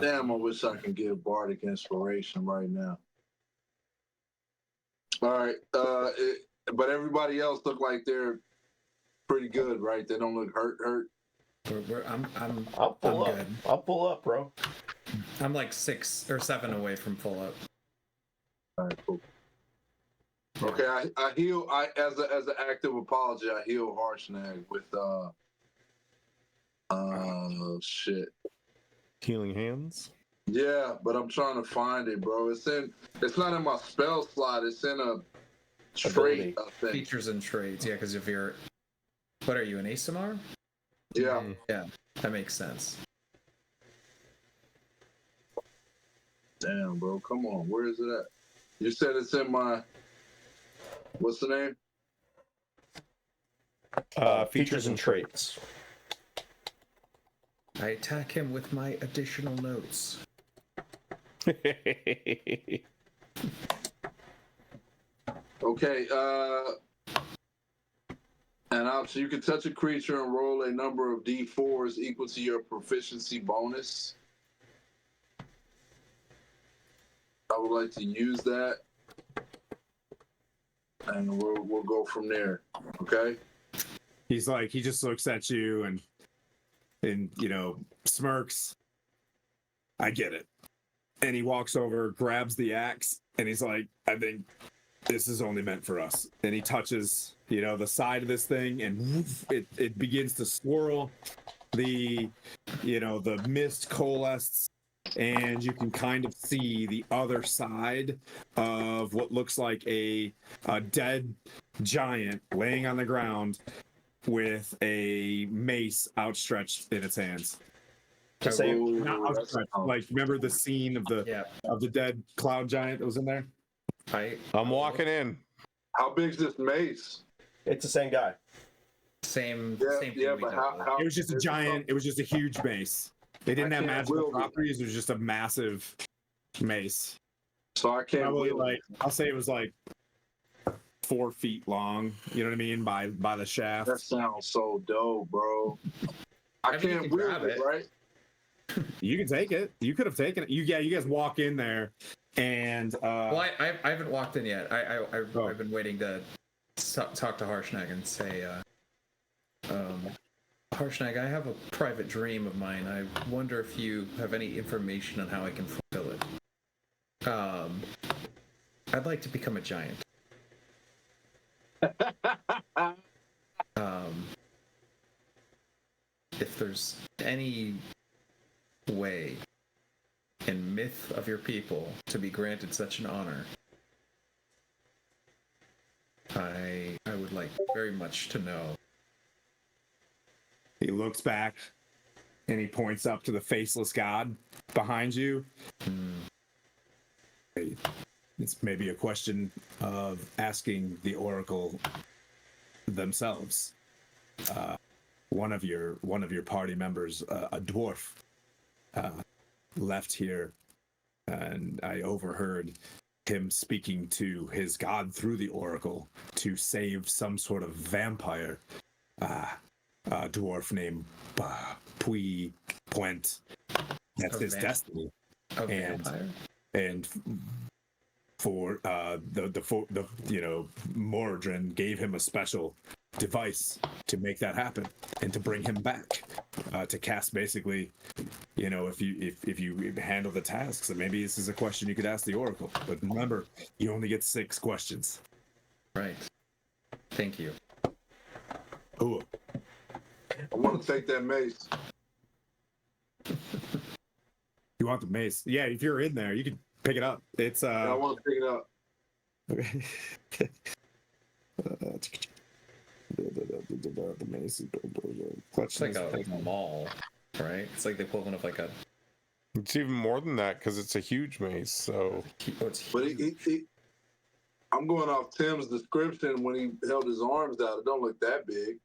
Damn, I wish I could give Bardic inspiration right now. All right, but everybody else look like they're pretty good, right? They don't look hurt. I'll pull up. good. I'll pull up, bro. I'm like 6 or 7 away from full up. All right, cool. Okay, I heal. I as an active apology, I heal Harshnag with shit. Healing hands. Yeah, but I'm trying to find it, bro. It's not in my spell slot. It's in a trait, Ability. I think. Features and traits, yeah, because if you're, what are you, an Asimar? Yeah. Yeah, that makes sense. Damn, bro. Come on. Where is it at? You said it's in my. What's the name? Features and traits. I attack him with my additional notes. Okay. So you can touch a creature and roll a number of d4s equal to your proficiency bonus. I would like to use that, and we'll go from there. Okay. He's like, he just looks at you and smirks. I get it. And he walks over, grabs the axe, and he's like, I think this is only meant for us. And he touches, the side of this thing, and woof, it begins to swirl. The mist coalesces, and you can kind of see the other side of what looks like a dead giant laying on the ground with a mace outstretched in its hands. To say, Not outstretched, like, remember the scene of the dead cloud giant that was in there? I'm walking in. How big's this mace? it's the same guy. Same Yeah, thing yeah, we but dealt how, with. how It was just a giant. It was just a huge mace. It didn't I have can't magical wield it. properties. It was just a massive mace. So I can't Probably wield it. I'll say it was like 4 feet long. You know what I mean? By the shaft. That sounds so dope, bro. I mean, you can't can wield grab it, it. right? You can take it. You could have taken it. You guys walk in there, and Well, I haven't walked in yet. I've been waiting to talk to Harshnag and say, Harshnag, I have a private dream of mine. I wonder if you have any information on how I can fulfill it. I'd like to become a giant. If there's any way in myth of your people to be granted such an honor, I would like very much to know. he looks back, and he points up to the faceless god behind you. It's maybe a question of asking the oracle themselves. One of your party members, a dwarf, left here, and I overheard him speaking to his god through the oracle to save some sort of vampire. A dwarf named Pui Point. That's his destiny. A vampire? And for the Mordrin gave him a special device to make that happen and to bring him back, to cast basically, if you handle the tasks. And maybe this is a question you could ask the oracle, but remember, you only get 6 questions. Right. Thank you. Ooh. I want to take that mace. You want the mace? Yeah, if you're in there, you can pick it up. It's I want to pick it up. okay. The mace. It's like a mall, right? It's like the equivalent of like a. It's even more than that because it's a huge mace. So, But I'm going off Tim's description when he held his arms out. It don't look that big.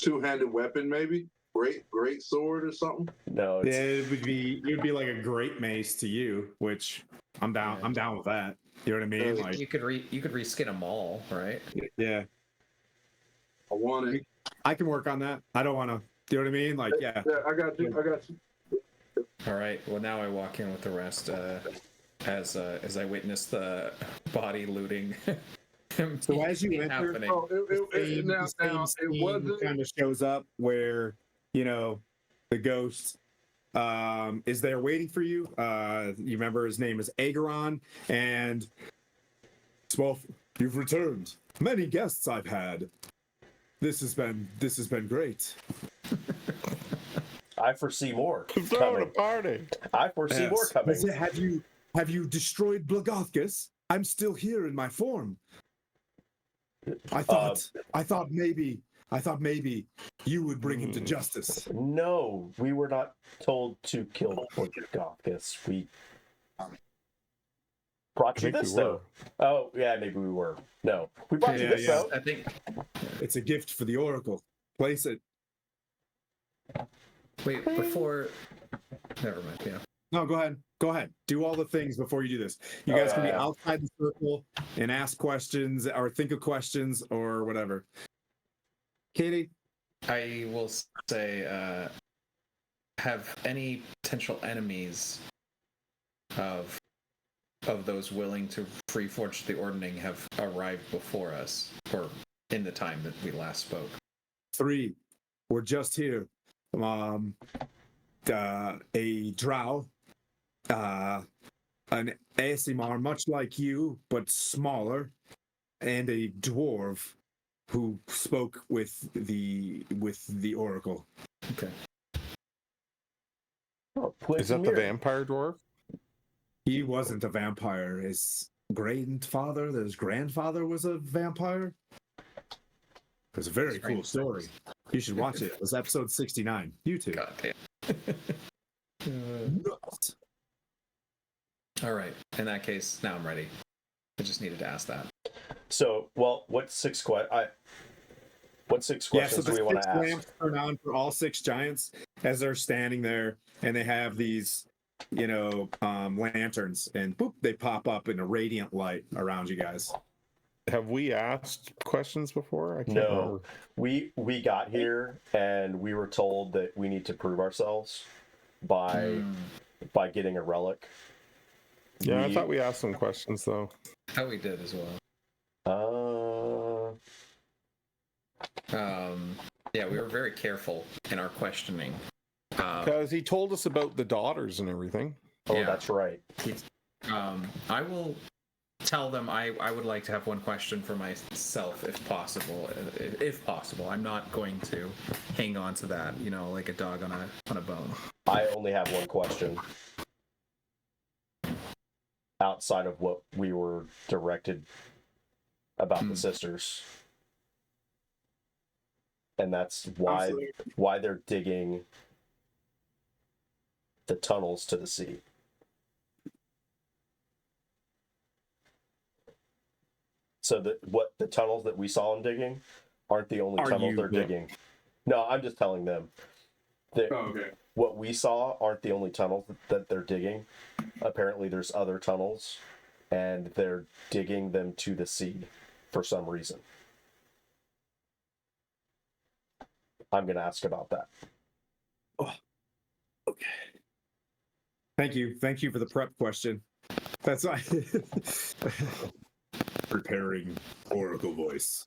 2-handed weapon, maybe. Great sword or something. No, it's, It would be like a great mace to you, which I'm down. Yeah. I'm down with that. You know what I mean? Like, You could reskin a mall, right? yeah, I want it. I can work on that. I don't want to. You know what I mean? Like, yeah. Yeah, I got you. All right. Well, now I walk in with the rest as I witness the body looting. So as you enter, happening. Oh, it wasn't. kind of shows up where the ghost is there waiting for you. You remember his name is Ageron, and You've returned. Many guests I've had. This has been great. I foresee more Throwing a coming. party. I foresee more coming. Have you destroyed Blagothkus? I'm still here in my form. I thought maybe you would bring him to justice. No, we were not told to kill Blagothkus. We brought you think this we were. though. Oh yeah, maybe we were. No, we brought you this though. I think. It's a gift for the Oracle. Place it. Wait, before. Never mind. Yeah. No, go ahead. Go ahead. Do all the things before you do this. You guys can be yeah. outside the circle and ask questions or think of questions or whatever. Katie? I will say, have any potential enemies of those willing to reforge the ordning have arrived before us, or in the time that we last spoke? 3. We're just here. A drow, an Asimar, much like you, but smaller, and a dwarf who spoke with the Oracle. Okay. Oh, Is that the vampire dwarf? He wasn't a vampire. His grandfather was a vampire. It was a very cool story. You should watch it. It was episode 69. YouTube. God damn. Nuts. All right. In that case, now I'm ready. I just needed to ask that. So, well, what six questions do we want to ask? Lamps turn on for all 6 giants as they're standing there, and they have these, lanterns, and boop, they pop up in a radiant light around you guys. Have we asked questions before? I can't No, remember. we got here and we were told that we need to prove ourselves by getting a relic. Yeah, I thought we asked some questions though. How we did as well. Yeah, we were very careful in our questioning. Because he told us about the daughters and everything. Oh, Yeah. that's right. I will tell them I would like to have one question for myself, if possible. If possible, I'm not going to hang on to that, like a dog on a bone. I only have one question. Outside of what we were directed about the sisters. And that's why they're digging the tunnels to the sea. So the tunnels that we saw them digging aren't the only tunnels they're digging. No, I'm just telling them that what we saw aren't the only tunnels that they're digging. Apparently there's other tunnels, and they're digging them to the sea for some reason. I'm going to ask about that. Oh, okay. Thank you for the prep question. That's why. Preparing Oracle voice.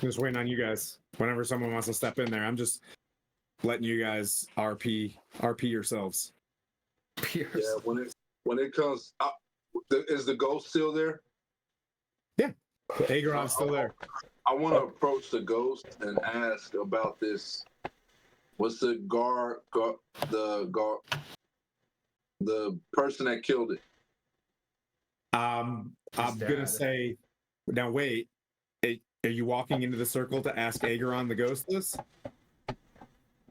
Just waiting on you guys. Whenever someone wants to step in there, I'm just letting you guys RP yourselves. Yeah, when it comes, is the ghost still there? Yeah, Aegon's still there. I want to approach the ghost and ask about this. What's the the person that killed it? I'm gonna say, now wait. Are you walking into the circle to ask Aegon the ghost this?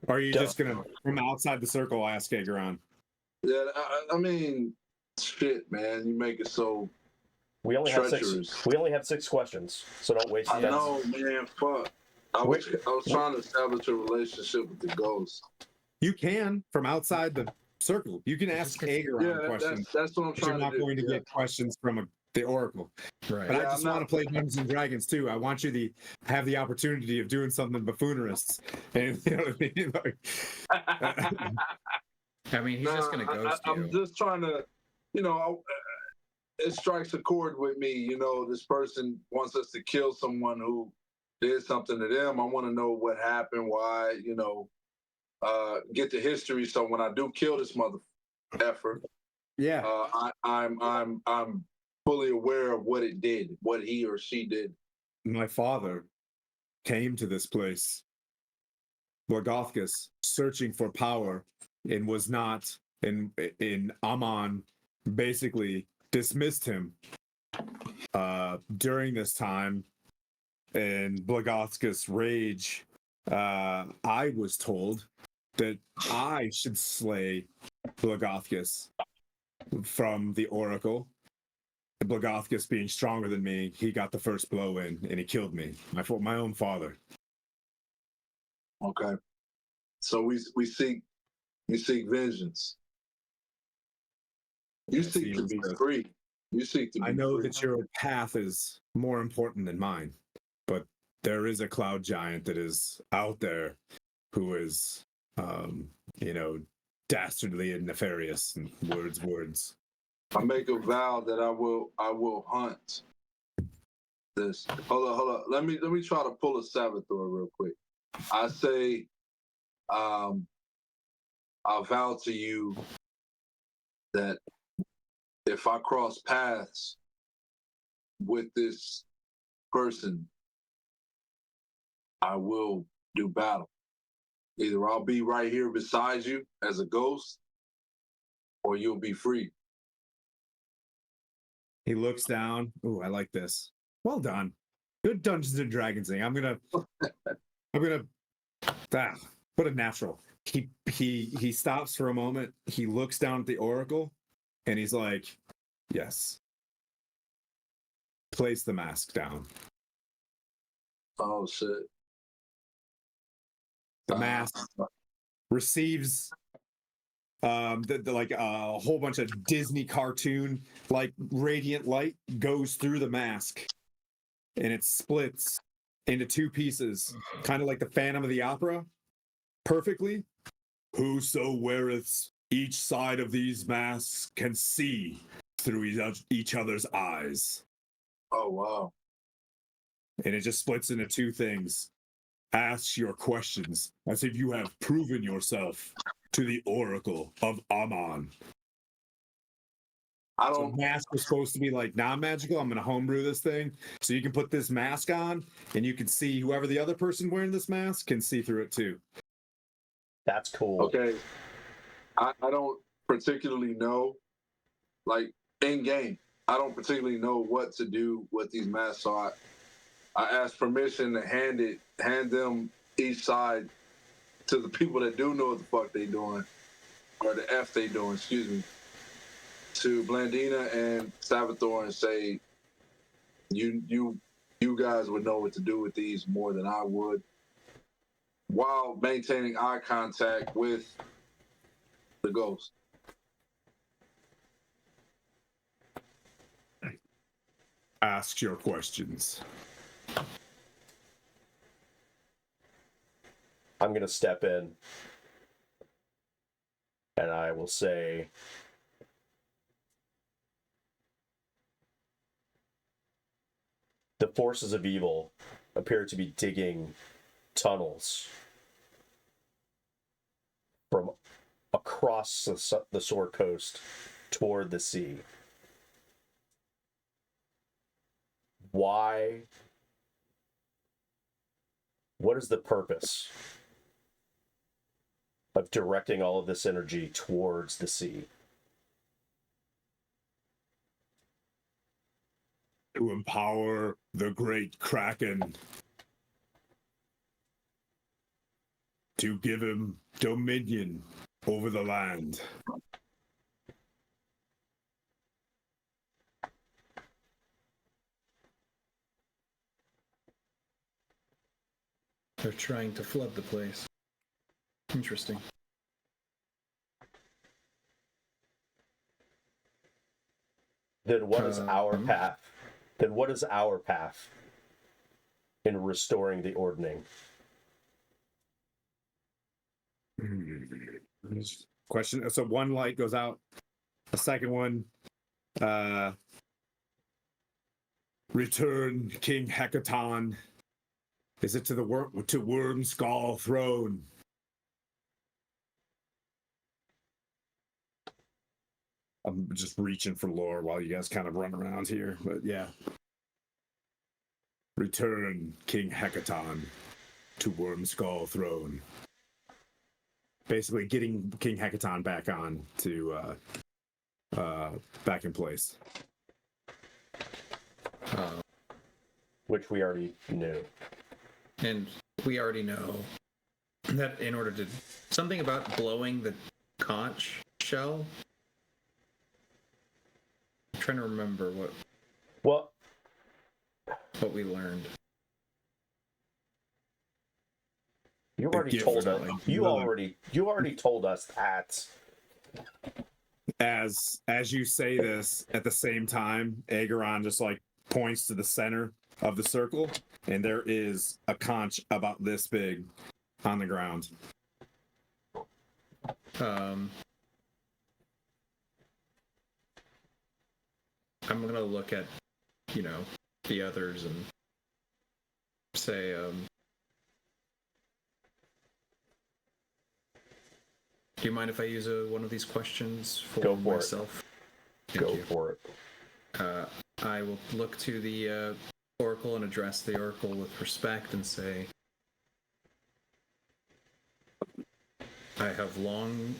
Or are you just gonna, from outside the circle, ask Aegon? Yeah, I mean, shit, man, you make it so. We only have 6. We only have 6 questions, so don't waste it. I know, man. Fuck. I was trying to establish a relationship with the ghost. You can from outside the circle. You can ask Aegon questions. That's what I'm trying to do. You're not going to get questions from the Oracle. Right. But I just want to play Dungeons and Dragons too. I want you to have the opportunity of doing something buffoonerous. And you know what I mean? I mean, he's just going to ghost you. I'm just trying to, it strikes a chord with me. This person wants us to kill someone who did something to them. I want to know what happened, why, get the history. So when I do kill this mother effer, Yeah. I'm fully aware of what it did, what he or she did. My father came to this place, Blagothkus, searching for power, and was not. In Aman, basically dismissed him during this time. In Blagothkus' rage, I was told that I should slay Blagothkus from the Oracle. Blagothkus being stronger than me, he got the first blow in and he killed me. My own father. Okay. So we seek vengeance. You It seek to seems be that- free. You seek to be I know free. that your path is more important than mine, but there is a cloud giant that is out there who is, dastardly and nefarious. And words. I make a vow that I will hunt this. Hold on. Let me try to pull a Saboteur real quick. I say, I vow to you that if I cross paths with this person, I will do battle. Either I'll be right here beside you as a ghost, or you'll be free. He looks down. Ooh, I like this. Well done. Good Dungeons and Dragons thing. I'm gonna what a natural. He stops for a moment. He looks down at the Oracle and he's like, yes. Place the mask down. Oh shit. The mask receives like a whole bunch of Disney cartoon like radiant light goes through the mask and it splits into two pieces, kind of like the Phantom of the Opera, perfectly. Whoso weareth each side of these masks can see through each other's eyes. Oh wow. And it just splits into two things. Ask your questions as if you have proven yourself to the Oracle of Aman. I So don't. mask was supposed to be like non-magical. I'm going to homebrew this thing. So you can put this mask on and you can see whoever the other person wearing this mask can see through it too. That's cool. Okay. I don't particularly know, like in game, I don't particularly know what to do with these masks. So I asked permission to hand them each side to the people that do know what the fuck they doing, or the F they doing, excuse me, to Blandina and Saboteur and say, you guys would know what to do with these more than I would, while maintaining eye contact with the ghost. Ask your questions. I'm going to step in and I will say, the forces of evil appear to be digging tunnels from across the Sword Coast toward the sea. Why? What is the purpose of directing all of this energy towards the sea? To empower the great Kraken. To give him dominion over the land. They're trying to flood the place. Interesting. Then what is our path? Then what is our path in restoring the ordning? Question. So one light goes out. The second one, return King Hecaton Is it to the Worm Skull throne? I'm just reaching for lore while you guys kind of run around here, but yeah. Return King Hecaton to Worm Skull throne. Basically, getting King Hecaton back on to back in place. Which we already knew. And we already know that in order to something about blowing the conch shell. I'm trying to remember Well, what we learned. you already told us. You already told us that. As you say this, at the same time, Aegeron just like points to the center of the circle, and there is a conch about this big on the ground. I'm gonna look at, the others and say, do you mind if I use one of these questions for myself? Go for it. I will look to the Oracle and address the Oracle with respect and say, I have long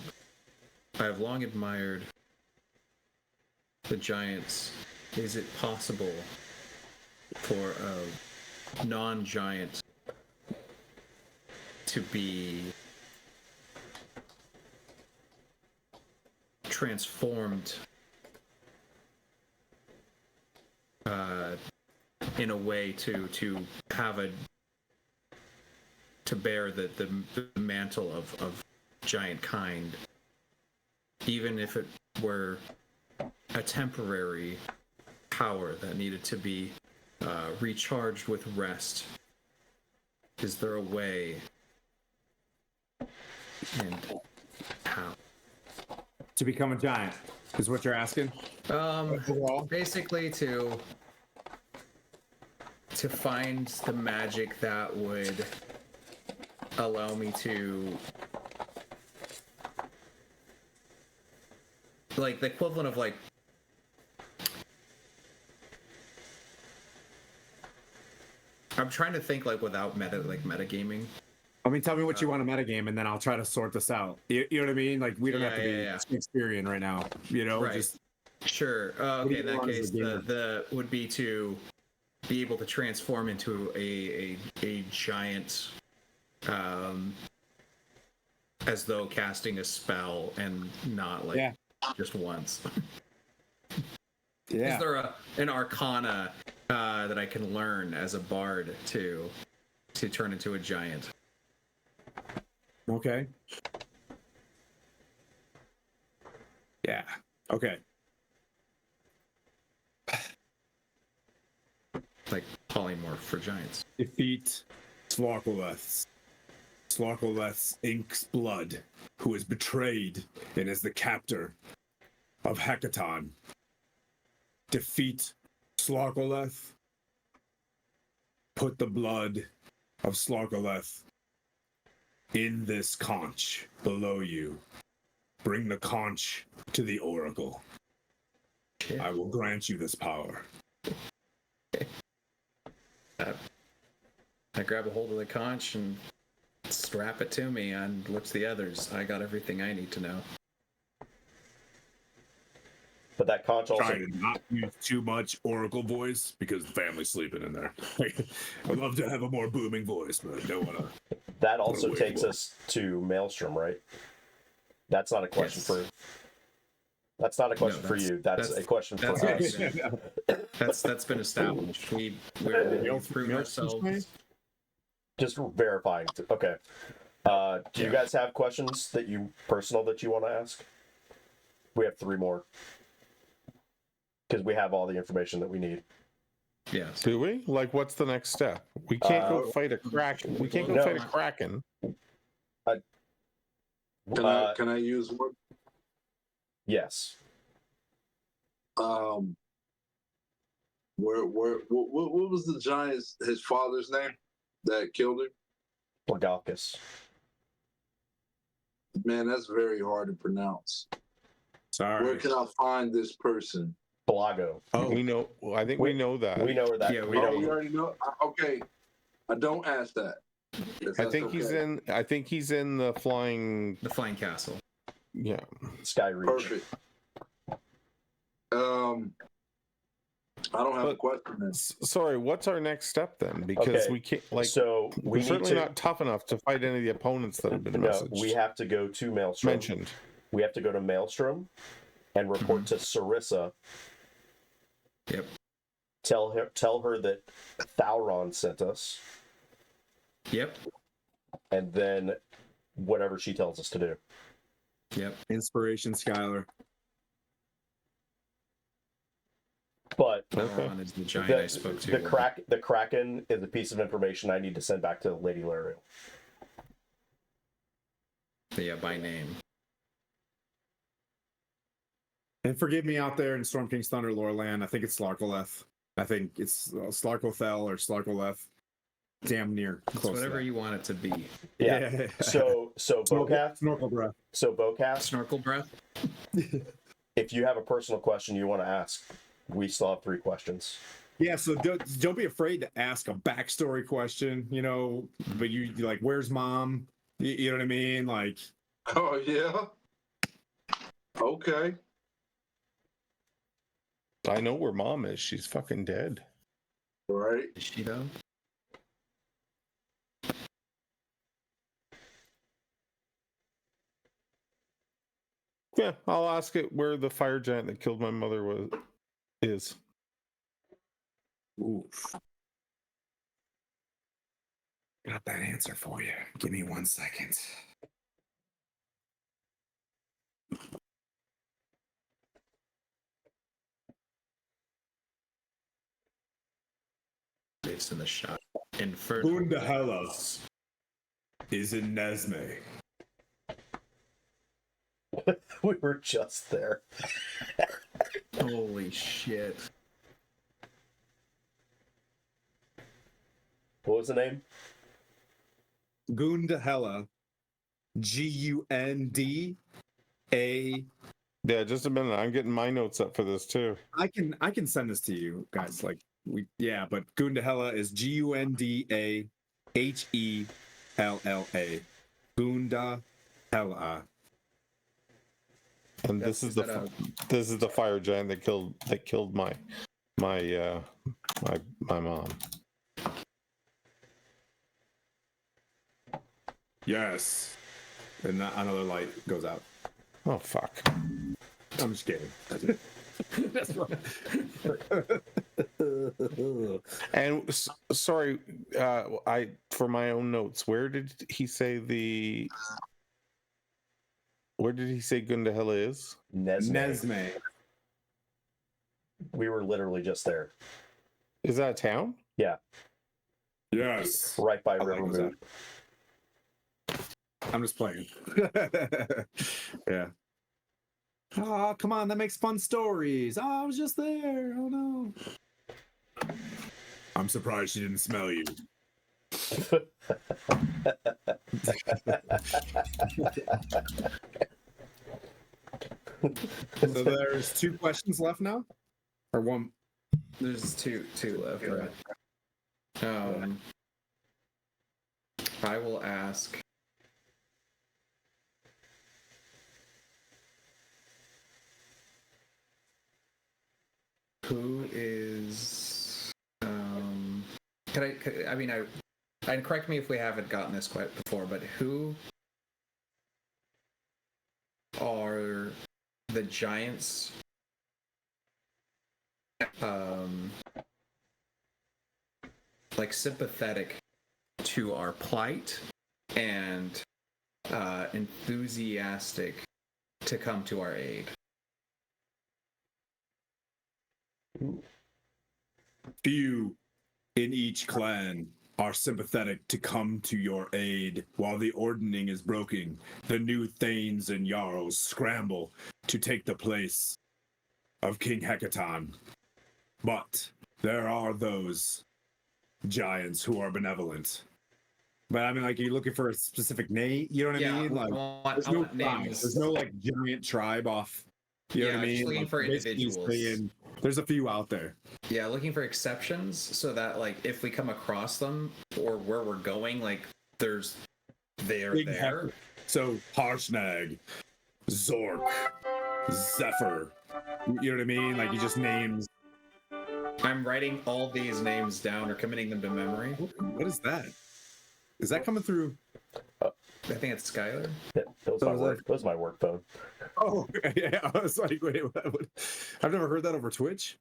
admired the giants. Is it possible for a non-giant to be transformed in a way to have to bear the mantle of giant kind, even if it were a temporary power that needed to be recharged with rest? Is there a way, and how? To become a giant is what you're asking? Basically to find the magic that would allow me to, like, the equivalent of, like, I'm trying to think, like, without metagaming. I mean, tell me what you want to metagame, and then I'll try to sort this out. You know what I mean? Like, we don't have to be Shakespearean right now. Right. Just sure. Okay. In that case, the would be to be able to transform into a giant, as though casting a spell and not just once. Yeah. Is there an arcana that I can learn as a bard to turn into a giant? Okay. Yeah. Okay. Like polymorph for giants. Defeat Slorkoleth's ink's blood, who is betrayed and is the captor of Hecaton. Defeat Slorkoleth. Put the blood of Slorkoleth in this conch below you. Bring the conch to the Oracle. I will grant you this power. I grab a hold of the conch and strap it to me and look to the others. I got everything I need to know. But that conch also... Try to not use too much Oracle voice because the family's sleeping in there. I'd love to have a more booming voice, but I don't want to. That also takes us to Maelstrom, right? That's not a question for... That's not a question for you. That's a question for us. That's been established. We're proving ourselves. Just verifying. Okay. Do you guys have questions that you want to ask? We have 3 more. Because we have all the information that we need. Yes. Do we? Like, what's the next step? We can't go fight a kraken. We can't go fight a kraken. Can I use one? Yes. What was the giant's his father's name? that killed him? Blagalkis. Man, that's very hard to pronounce. Sorry. Where can I find this person? Balago. Oh, We know. I think we know that. We know where that. Yeah, we we know. Oh, we already know. Okay, I don't ask that. If I that's think he's okay. in. I think he's in the flying. The Flying Castle. Yeah. Sky Reach. Perfect. I don't have a question then. Sorry. What's our next step then? Because Okay, we can't. Like, So we're we need certainly to. not tough enough to fight any of the opponents that have been No, messaged. we have to go to Maelstrom. mentioned. We have to go to Maelstrom and report to Sarissa. Yep. Tell her that Thauron sent us, Yep. and then whatever she tells us to do. Yep. inspiration, Skylar. But Thauron is the giant I spoke to. the Kraken is a piece of information I need to send back to Lady Lariel. Yeah, by name. And forgive me out there in Storm King's Thunder lore land. I think it's Slarkoleth. I think it's Slarkothel or Slarkoleth. Damn near It's close. whatever to you want it to be. Yeah. So Bocath, Snorkel breath. Snorkel breath. if you have a personal question you want to ask, we still have 3 questions. Yeah, so don't be afraid to ask a backstory question, you know, but you like, where's mom? You know what I mean? Like, Oh yeah. Okay. I know where mom is. She's fucking dead. Right. Is she though? Yeah, I'll ask it where the fire giant that killed my mother is. oof. Got that answer for you. Give me 1 second. Based in the shot. Inferno. Gundahellas is in Nesme. We were just there. Holy shit. What was the name? Gundahella. Gunda. Yeah, just a minute. I'm getting my notes up for this too. I can send this to you guys. Like but Gundahella is Gundahella. Gundahella. And That's- this is is that this is the fire giant that killed my mom. Yes. And another light goes out. Oh fuck. I'm just kidding. That's right. And sorry, I for my own notes. Where did he say Gundahella is? Nesme. Nesme. We were literally just there. Is that a town? Yeah, Yes. right by I like River that. Moot. I'm just playing. Yeah. Oh, come on, that makes fun stories. Oh, I was just there. Oh no. I'm surprised she didn't smell you. So there's 2 questions left now? Or 1? There's two left, right? I will ask. Who is? And correct me if we haven't gotten this quite before, but who are the giants? Like sympathetic to our plight and enthusiastic to come to our aid. Few in each clan are sympathetic to come to your aid while the ordning is broken. The new thanes and jarls scramble to take the place of King Hekaton. But there are those giants who are benevolent But I mean, like, you're looking for a specific name. You know what I Yeah, mean? Like, there's I no want tribe. names. There's no like giant tribe off. You know Yeah, what I just mean? looking Like, for basically individuals. saying there's a few out there. Yeah, looking for exceptions so that like if we come across them or where we're going, like they're Big there. heifer. So Harshnag, Zork, Zephyr. You know what I mean? Like, you just names. I'm writing all these names down or committing them to memory. What is that? Is that coming through? I think it's Skylar. Yeah, that So is was my work phone. Oh, yeah. I was like, wait, I've never heard that over Twitch.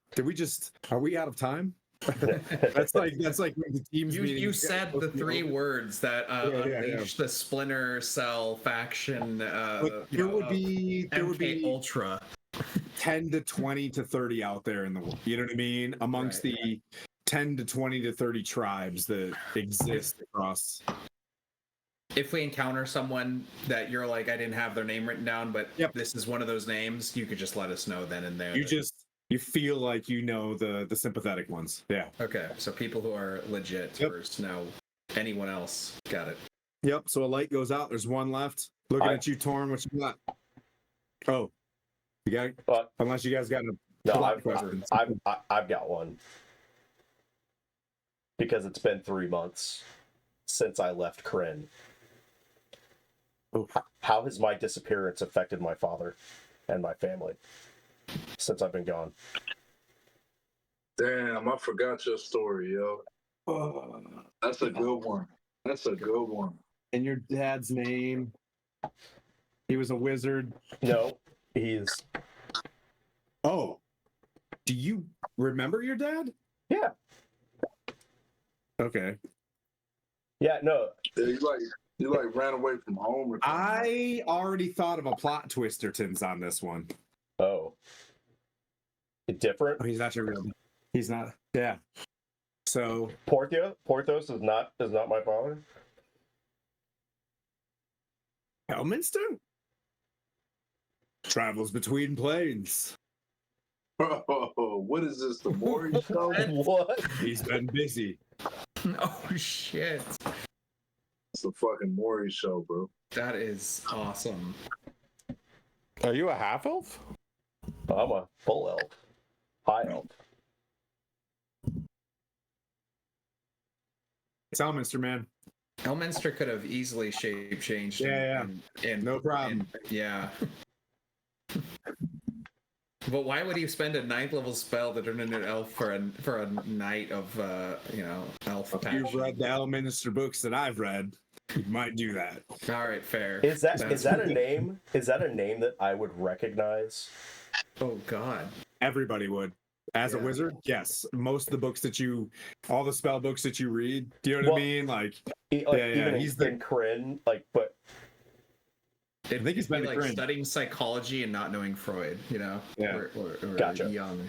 Are we out of time? that's like when the teams meeting. You said the three words that unleash the Splinter Cell faction. There would be Ultra. 10 to 20 to 30 out there in the world. You know what I mean? Amongst the 10 to 20 to 30 tribes that exist across. If we encounter someone that you're like, I didn't have their name written down, but this is one of those names, you could just let us know then and there. You feel like you know the sympathetic ones. Yeah. Okay, so people who are legit versus now anyone else. Got it. Yep. So a light goes out. There's one left. Looking at you, Torn. What you got? Oh, you got. Unless you guys got questions. I've got one because it's been 3 months since I left Kryn. How has my disappearance affected my father and my family since I've been gone? Damn, I forgot your story, yo. That's a good one. That's a good one. And your dad's name? He was a wizard. No, he's. Oh, do you remember your dad? Yeah. Okay. Yeah, no. Yeah, you like ran away from home or something. I already thought of a plot twistertons on this one. Oh. Different? Oh, he's not your real. He's not. Yeah. So Porthos is not my father. Elminster travels between planes. Oh, what is this? The Maury show? What? He's been busy. Oh shit! It's the fucking Maury show, bro. That is awesome. Are you a half elf? I'm a full elf. High elf. It's Elminster, man. Elminster could have easily shape changed. Yeah. No problem. Yeah. But why would he spend a 9th level spell to turn into an elf for a night of elf passion? You've read the Elminster books that I've read. You might do that. All right, fair. Is that a name? Is that a name that I would recognize? Oh God. Everybody would. As a wizard, yes. Most of the books all the spell books that you read, do you know what I mean? Like even he's in Kryn, but I think he's been like studying psychology and not knowing Freud, you know? Yeah. Or Gotcha. young.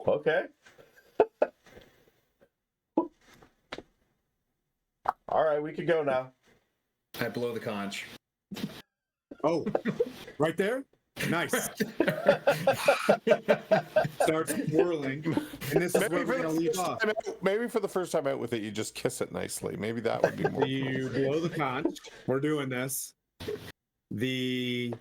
Okay. All right, we could go now. I blow the conch. Oh, right there? Nice. Starts whirling. And this is where we're going to leave off. Maybe for the first time out with it, you just kiss it nicely. Maybe that would be more. You blow the conch. We're doing this. It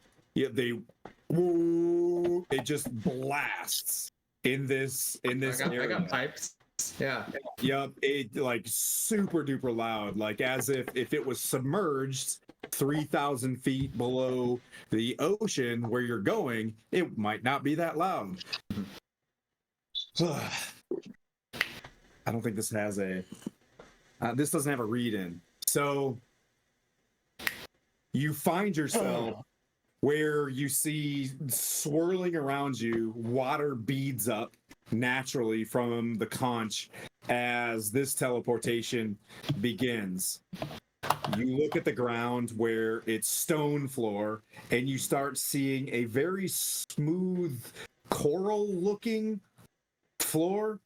just blasts in this area. I got pipes. Yeah. Yep. It like super duper loud, like as if it was submerged 3,000 feet below the ocean where you're going. It might not be that loud. I don't think this has this doesn't have a read in. So you find yourself where you see swirling around you, water beads up naturally from the conch as this teleportation begins. You look at the ground where it's stone floor and you start seeing a very smooth coral looking floor,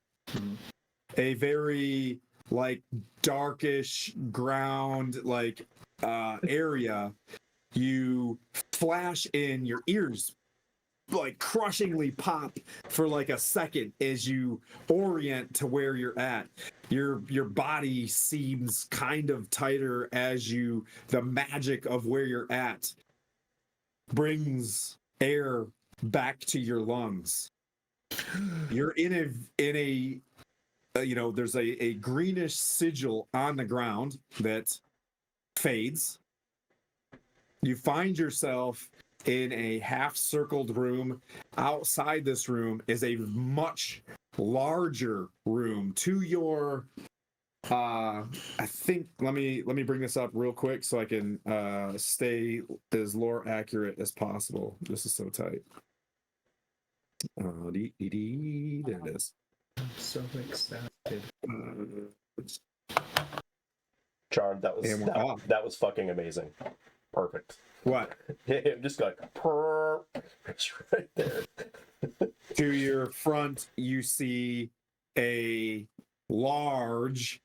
a very like darkish ground like area. You flash in, your ears like crushingly pop for like a second as you orient to where you're at. Your body seems kind of tighter as the magic of where you're at brings air back to your lungs. You're in a there's a greenish sigil on the ground that fades. You find yourself in a half-circled room. Outside this room is a much larger room. To your I think let me bring this up real quick so I can stay as lore accurate as possible. This is so tight. There it is. I'm so excited. Charm, that was And we're off. that was fucking amazing. Perfect. What? Yeah, just like it's right there. To your front, you see a large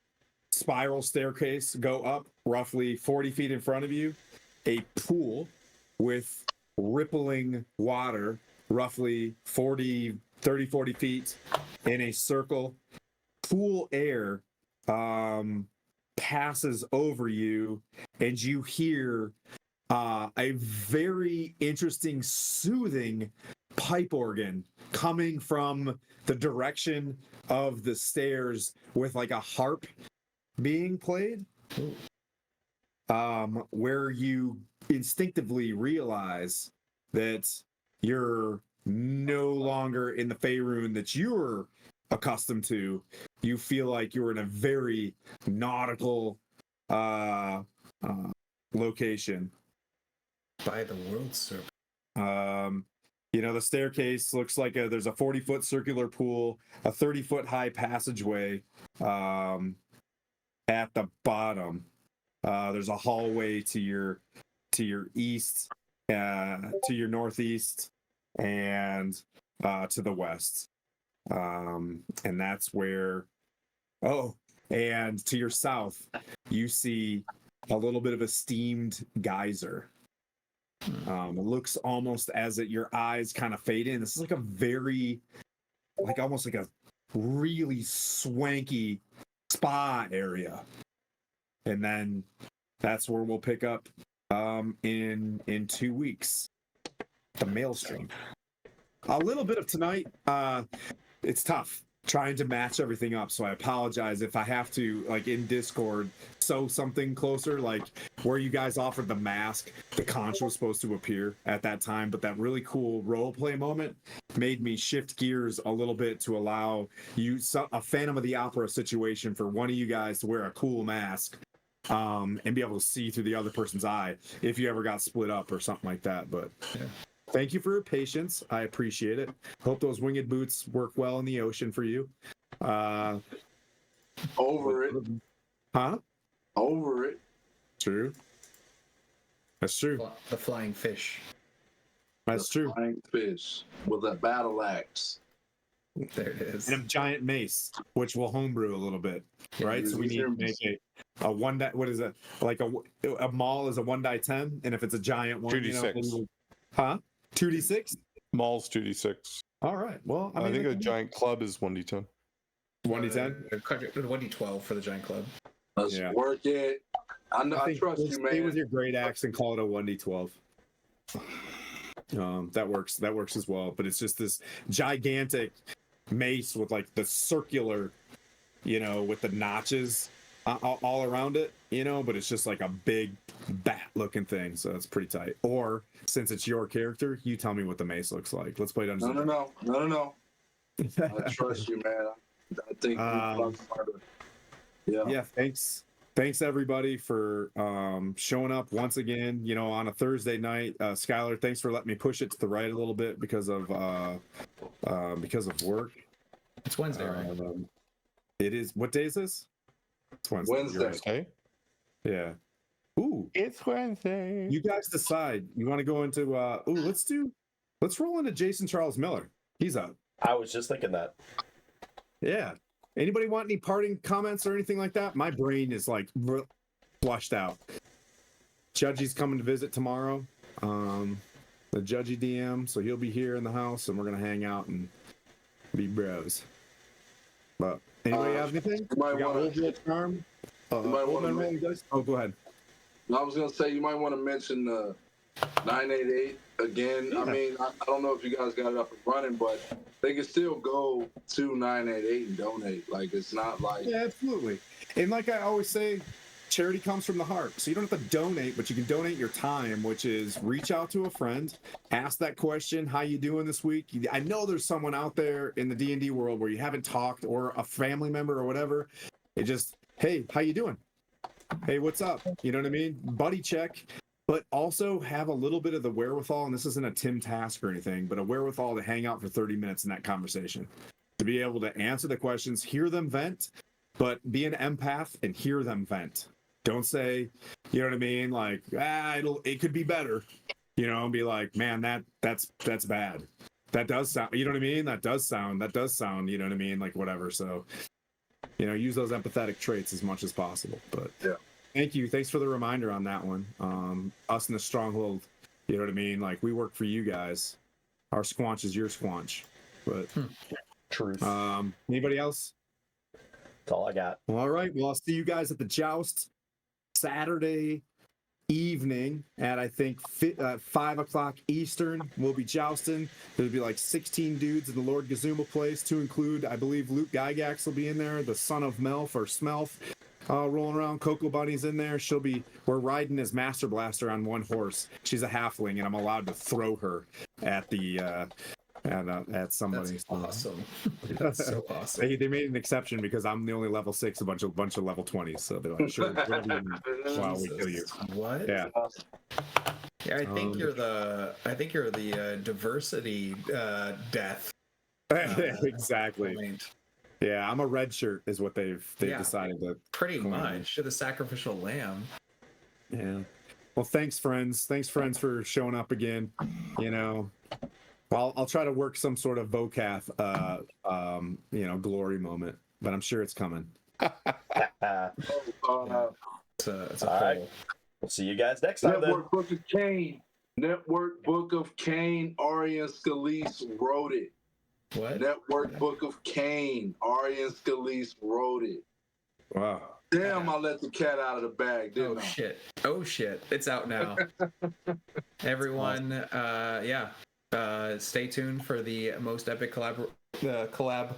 spiral staircase go up roughly 40 feet in front of you, a pool with rippling water roughly 40 feet in a circle. Pool air passes over you, and you hear a very interesting, soothing pipe organ coming from the direction of the stairs with like a harp being played. Where you instinctively realize that you're no longer in the Faerun that you're accustomed to. You feel like you're in a very nautical location. By the world serpent. The staircase looks like there's a 40-foot circular pool, a 30-foot high passageway at the bottom. There's a hallway to your east, to your northeast, and to the west. And that's where. Oh, and to your south, you see a little bit of a steamed geyser. It looks almost as if your eyes kind of fade in. This is like a very, almost like a really swanky spa area. And then that's where we'll pick up in 2 weeks. The Maelstrom. A little bit of tonight. It's tough trying to match everything up, so I apologize if I have to, in Discord, sew something closer, like where you guys offered the mask. The conch was supposed to appear at that time, but that really cool role play moment made me shift gears a little bit to allow a Phantom of the Opera situation for one of you guys to wear a cool mask and be able to see through the other person's eye if you ever got split up or something like that. But yeah. Thank you for your patience. I appreciate it. Hope those winged boots work well in the ocean for you. Over it. Huh? Over it. True. That's true. The flying fish. That's true. Flying fish with a battle axe. There it is. And a giant mace, which will homebrew a little bit, right? So we need to make a one die. What is it? Like a maul is a 1d10, and if it's a giant one, 2d6. Huh? 2d6? Maul's 2d6. All right. Well, I think a giant club is 1d10. 1d10? 1d12 for the giant club. Let's work it. I trust you, man. Stay with your great axe and call it a 1d12. That works. That works as well. But it's just this gigantic mace with the circular, with the notches all around it, but it's just like a big bat-looking thing. So it's pretty tight. Or since it's your character, you tell me what the mace looks like. Let's play Dungeons. No. I trust you, man. I think you're smarter. Yeah. Thanks everybody for showing up once again, on a Thursday night. Skylar, thanks for letting me push it to the right a little bit because of work. It's Wednesday, right? It is. What day is this? It's Wednesday. Wednesday. Yeah. Ooh. It's Wednesday. You guys decide. You want to go into let's roll into Jason Charles Miller. He's up. I was just thinking that. Yeah. Anybody want any parting comments or anything like that? My brain is flushed out. Judgy's coming to visit tomorrow. the judgy DM, so he'll be here in the house, and we're gonna hang out and be bros. But anybody have anything? You might We got wanna- Old World Charm. might Old wanna Man Rolling Dice. Oh, go ahead. I was gonna say you might want to mention the 988 again. Yeah. I mean, I don't know if you guys got it up and running, but they can still go to 988 and donate. Like it's not like Yeah, absolutely. And like I always say, charity comes from the heart. So you don't have to donate, but you can donate your time, which is reach out to a friend, ask that question, how you doing this week? I know there's someone out there in the D&D world where you haven't talked, or a family member or whatever. It just, hey, how you doing? Hey, what's up? You know what I mean? Buddy check. But also have a little bit of the wherewithal, and this isn't a Tim task or anything, but a wherewithal to hang out for 30 minutes in that conversation. To be able to answer the questions, hear them vent, but be an empath and hear them vent. Don't say, you know what I mean? Like, it could be better, you know, and be like, man, that's bad. That does sound, you know what I mean? That does sound, you know what I mean? Like whatever. So, you know, use those empathetic traits as much as possible. But yeah. Thank you. Thanks for the reminder on that one. Us in the Stronghold, you know what I mean? Like we work for you guys. Our squanch is your squanch. But Truth. anybody else? That's all I got. All right. Well, I'll see you guys at the joust Saturday evening at I think 5 o'clock Eastern. We'll be jousting. There'll be like 16 dudes in the Lord Gazuma place, to include, I believe, Luke Gygax will be in there, the son of Melf or Smelf. Rolling around. Coco Bunny's in there. We're riding as Master Blaster on one horse. She's a halfling, and I'm allowed to throw her at the at somebody. That's awesome. That's so awesome. They made an exception because I'm the only level 6, a bunch of level 20s. So they're like, sure, whatever you need while we kill you. What? Yeah. Yeah, I think you're the diversity death. Exactly. Point. Yeah, I'm a red shirt, is what they've decided to. Pretty much. To the sacrificial lamb. Yeah. Well, thanks, friends. Thanks, friends, for showing up again. You know, I'll try to work some sort of vocath, glory moment, but I'm sure it's coming. It's a all right. We'll see you guys next time. Network Book of Cain. Network Book of Cain. Arya Scalise wrote it. What? Network Book of Cain. Arya Scalise wrote it. Wow. Damn, I let the cat out of the bag, didn't I? Oh shit. It's out now. Everyone, stay tuned for the most epic collab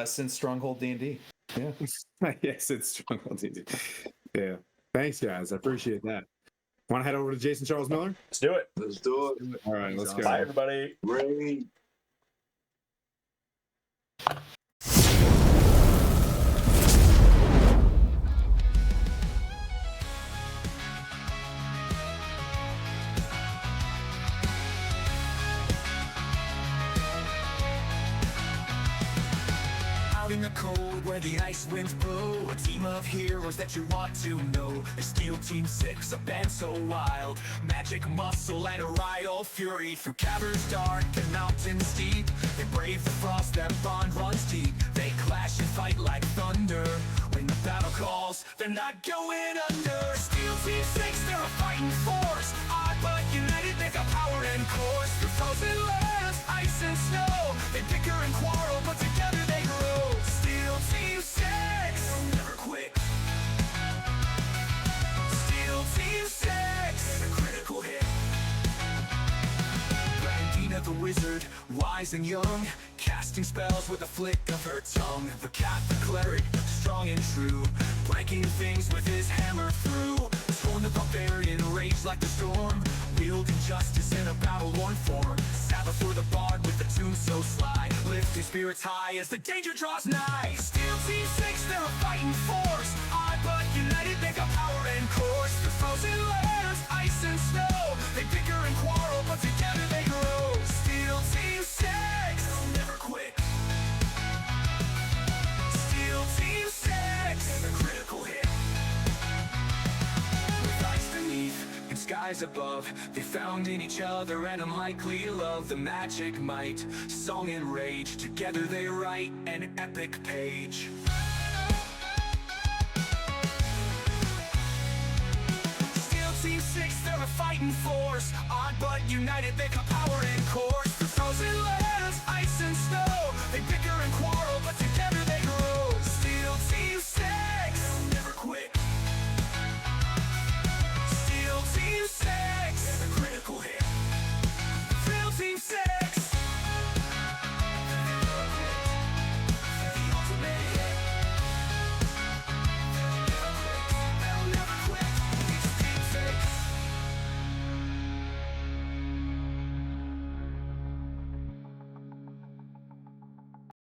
since Stronghold D&D. Yeah. Yes, it's Stronghold D&D. Yeah. Thanks, guys. I appreciate that. Want to head over to Jason Charles Miller? Let's do it. Let's do it. All right, let's go. Bye, everybody. Great. Out in the cold where the ice winds blow, a team of heroes that you want to know. The Steel Team 6, a band so wild, magic muscle and a ride all fury through caverns dark and mountains deep. They brave the frost, that bond runs deep. They clash and fight like thunder. When the battle calls, they're not going under. Steel Team 6, they're a fighting force, odd but united, they got power and course. Through frozen lands, ice and snow, they bicker and quarrel, but together they grow. Steel Team 6, never quit. Steel Team 6, a critical hit. Brandina the wizard, wise and young, casting spells with a flick of her tongue. The cat the cleric, strong and true, breaking things with his hammer through. Scorn the barbarian, rage like the storm, wielding justice in a battle-worn form. Sabbath for the bard with the tune so sly, lifting spirits high as the danger draws nigh. Steel Team 6, they're a fighting force, odd but united, they got power and course. The frozen lands, ice and snow, they bicker and quarrel, but together they grow. Steel Team 6, they'll never quit. Steel Team 6, a critical hit. With ice beneath and skies above, they found in each other an unlikely love. The magic might, song and rage, together they write an epic page. Steel Team 6, they're a fighting force, odd but united, Civic power